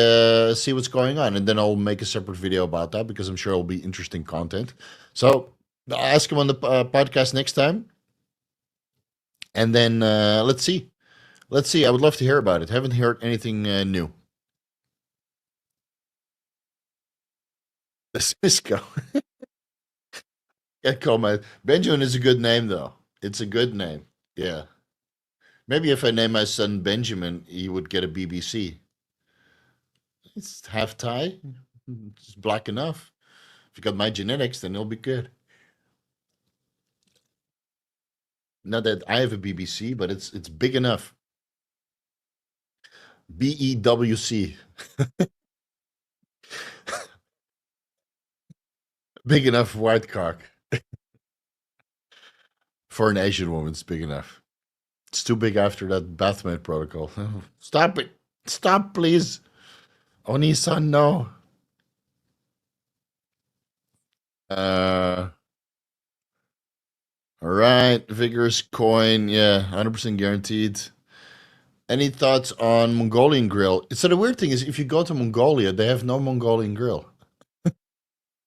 what's going on, and then I'll make a separate video about that because I'm sure it'll be interesting content. So I'll ask him on the podcast next time, and then let's see. Let's see. I would love to hear about it. Haven't heard anything new. The Cisco. Yeah, call my Benjamin is a good name though. It's a good name. Yeah. Maybe if I name my son Benjamin, he would get a BBC. It's half Thai. It's black enough. If you got my genetics, then it'll be good. Not that I have a BBC, but it's big enough. BEWC. Big enough white cock. For an Asian woman, it's big enough. It's too big after that bathmate protocol. Stop it. Stop, please. Oni-san, no. Uh, all right. Vigorous coin. Yeah, 100% guaranteed. Any thoughts on Mongolian grill? So the weird thing is, if you go to Mongolia, they have no Mongolian grill.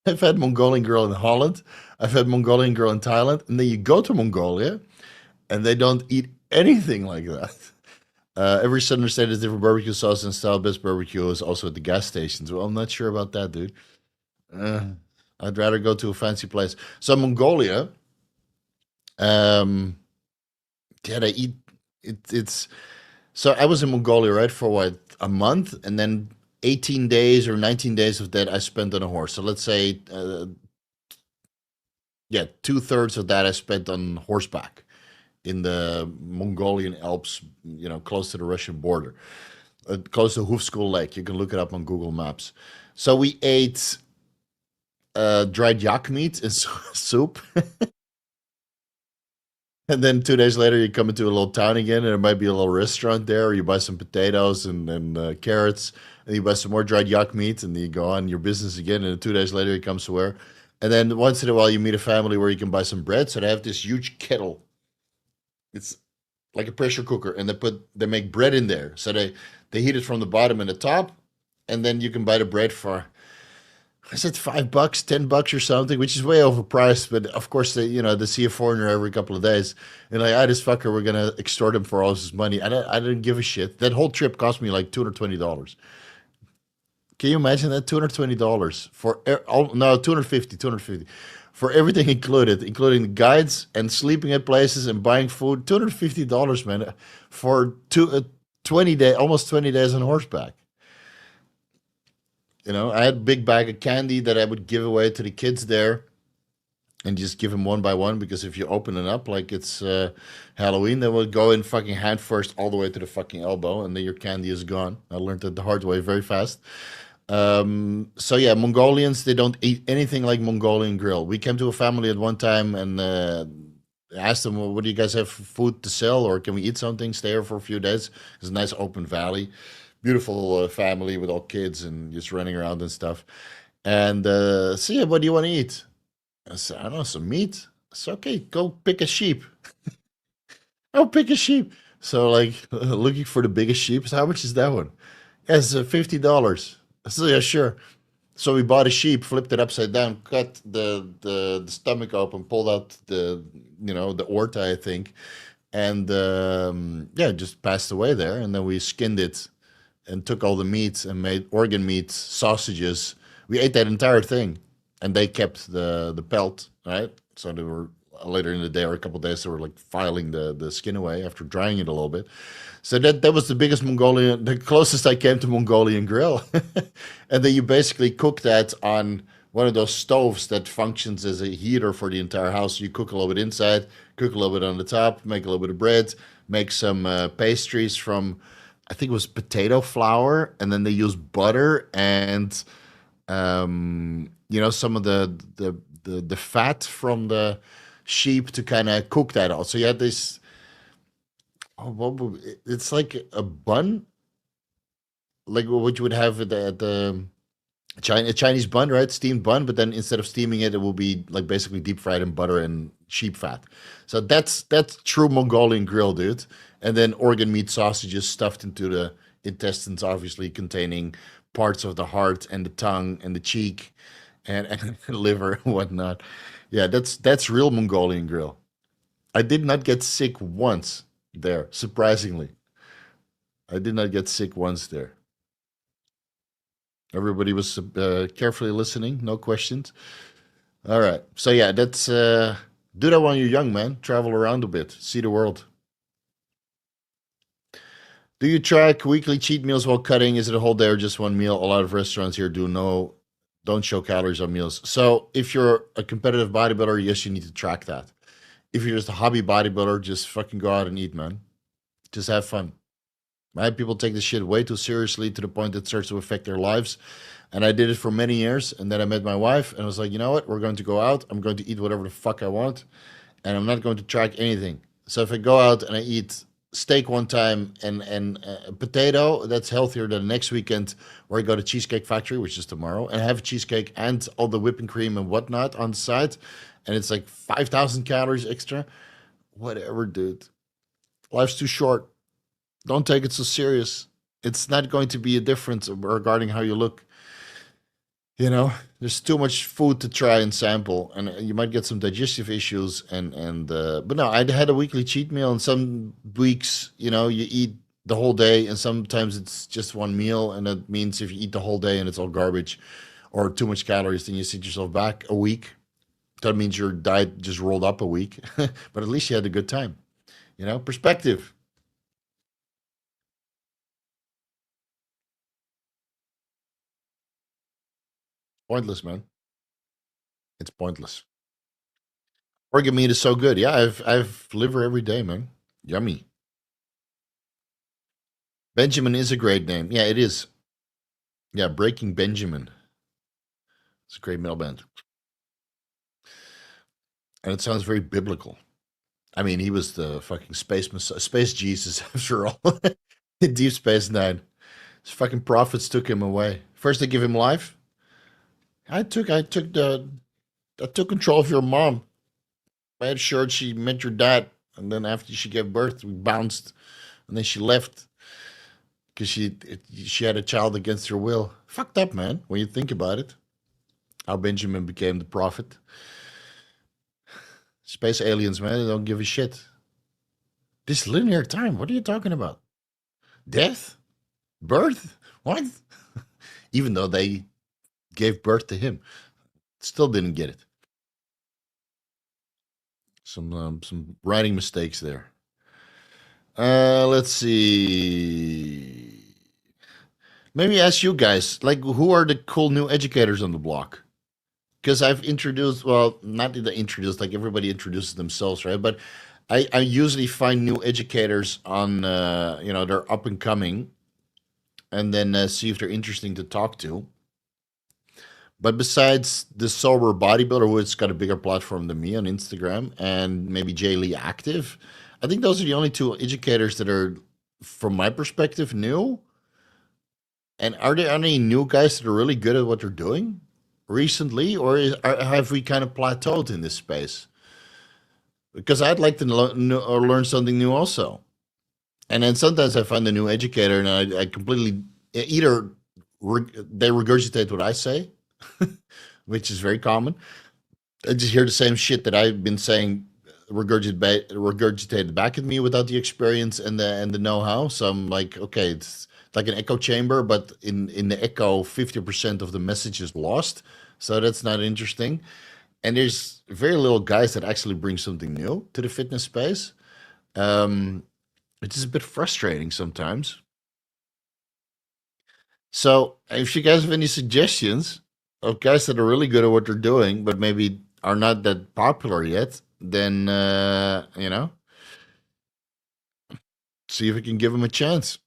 I've had Mongolian grill in Holland. I've had Mongolian grill in Thailand. And then you go to Mongolia, and they don't eat anything like that. Every southern state has different barbecue sauce and style. Best barbecue is also at the gas stations. Well, I'm not sure about that, dude. Uh, I'd rather go to a fancy place. So Mongolia, um, yeah, they eat. It's so I was in Mongolia, right, for what, a month, and then 18 days or 19 days of that I spent on a horse. So let's say, yeah, 2/3 of that I spent on horseback in the Mongolian Alps, close to the Russian border, close to Hoofschool Lake. You can look it up on Google Maps. So we ate dried yak meat and soup. And then 2 days later, you come into a little town again, and there might be a little restaurant there, or you buy some potatoes and carrots, and you buy some more dried yak meat, and you go on your business again. And then 2 days later, you come somewhere. And then once in a while, you meet a family where you can buy some bread. So they have this huge kettle. It's like a pressure cooker, and they make bread in there. So they heat it from the bottom and the top, and then you can buy the bread for, I said $5, $10 or something, which is way overpriced. But of course, they see a foreigner every couple of days, and like, this fucker, we're gonna extort him for all his money. I didn't give a shit. That whole trip cost me like $220. Can you imagine that? $220 for no, 250 for everything included, including the guides and sleeping at places and buying food. $250, man, for 20 day, almost 20 days on horseback. I had a big bag of candy that I would give away to the kids there, and just give them one by one, because if you open it up like it's Halloween, they will go in fucking hand first all the way to the fucking elbow, and then your candy is gone. I learned that the hard way very fast. So yeah, Mongolians, they don't eat anything like Mongolian grill. We came to a family at one time and asked them, well, what do you guys have for food to sell, or can we eat something, stay here for a few days? It's a nice open valley, beautiful family with all kids and just running around and stuff. And so yeah, what do you want to eat? I said, I don't know, some meat. It's okay, go pick a sheep. Oh, pick a sheep. So like looking for the biggest sheep. So how much is that one? Yeah, it's $50. I said, yeah, sure. So we bought a sheep, flipped it upside down, cut the stomach open, pulled out the aorta, I think, and yeah, it just passed away there. And then we skinned it and took all the meat and made organ meat sausages. We ate that entire thing. and they kept the pelt, right? So they were later in the day or a couple of days they were like filing the skin away after drying it a little bit. So that was the biggest Mongolian, the closest I came to Mongolian grill. And then you basically cook that on one of those stoves that functions as a heater for the entire house. You cook a little bit inside, cook a little bit on the top, make a little bit of bread, make some pastries from, I think it was potato flour, and then they use butter and some of the fat from the sheep to kind of cook that out. So you had this. Oh, it's like a bun, like what you would have at the a Chinese bun, right? Steamed bun, but then instead of steaming it, it will be like basically deep fried in butter and sheep fat. So that's true Mongolian grill, dude. And then organ meat sausages stuffed into the intestines, obviously containing parts of the heart and the tongue and the cheek and liver and whatnot. Yeah, that's real Mongolian grill. I did not get sick once there, surprisingly. I did not get sick once there. Everybody was carefully listening, no questions. All right. So yeah, that's do that when you're young, man. Travel around a bit, see the world. Do you track weekly cheat meals while cutting? Is it a whole day or just one meal? A lot of restaurants here don't show calories on meals. So if you're a competitive bodybuilder, yes, you need to track that. If you're just a hobby bodybuilder, just fucking go out and eat, man. Just have fun. Right? People take this shit way too seriously to the point that it starts to affect their lives. And I did it for many years. And then I met my wife and I was like, you know what? We're going to go out. I'm going to eat whatever the fuck I want. And I'm not going to track anything. So if I go out and I eat steak one time and potato, that's healthier than next weekend where I go to Cheesecake Factory, which is tomorrow, and have a cheesecake and all the whipping cream and whatnot on the side. And it's like 5,000 calories extra. Whatever, dude. Life's too short. Don't take it so serious. It's not going to be a difference regarding how you look. There's too much food to try and sample, and you might get some digestive issues. But no, I had a weekly cheat meal, and some weeks, you eat the whole day, and sometimes it's just one meal, and that means if you eat the whole day and it's all garbage or too much calories, then you set yourself back a week. That means your diet just rolled up a week, but at least you had a good time. Perspective. Pointless, man. It's pointless. Organ meat is so good. Yeah, I've liver every day, man. Yummy. Benjamin is a great name. Yeah, it is. Yeah, Breaking Benjamin. It's a great metal band, and it sounds very biblical. I mean, he was the fucking space Jesus after all. In Deep Space Nine, his fucking prophets took him away. First, they give him life. I took control of your mom. Made sure she met your dad, and then after she gave birth, we bounced, and then she left because she had a child against her will. Fucked up, man. When you think about it, how Benjamin became the prophet. Space aliens, man, they don't give a shit. This linear time. What are you talking about? Death, birth, what? Even though they gave birth to him, still didn't get it. Some writing mistakes there. Let's see. Maybe ask you guys, like, who are the cool new educators on the block? Because I've introduced, well, not the introduced, like everybody introduces themselves, right? But I usually find new educators on, they're up and coming, and then see if they're interesting to talk to. But besides the sober bodybuilder, who's got a bigger platform than me on Instagram, and maybe Jay Lee Active, I think those are the only two educators that are, from my perspective, new. And are there any new guys that are really good at what they're doing recently, or have we kind of plateaued in this space? Because I'd like to learn something new also. And then sometimes I find a new educator, and I completely either they regurgitate what I say, which is very common. I just hear the same shit that I've been saying regurgitated back at me without the experience and the know-how. So I'm like, okay, it's like an echo chamber, but in the echo, 50% of the message is lost. So that's not interesting. And there's very little guys that actually bring something new to the fitness space. Um, which is a bit frustrating sometimes. So if you guys have any suggestions of guys that are really good at what they're doing, but maybe are not that popular yet, then see if we can give them a chance.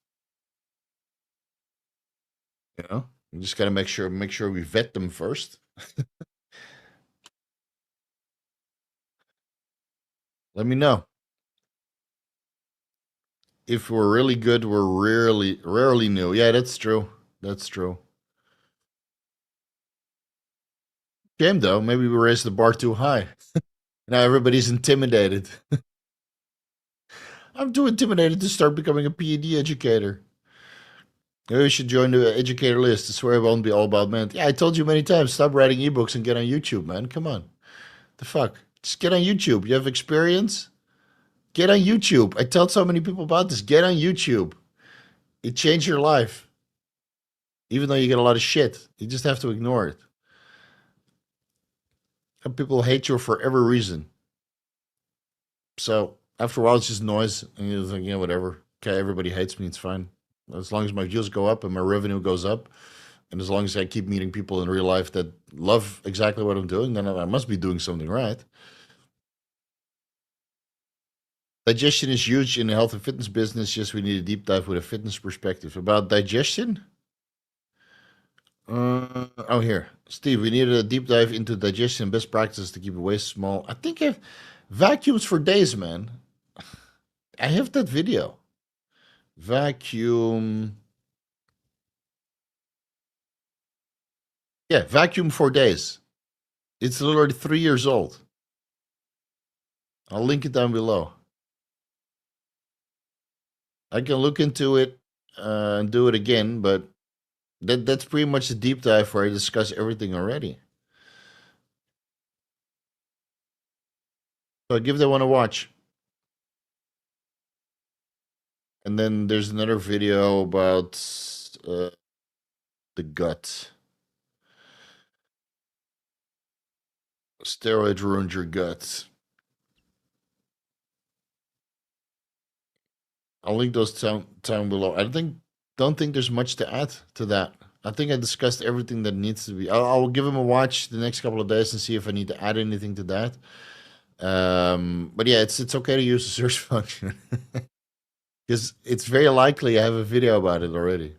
You just got to make sure we vet them first. Let me know. If we're really good, we're rarely new. Yeah, that's true. That's true. Shame though. Maybe we raised the bar too high. Now everybody's intimidated. I'm too intimidated to start becoming a PED educator. Maybe we should join the educator list. I swear it won't be all about men. Yeah, I told you many times. Stop writing ebooks and get on YouTube, man. Come on. The fuck? Just get on YouTube. You have experience? Get on YouTube. I tell so many people about this. Get on YouTube. It changed your life. Even though you get a lot of shit, you just have to ignore it. And people hate you for every reason. So after a while, it's just noise. And you're like, yeah, whatever. Okay, everybody hates me. It's fine. As long as my views go up and my revenue goes up, and as long as I keep meeting people in real life that love exactly what I'm doing, then I must be doing something right. Digestion is huge in the health and fitness business. Yes, we need a deep dive with a fitness perspective. About digestion? Oh, here. Steve, we need a deep dive into digestion and best practices to keep waste small. I think I've vacuums for days, man. I have that video. Vacuum. Yeah, vacuum for days. It's literally 3 years old. I'll link it down below. I can look into it and do it again, but that's pretty much the deep dive where I discuss everything already. So give that one a watch. And then there's another video about the gut. Steroid ruined your guts. I'll link those down below. Don't think there's much to add to that. I think I discussed everything that needs to be. I'll give him a watch the next couple of days and see if I need to add anything to that. But yeah, it's okay to use the search function because it's very likely I have a video about it already.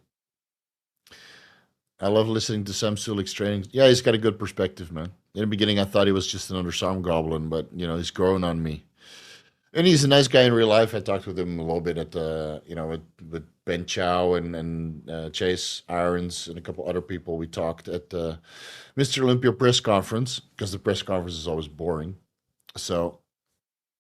I love listening to Sam Sulek's training. Yeah, he's got a good perspective, man. In the beginning, I thought he was just another Sam Goblin, but he's grown on me. And he's a nice guy in real life. I talked with him a little bit at with Ben Chow and Chase Irons and a couple other people. We talked at Mr. Olympia press conference because the press conference is always boring. So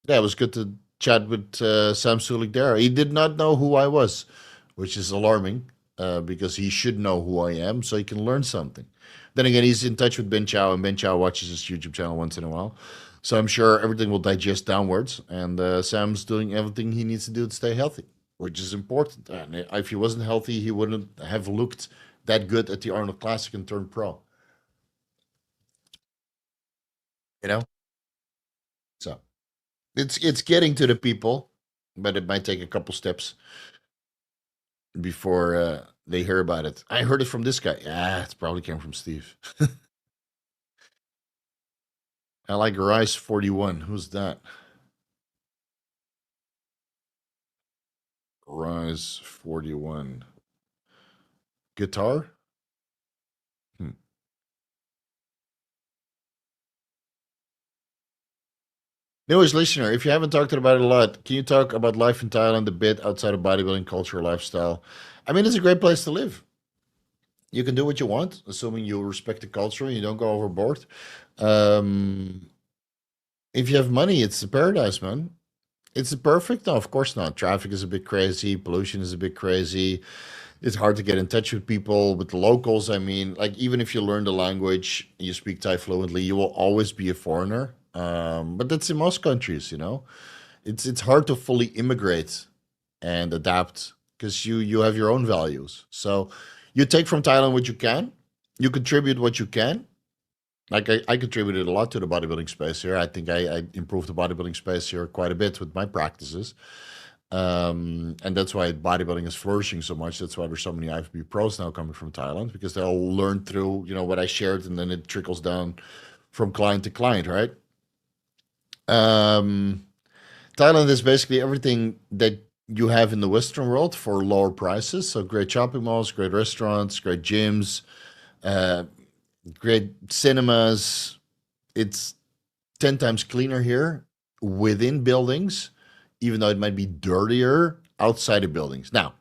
yeah, it was good to chat with Sam Sulek there. He did not know who I was, which is alarming because he should know who I am so he can learn something. Then again, he's in touch with Ben Chow, and Ben Chow watches his YouTube channel once in a while. So I'm sure everything will digest downwards, and Sam's doing everything he needs to do to stay healthy, which is important. And if he wasn't healthy, he wouldn't have looked that good at the Arnold Classic and turned pro. You know, so it's getting to the people, but it might take a couple steps before they hear about it. I heard it from this guy. Yeah, it probably came from Steve. I like Rise 41. Who's that? Rise 41. Guitar? Hmm. Newest listener, if you haven't talked about it a lot, can you talk about life in Thailand a bit outside of bodybuilding culture, lifestyle? I mean, it's a great place to live. You can do what you want, assuming you respect the culture and you don't go overboard. Um, if you have money, it's a paradise, man. It's perfect? No, of course not. Traffic is a bit crazy. Pollution is a bit crazy. It's hard to get in touch with people, with the locals. I mean, like even if you learn the language, you speak Thai fluently, you will always be a foreigner. But that's in most countries. It's hard to fully immigrate and adapt because you have your own values. So you take from Thailand what you can, you contribute what you can, Like I contributed a lot to the bodybuilding space here. I think I improved the bodybuilding space here quite a bit with my practices. And that's why bodybuilding is flourishing so much. That's why there's so many IFBB pros now coming from Thailand because they all learn through, what I shared, and then it trickles down from client to client, right? Um, Thailand is basically everything that you have in the Western world for lower prices. So great shopping malls, great restaurants, great gyms, uh, great cinemas. It's 10 times cleaner here within buildings, even though it might be dirtier outside of buildings. Now,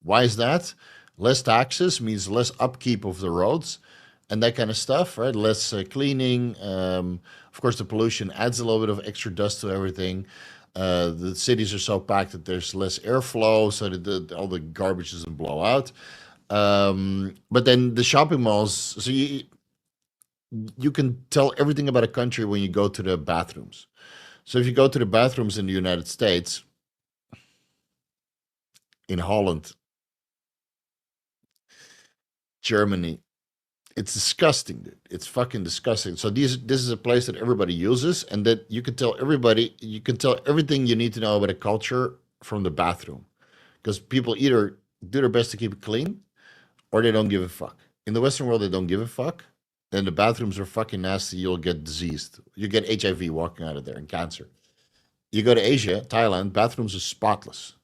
why is that? Less taxes means less upkeep of the roads and that kind of stuff, right? Less cleaning. Of course, the pollution adds a little bit of extra dust to everything. The cities are so packed that there's less airflow, so that all the garbage doesn't blow out. But then the shopping malls, so you can tell everything about a country when you go to the bathrooms. So if you go to the bathrooms in the United States, in Holland, Germany, it's disgusting, dude. It's fucking disgusting. So this is a place that everybody uses, and that you can tell everything you need to know about a culture from the bathroom, because people either do their best to keep it clean or they don't give a fuck. In the Western world, they don't give a fuck. And the bathrooms are fucking nasty. You'll get diseased. You get HIV walking out of there and cancer. You go to Asia, Thailand, bathrooms are spotless.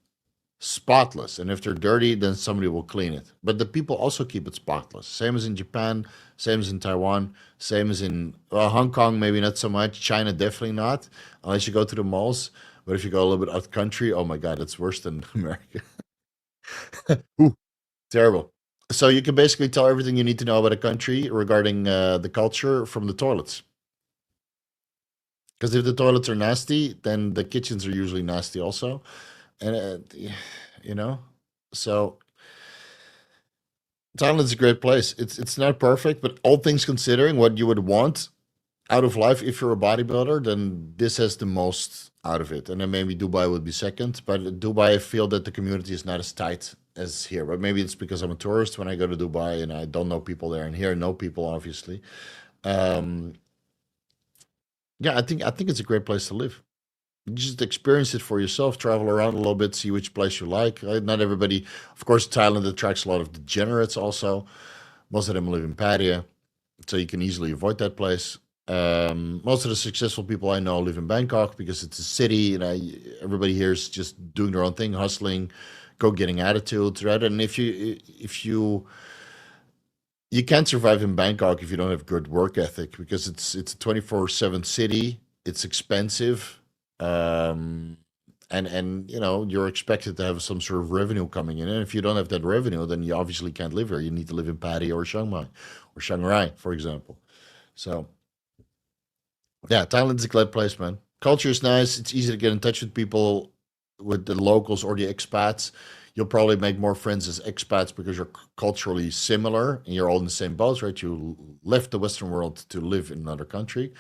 Spotless. And if they're dirty, then somebody will clean it. But the people also keep it spotless. Same as in Japan, same as in Taiwan, same as in Hong Kong, maybe not so much. China, definitely not, unless you go to the malls. But if you go a little bit out country, oh my God, it's worse than America. Ooh, terrible. So you can basically tell everything you need to know about a country regarding the culture from the toilets. Because if the toilets are nasty, then the kitchens are usually nasty also. And you know, so Thailand's a great place. It's not perfect, but all things considering, what you would want out of life if you're a bodybuilder, then this has the most out of it. And then maybe Dubai would be second. But Dubai, I feel that the community is not as tight as here. But maybe it's because I'm a tourist when I go to Dubai and I don't know people there. And here I know people, obviously. Um, yeah, I think it's a great place to live. Just experience it for yourself, travel around a little bit, see which place you like. Not everybody, of course, Thailand attracts a lot of degenerates also. Most of them live in Pattaya, so you can easily avoid that place. Most of the successful people I know live in Bangkok because it's a city, and everybody here is just doing their own thing, hustling, go getting attitudes, right? And if you can't survive in Bangkok if you don't have good work ethic because it's a 24/7 city. It's expensive. Um, and you're expected to have some sort of revenue coming in. And if you don't have that revenue, then you obviously can't live here. You need to live in Pattaya or Chiang Mai or Shanghai, for example. So yeah, Thailand's a great place, man. Culture is nice. It's easy to get in touch with people, with the locals or the expats. You'll probably make more friends as expats because you're culturally similar and you're all in the same boat, right? You left the Western world to live in another country.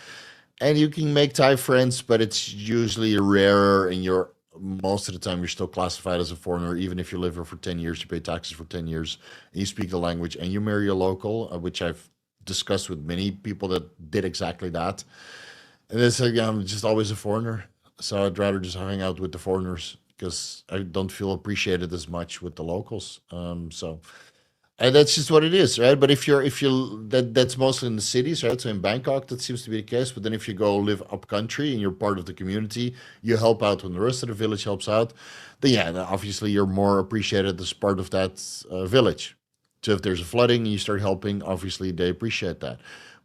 And you can make Thai friends, but it's usually rarer, and you're most of the time you're still classified as a foreigner, even if you live here for 10 years, you pay taxes for 10 years, and you speak the language, and you marry a local, which I've discussed with many people that did exactly that. And they say, yeah, I'm just always a foreigner. So I'd rather just hang out with the foreigners because I don't feel appreciated as much with the locals. So and that's just what it is, right? But if you that's mostly in the cities, right? So in Bangkok, that seems to be the case. But then if you go live up country and you're part of the community, you help out when the rest of the village helps out. Then yeah, then obviously you're more appreciated as part of that village. So if there's a flooding and you start helping, obviously they appreciate that.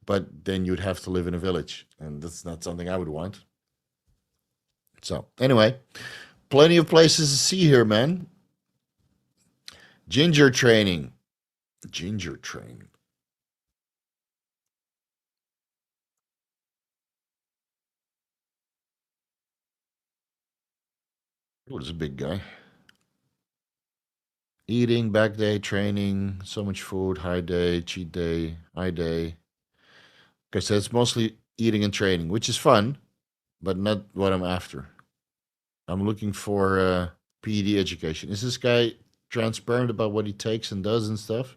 But then you'd have to live in a village, and that's not something I would want. So anyway, plenty of places to see here, man. Ginger training. Ginger training. What is a big guy? Eating, back day, training, so much food, high day, cheat day, high day. Okay, so it's mostly eating and training, which is fun, but not what I'm after. I'm looking for PED education. Is this guy transparent about what he takes and does and stuff?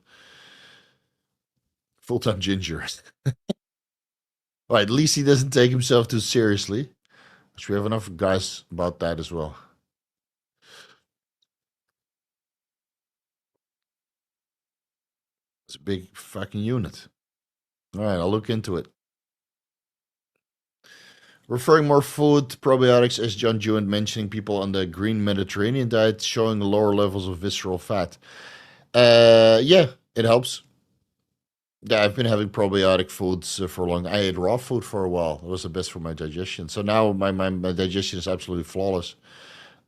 Full time ginger. Well, at least he doesn't take himself too seriously. Which we have enough guys about that as well. It's a big fucking unit. All right, I'll look into it. Referring more food probiotics, as John Jewett mentioning people on the green Mediterranean diet showing lower levels of visceral fat. Yeah, it helps. Yeah, I've been having probiotic foods for a long. I ate raw food for a while. It was the best for my digestion. So now my digestion is absolutely flawless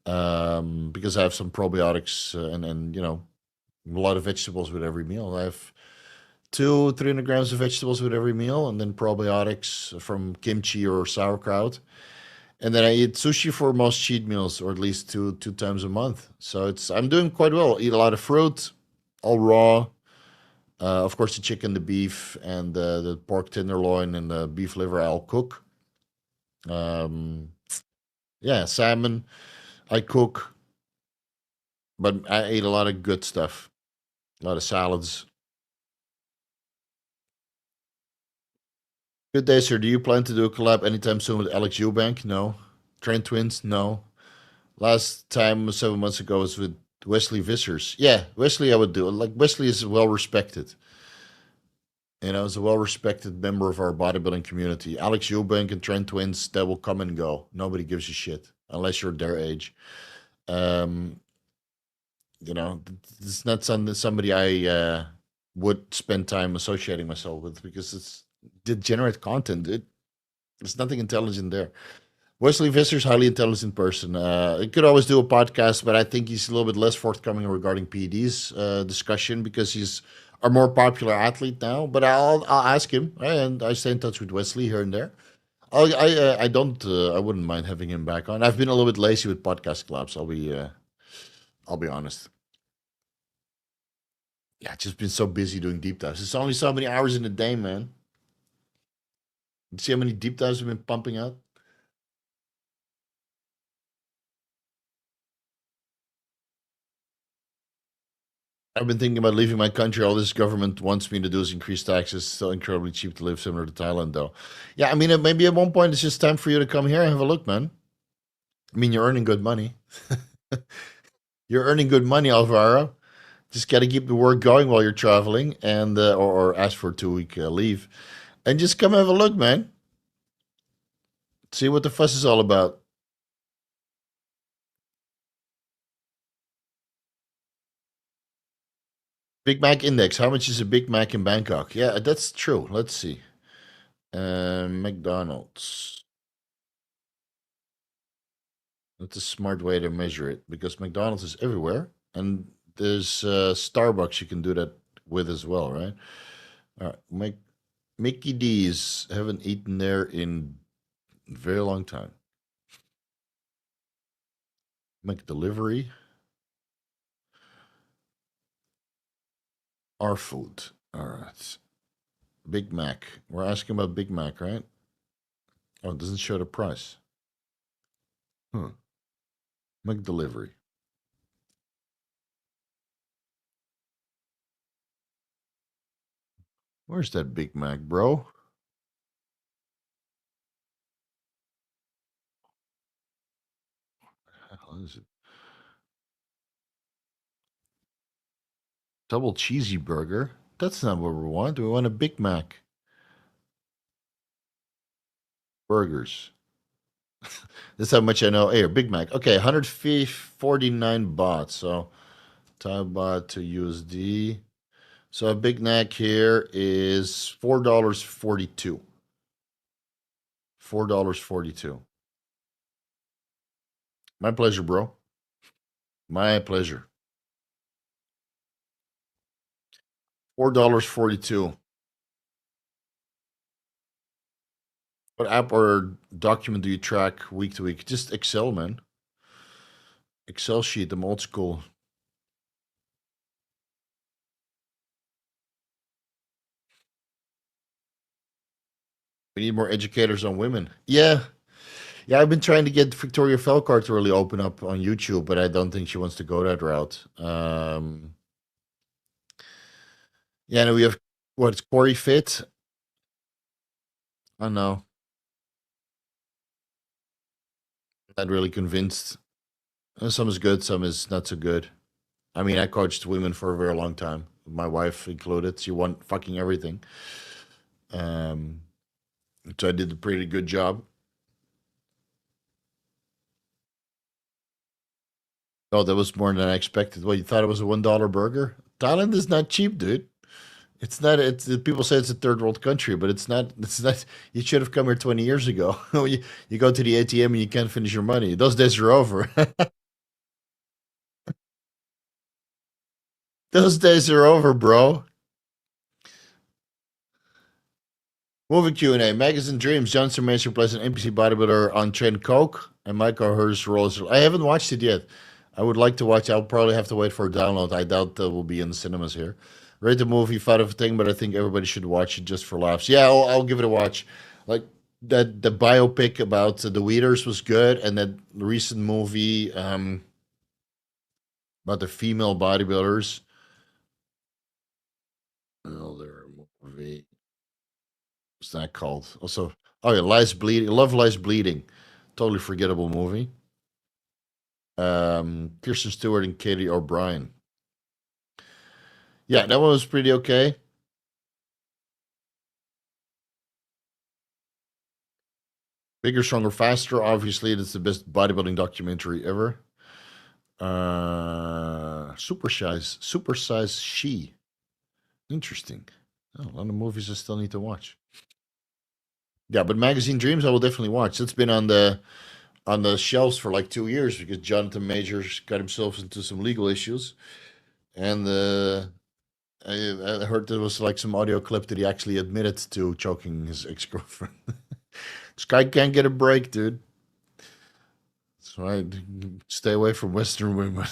because I have some probiotics and a lot of vegetables with every meal. I have 300 grams of vegetables with every meal, and then probiotics from kimchi or sauerkraut. And then I eat sushi for most cheat meals, or at least two times a month. So I'm doing quite well. Eat a lot of fruit, all raw. Of course, the chicken, the beef, and the pork tenderloin and the beef liver I'll cook. Um, yeah, salmon I cook, but I ate a lot of good stuff, a lot of salads. Good day, sir. Do you plan to do a collab anytime soon with Alex Eubank? No. Train Twins? No. Last time, 7 months ago, was with Wesley Vissers. Yeah, Wesley I would do. Like, Wesley is well respected. Is a well respected member of our bodybuilding community. Alex Eubank and Trent Twins, they will come and go. Nobody gives a shit unless you're their age. Um, it's not somebody I would spend time associating myself with because it's degenerate content. There's nothing intelligent there. Wesley Visser's highly intelligent person. He could always do a podcast, but I think he's a little bit less forthcoming regarding PED's discussion because he's our more popular athlete now. But I'll ask him, and I stay in touch with Wesley here and there. I don't I wouldn't mind having him back on. I've been a little bit lazy with podcast clubs. I'll be honest. Yeah, just been so busy doing deep dives. It's only so many hours in a day, man. You see how many deep dives have been pumping out? I've been thinking about leaving my country. All this government wants me to do is increase taxes. It's so incredibly cheap to live, similar to Thailand, though. Yeah, I mean, maybe at one point it's just time for you to come here and have a look, man. I mean, you're earning good money. You're earning good money, Alvaro. Just got to keep the work going while you're traveling, and or ask for a 2 week leave, and just come have a look, man. See what the fuss is all about. Big Mac index. How much is a Big Mac in Bangkok? Yeah, that's true. Let's see. McDonald's. That's a smart way to measure it because McDonald's is everywhere, and there's Starbucks you can do that with as well, right? All right, Mickey D's. Haven't eaten there in a very long time. McDelivery. Our food. All right. Big Mac. We're asking about Big Mac, right? Oh, it doesn't show the price. Huh. McDelivery. Where's that Big Mac, bro? Hell is it? Double cheesy burger? That's not what we want. We want a Big Mac. Burgers. That's how much I know. Hey, Big Mac. Okay, 149 baht. So Thai baht to USD. So a Big Mac here is $4.42. $4.42. My pleasure, bro. My pleasure. $4.42. What app or document do you track week to week? Just Excel, man. Excel sheet. I'm old school. We need more educators on women. Yeah. Yeah, I've been trying to get Victoria Felkar to really open up on YouTube, but I don't think she wants to go that route. Yeah, and we have what's Corey Fit. I know. Not really convinced. Some is good, some is not so good. I mean, I coached women for a very long time, my wife included. She won fucking everything. Um, so I did a pretty good job. Oh, that was more than I expected. Well, you thought it was a $1 burger? Thailand is not cheap, dude. It's not. It's people say it's a third world country, but it's not. It's not. You should have come here 20 years ago. You go to the ATM and you can't finish your money. Those days are over. Those days are over, bro. Movie Q&A. Magazine Dreams. Johnson Mason plays an NPC bodybuilder on Train Coke, and Michael Hurst roles. I haven't watched it yet. I would like to watch. I'll probably have to wait for a download. I doubt that will be in the cinemas here. Rate the movie, fight of a thing, but I think everybody should watch it just for laughs. Yeah, I'll give it a watch. Like that, the biopic about the Weeders was good, and that recent movie about the female bodybuilders. Another movie. What's that called? Also, oh yeah, Lies Bleeding. Love Lies Bleeding. Totally forgettable movie. Kirsten Stewart and Katie O'Brien. Yeah, that one was pretty okay. Bigger, Stronger, Faster. Obviously, it's the best bodybuilding documentary ever. Super Size She. Interesting. Oh, a lot of movies I still need to watch. Yeah, but Magazine Dreams I will definitely watch. It's been on the shelves for like 2 years because Jonathan Majors got himself into some legal issues, and I heard there was like some audio clip that he actually admitted to choking his ex girlfriend. This guy can't get a break, dude. That's right. Stay away from Western women.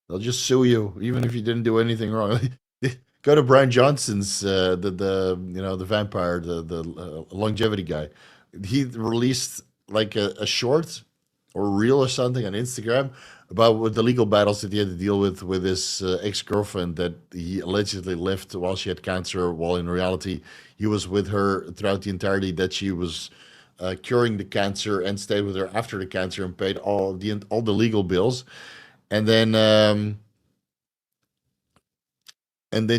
They'll just sue you, even if you didn't do anything wrong. Go to Brian Johnson's the vampire, the longevity guy. He released like a short or reel or something on Instagram about what the legal battles that he had to deal with his ex girlfriend that he allegedly left while she had cancer, while in reality he was with her throughout the entirety that she was curing the cancer and stayed with her after the cancer and paid all the legal bills. And then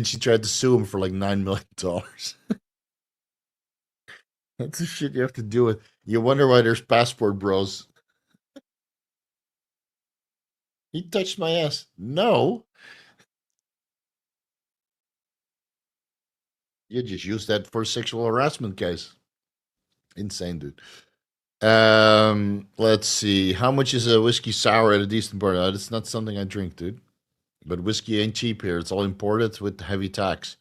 she tried to sue him for like $9 million. That's the shit you have to do with. You wonder why there's passport bros. He touched my ass. No, you just use that for sexual harassment case. Insane, dude. Let's see. How much is a whiskey sour at a decent bar? That's not something I drink, dude. But whiskey ain't cheap here. It's all imported with heavy tax.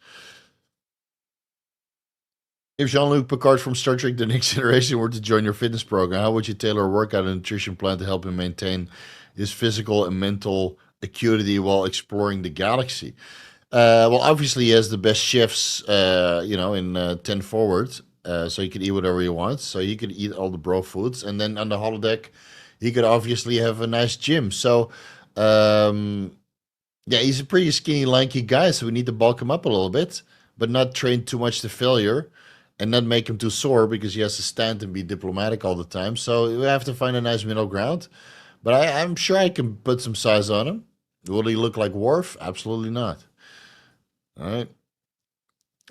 If Jean-Luc Picard from Star Trek: The Next Generation were to join your fitness program, how would you tailor a workout and nutrition plan to help him maintain his physical and mental acuity while exploring the galaxy? Well, obviously, he has the best chefs, in 10 Forward, so he can eat whatever he wants. So he could eat all the bro foods. And then on the holodeck, he could obviously have a nice gym. So, yeah, he's a pretty skinny, lanky guy, so we need to bulk him up a little bit, but not train too much to failure and not make him too sore because he has to stand and be diplomatic all the time. So we have to find a nice middle ground. But I'm sure I can put some size on him. Will he look like Worf? Absolutely not. All right.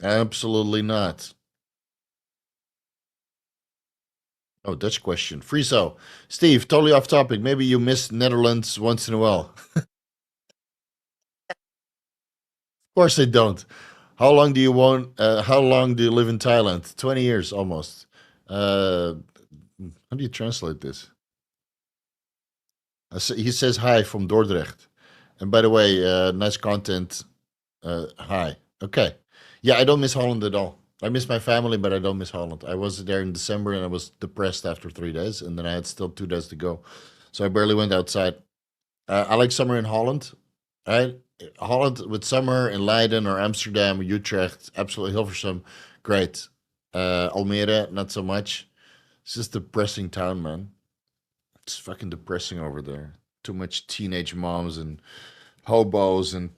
Absolutely not. Oh, Dutch question. Friso. Steve, totally off topic. Maybe you miss Netherlands once in a while. Of course I don't. How long do you live in Thailand? 20 years almost. Uh how do you translate this? He says hi from Dordrecht. And by the way, nice content. Hi. Okay. Yeah, I don't miss Holland at all. I miss my family, but I don't miss Holland. I was there in December and I was depressed after 3 days, and then I had still 2 days to go. So I barely went outside. I like summer in Holland. Right? Holland with summer in Leiden or Amsterdam or Utrecht, absolutely Hilversum, great. Almere, not so much. It's just depressing town, man. It's fucking depressing over there. Too much teenage moms and hobos, and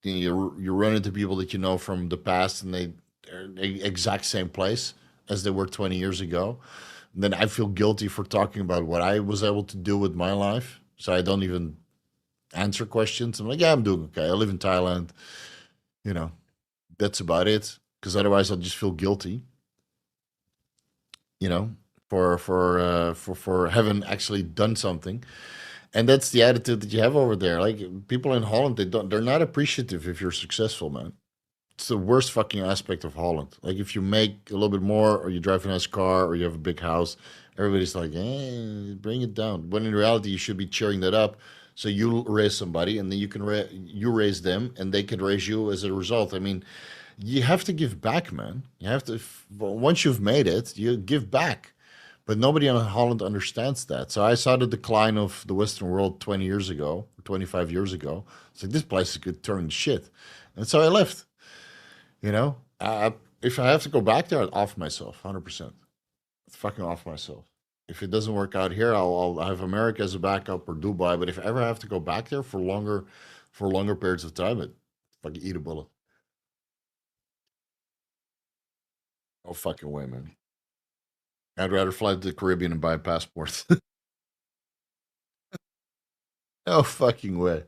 you run into people that you know from the past, and they they're the exact same place as they were 20 years ago. And then I feel guilty for talking about what I was able to do with my life. So I don't even answer questions. I'm like, yeah, I'm doing okay. I live in Thailand. You know, that's about it. Because otherwise, I'll just feel guilty. You know, for having actually done something. And that's the attitude that you have over there. Like people in Holland, they're not appreciative if you're successful, man. It's the worst fucking aspect of Holland. Like if you make a little bit more, or you drive a nice car, or you have a big house, everybody's like, bring it down. When in reality, you should be cheering that up. So you raise somebody, and then you raise them, and they can raise you as a result. I mean, you have to give back, man. You have to once you've made it, you give back. But nobody in Holland understands that. So I saw the decline of the Western world 20 years ago, 25 years ago. It's like this place is good turning shit, and so I left. You know, if I have to go back there, I'd off myself, 100%. Fucking off myself. If it doesn't work out here, I'll have America as a backup or Dubai. But if I ever have to go back there for longer periods of time, it fucking eat a bullet. No fucking way, man. I'd rather fly to the Caribbean and buy a passport. No fucking way.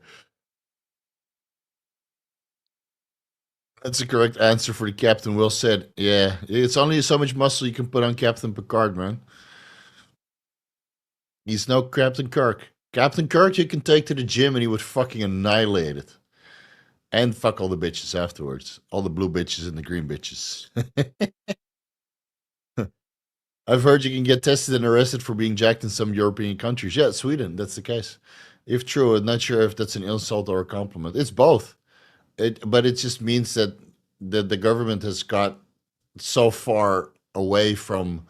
That's the correct answer for the captain. Will said. Yeah, it's only so much muscle you can put on Captain Picard, man. He's no Captain Kirk. Captain Kirk you can take to the gym and he would fucking annihilate it. And fuck all the bitches afterwards. All the blue bitches and the green bitches. I've heard you can get tested and arrested for being jacked in some European countries. Yeah, Sweden, that's the case. If true, I'm not sure if that's an insult or a compliment. It's both. But it just means that the government has got so far away from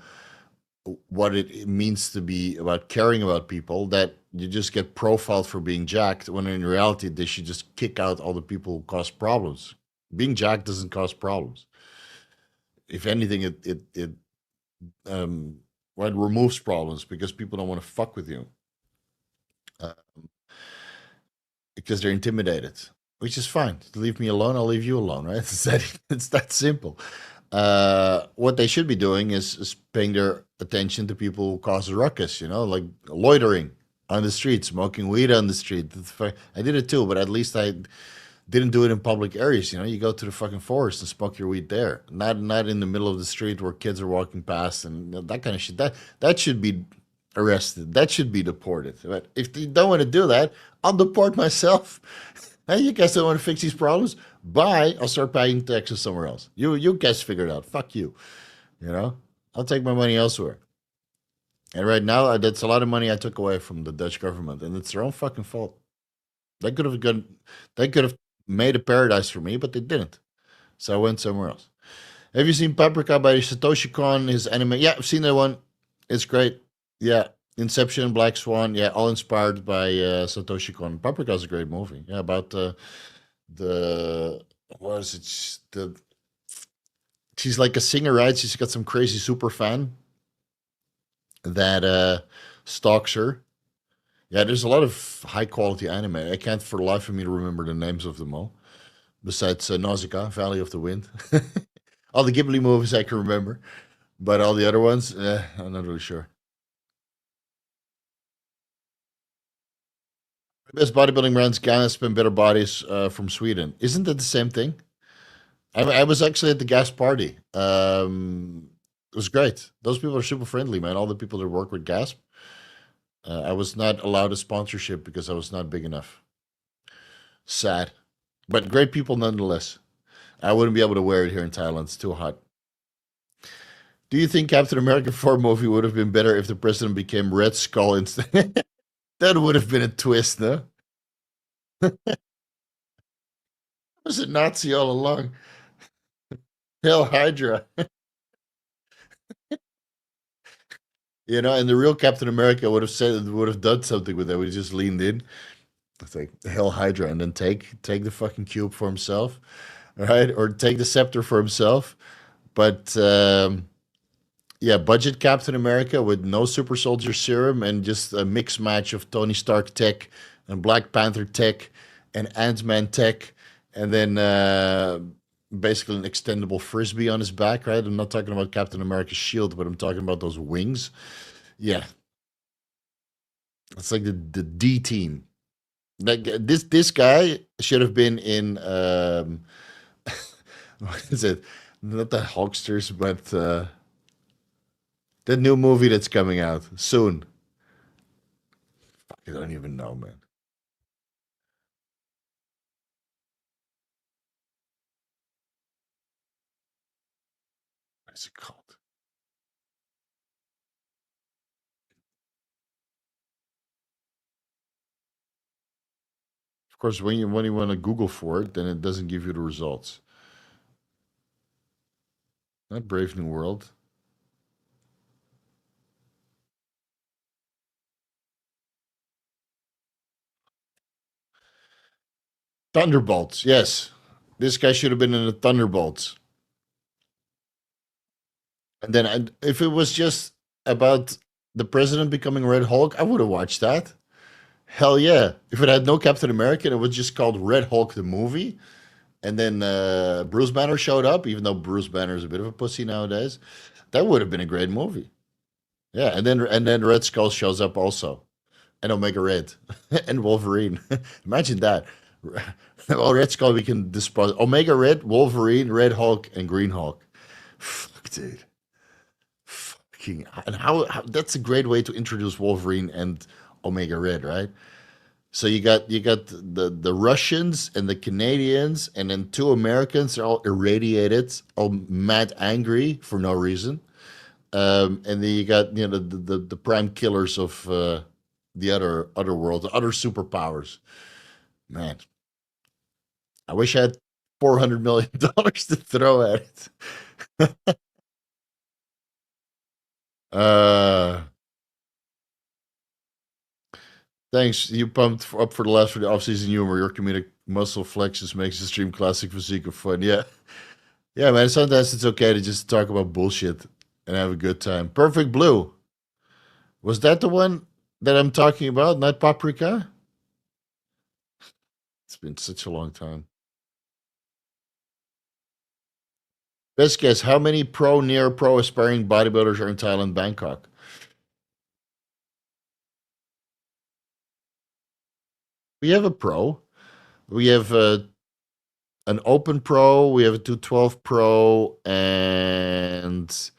what it means to be about caring about people that you just get profiled for being jacked when in reality they should just kick out all the people who cause problems. Being jacked doesn't cause problems. If anything, it well, it removes problems because people don't want to fuck with you uh, because they're intimidated, which is fine. Leave me alone, I'll leave you alone, right? It's that simple. What they should be doing is paying their attention to people who cause a ruckus, like loitering on the street, smoking weed on the street. I did it too, but at least I didn't do it in public areas. You go to the fucking forest and smoke your weed there, not in the middle of the street where kids are walking past and that kind of shit. That should be arrested. That should be deported. But if you don't want to do that, I'll deport myself. Hey, you guys don't want to fix these problems? Bye. I'll start paying taxes somewhere else. You guys figure it out. Fuck you. You know, I'll take my money elsewhere. And right now, that's a lot of money I took away from the Dutch government, and it's their own fucking fault. They could have gone, they could have made a paradise for me, but they didn't. So I went somewhere else. Have you seen Paprika by Satoshi Kon? His anime? Yeah, I've seen that one. It's great. Yeah, Inception, Black Swan. Yeah, all inspired by Satoshi Kon. Paprika is a great movie. Yeah, about the what is it? She's like a singer, right? She's got some crazy super fan that stalks her. Yeah, there's a lot of high quality anime. I can't for the life of me remember the names of them all. Besides Nausicaa, Valley of the Wind. All the Ghibli movies I can remember, but all the other ones, I'm not really sure. Best bodybuilding brands, Gasp and Better Bodies from Sweden. Isn't that the same thing? I was actually at the Gasp party. It was great. Those people are super friendly, man. All the people that work with Gasp. I was not allowed a sponsorship because I was not big enough. Sad, but great people nonetheless. I wouldn't be able to wear it here in Thailand. It's too hot. Do you think Captain America 4 movie would have been better if the president became Red Skull instead? That would have been a twist, no? Was it Nazi all along? Hell Hydra. And the real Captain America would have done something with that. Would have just leaned in. It's like Hell Hydra and then take the fucking cube for himself. Right? Or take the scepter for himself. But yeah, budget Captain America with no super soldier serum and just a mix match of Tony Stark tech and Black Panther tech and Ant Man tech, and then basically an extendable frisbee on his back, right? I'm not talking about Captain America's shield, but I'm talking about those wings. Yeah, it's like the D team. Like this guy should have been in what is it? Not the Hulksters, but the new movie that's coming out soon. I don't even know, man. What's it called? Of course, when you want to Google for it, then it doesn't give you the results. Not Brave New World. Thunderbolts. Yes, this guy should have been in the Thunderbolts. And then if it was just about the president becoming Red Hulk, I would have watched that. Hell yeah! If it had no Captain America, and it was just called Red Hulk the movie, and then Bruce Banner showed up, even though Bruce Banner is a bit of a pussy nowadays, that would have been a great movie. Yeah, and then Red Skull shows up also, and Omega Red, and Wolverine. Imagine that. Well, Red Skull we can dispose. Omega Red, Wolverine, Red Hulk, and Green Hulk. Fuck, dude. Fucking and how that's a great way to introduce Wolverine and Omega Red, right? So you got the Russians and the Canadians, and then two Americans. They're all irradiated, all mad angry for no reason. And then you got the prime killers of the other world, the other superpowers. Man, I wish I had $400 million to throw at it. uh, Thanks. You pumped up for the last for the off-season humor. Your comedic muscle flexes makes the stream classic physique of fun. Yeah, yeah, man. Sometimes it's okay to just talk about bullshit and have a good time. Perfect Blue. Was that the one that I'm talking about? Not Paprika? It's been such a long time. Best guess, how many pro, near pro aspiring bodybuilders are in Thailand, Bangkok? We have a pro. We have an open pro. We have a 212 pro. And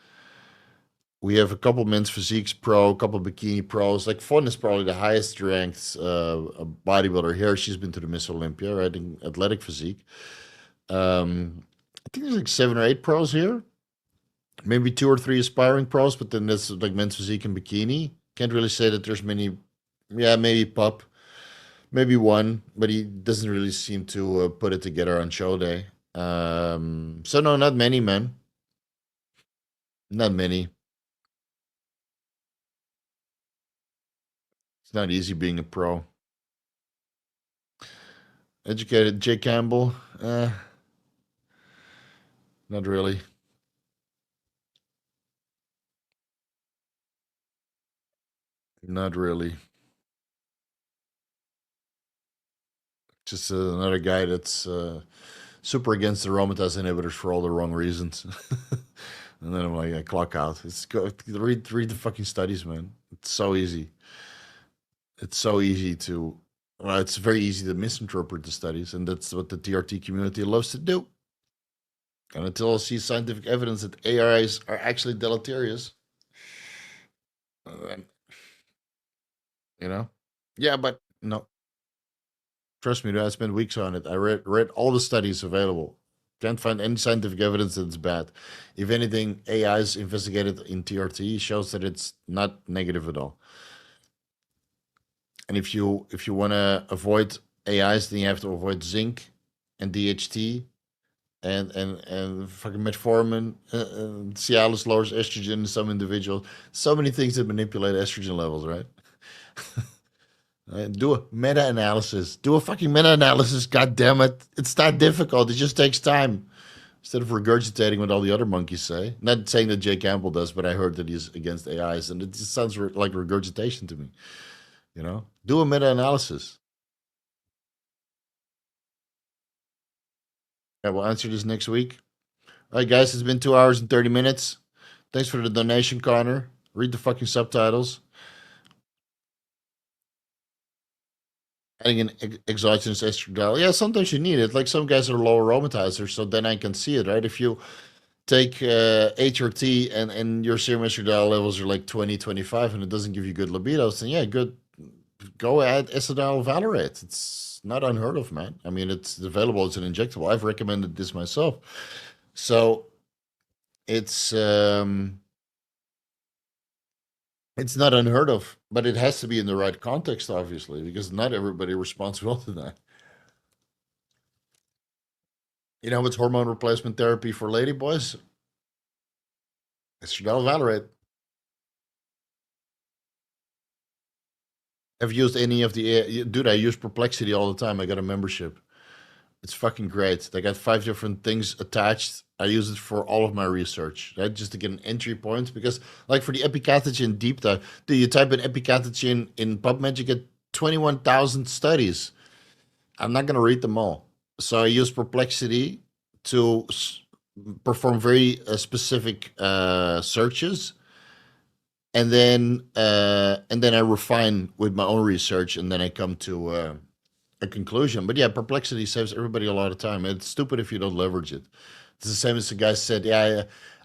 we have a couple men's physiques pro, a couple bikini pros. Like Fon is probably the highest ranked bodybuilder here. She's been to the Miss Olympia, right, in athletic physique. I think there's like 7 or 8 pros here. Maybe 2 or 3 aspiring pros, but then that's like men's physique and bikini. Can't really say that there's many. Yeah, maybe Pup, maybe one, but he doesn't really seem to put it together on show day. So no, not many, man. Not many. It's not easy being a pro. Educated Jay Campbell, not really. Not really. Just another guy that's super against the aromatase inhibitors for all the wrong reasons. And then I'm like, I clock out. It's go read the fucking studies, man. It's so easy. It's so easy to. Well, it's very easy to misinterpret the studies, and that's what the TRT community loves to do. And until I see scientific evidence that AIs are actually deleterious, then, you know, yeah, but no, trust me, dude, I spent weeks on it. I read all the studies available. Can't find any scientific evidence that it's bad. If anything, AIs investigated in TRT shows that it's not negative at all. And if you want to avoid AIs, then you have to avoid zinc and DHT and fucking metformin. Cialis lowers estrogen in some individuals. So many things that manipulate estrogen levels, right? Do a meta-analysis. Do a fucking meta-analysis. God damn it! It's not difficult. It just takes time. Instead of regurgitating what all the other monkeys say. Not saying that Jay Campbell does, but I heard that he's against AIs, and it just sounds like regurgitation to me. Do a meta-analysis. I will answer this next week. All right, guys, it's been 2 hours and 30 minutes. Thanks for the donation, Connor. Read the fucking subtitles. Adding an exogenous estradiol. Yeah, sometimes you need it. Like some guys are low aromatizers, so then I can see it, right? If you take HRT and your serum estradiol levels are like 20, 25, and it doesn't give you good libidos, then yeah, good. Go add estradiol valerate. It's not unheard of, man. I mean, it's available as an injectable. I've recommended this myself. So it's it's not unheard of, but it has to be in the right context, obviously, because not everybody responds well to that. You know what's hormone replacement therapy for ladyboys? Estradiol valerate. Have you used any of the dude? I use Perplexity all the time. I got a membership. It's fucking great. They got 5 different things attached. I use it for all of my research, right? Just to get an entry point. Because, like for the Epicatechin deep dive, do you type in Epicatechin in PubMed, you get 21,000 studies. I'm not going to read them all. So I use Perplexity to perform very specific searches, and then I refine with my own research, and then I come to a conclusion. But yeah, Perplexity saves everybody a lot of time. It's stupid if you don't leverage it. It's the same as the guy said, yeah,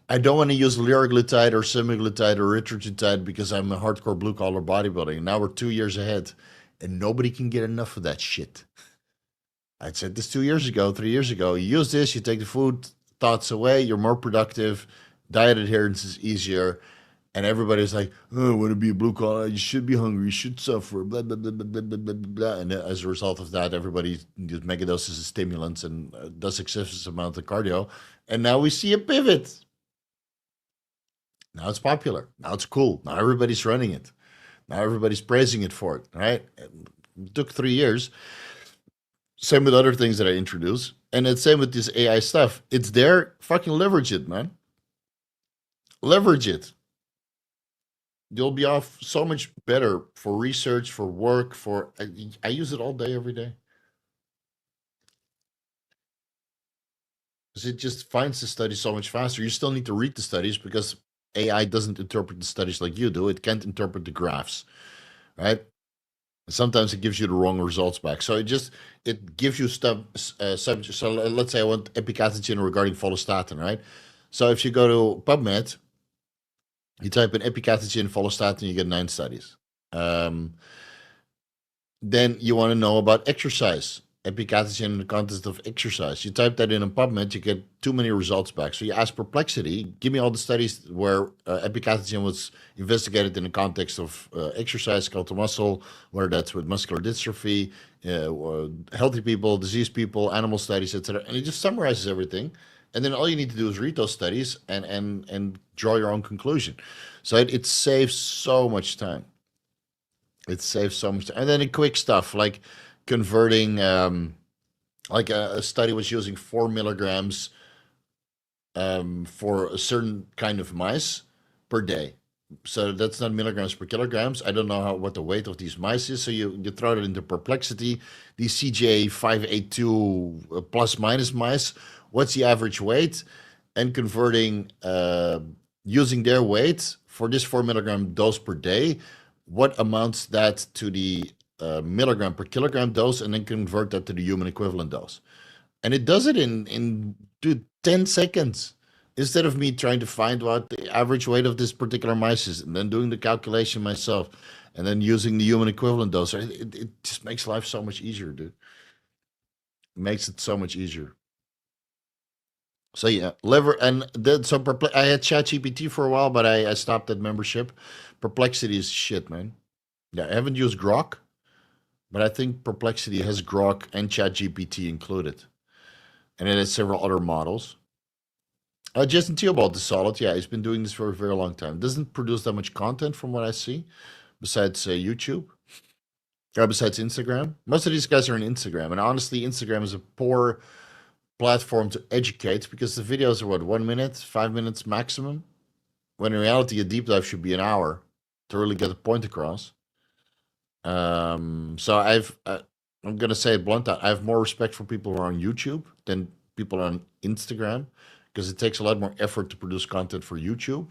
I don't want to use liraglutide or semaglutide or erythritide because I'm a hardcore blue collar bodybuilder. Now we're 2 years ahead, and nobody can get enough of that shit. I said this 2 years ago, 3 years ago. You use this, you take the food thoughts away, you're more productive, diet adherence is easier, and everybody's like, oh, I want to be a blue collar, you should be hungry, you should suffer, blah, blah, blah, blah, blah, blah, blah, blah. And as a result of that, everybody uses megadoses of stimulants and does excessive amount of cardio. And now we see a pivot. Now it's popular. Now it's cool. Now everybody's running it. Now everybody's praising it for it, right? It took 3 years. Same with other things that I introduce. And it's same with this AI stuff. It's there. Fucking leverage it, man. Leverage it. You'll be off so much better for research, for work, for I use it all day, every day. Because it just finds the study so much faster. You still need to read the studies because AI doesn't interpret the studies like you do. It can't interpret the graphs, right? Sometimes it gives you the wrong results back. So it gives you stuff subject. So let's say I want epicatechin regarding follistatin, right? So if you go to PubMed, you type in epicatechin follistatin, you get 9 studies. Then you want to know about exercise, epicatechin in the context of exercise. You type that in PubMed, you get too many results back. So you ask Perplexity, give me all the studies where epicatechin was investigated in the context of exercise, skeletal muscle, whether that's with muscular dystrophy, healthy people, diseased people, animal studies, etc. And it just summarizes everything. And then all you need to do is read those studies and draw your own conclusion. So it saves so much time. It saves so much time. And then the quick stuff like converting, like a study was using 4 milligrams for a certain kind of mice per day. So that's not milligrams per kilograms. I don't know what the weight of these mice is. So you throw it into Perplexity. These CJ 582 plus minus mice. What's the average weight? And converting, using their weight for this 4 milligram dose per day, what amounts that to the milligram per kilogram dose, and then convert that to the human equivalent dose. And it does it in 10 seconds. Instead of me trying to find what the average weight of this particular mice is, and then doing the calculation myself, and then using the human equivalent dose, it just makes life so much easier, dude. It makes it so much easier. So yeah, and then so I had ChatGPT for a while, but I stopped that membership. Perplexity is shit, man. Yeah, I haven't used Grok, but I think Perplexity has Grok and ChatGPT included, and it has several other models. Jason Theobald is solid. Yeah, he's been doing this for a very long time. Doesn't produce that much content from what I see, besides YouTube, besides Instagram. Most of these guys are on Instagram, and honestly, Instagram is a poor platform to educate because the videos are what, 1 minute, 5 minutes maximum, when in reality a deep dive should be an hour to really get the point across. So I'm gonna say it blunt. I have more respect for people who are on YouTube than people on Instagram because it takes a lot more effort to produce content for YouTube,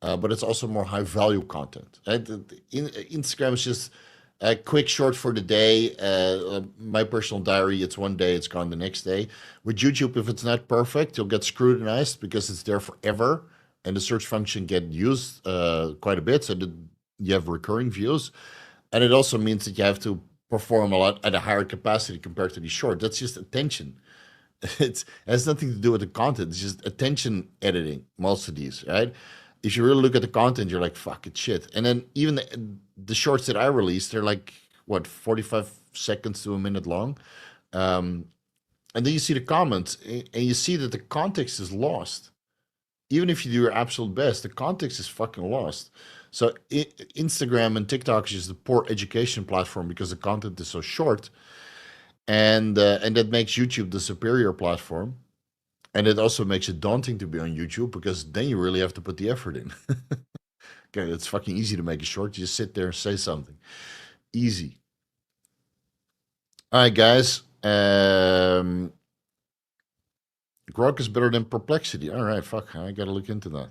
but it's also more high value content. Right? Instagram is just a quick short for the day. My personal diary, it's one day, it's gone the next day. With YouTube, if it's not perfect, you'll get scrutinized because it's there forever, and the search function get used quite a bit, so that you have recurring views. And it also means that you have to perform a lot at a higher capacity compared to the short. That's just attention. It has nothing to do with the content. It's just attention editing, most of these, right? If you really look at the content, you're like, fuck, it's shit. And then even the shorts that I release, they're like, what, 45 seconds to a minute long? And then you see the comments, and you see that the context is lost. Even if you do your absolute best, the context is fucking lost. So Instagram and TikTok is just a poor education platform because the content is so short, and that makes YouTube the superior platform. And it also makes it daunting to be on YouTube because then you really have to put the effort in. Okay, it's fucking easy to make a short. You just sit there and say something. Easy. All right, guys. Grok is better than perplexity. All right, fuck. I got to look into that.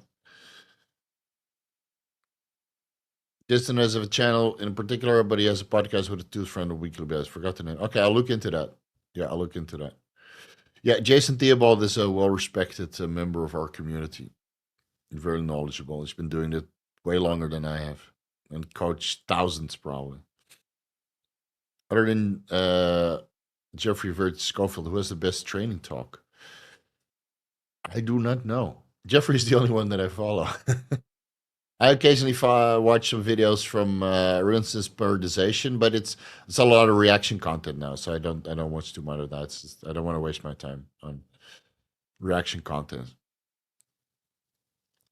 Justin has a channel in particular, but he has a podcast with a tooth friend on a weekly basis. Forgot the name. Okay, I'll look into that. Yeah, I'll look into that. Yeah, Jason Theobald is a well-respected member of our community. Very knowledgeable. He's been doing it way longer than I have and coached thousands probably. Other than Geoffrey, Verity, Schofield, who has the best training talk? I do not know. Geoffrey is the only one that I follow. I occasionally watch some videos from Runson's periodization, but it's a lot of reaction content now, so I don't watch too much of that. It's just, I don't want to waste my time on reaction content.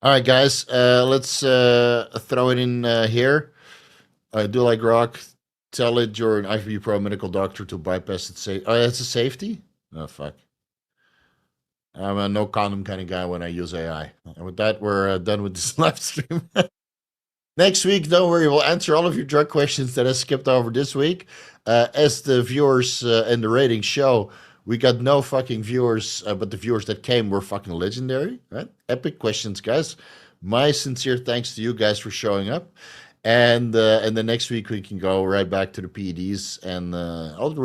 All right, guys, let's throw it in here. Do like rock. Tell it you're an IFB Pro medical doctor to bypass it. Oh, that's a safety? Oh, fuck. I'm a no condom kind of guy when I use AI. And with that, we're done with this live stream. Next week, don't worry, we'll answer all of your drug questions that I skipped over this week. As the viewers and the ratings show, we got no fucking viewers, but the viewers that came were fucking legendary, right? Epic questions, guys. My sincere thanks to you guys for showing up. And the next week we can go right back to the PEDs and all the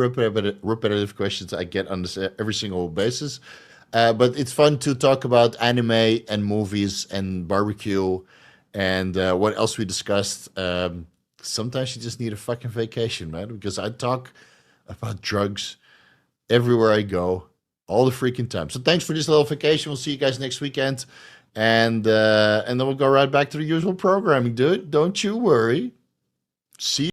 repetitive questions I get on this every single basis. But it's fun to talk about anime and movies and barbecue and what else we discussed. Sometimes you just need a fucking vacation, man, because I talk about drugs everywhere I go all the freaking time. So thanks for this little vacation. We'll see you guys next weekend. And then we'll go right back to the usual programming, dude. Don't you worry. See you.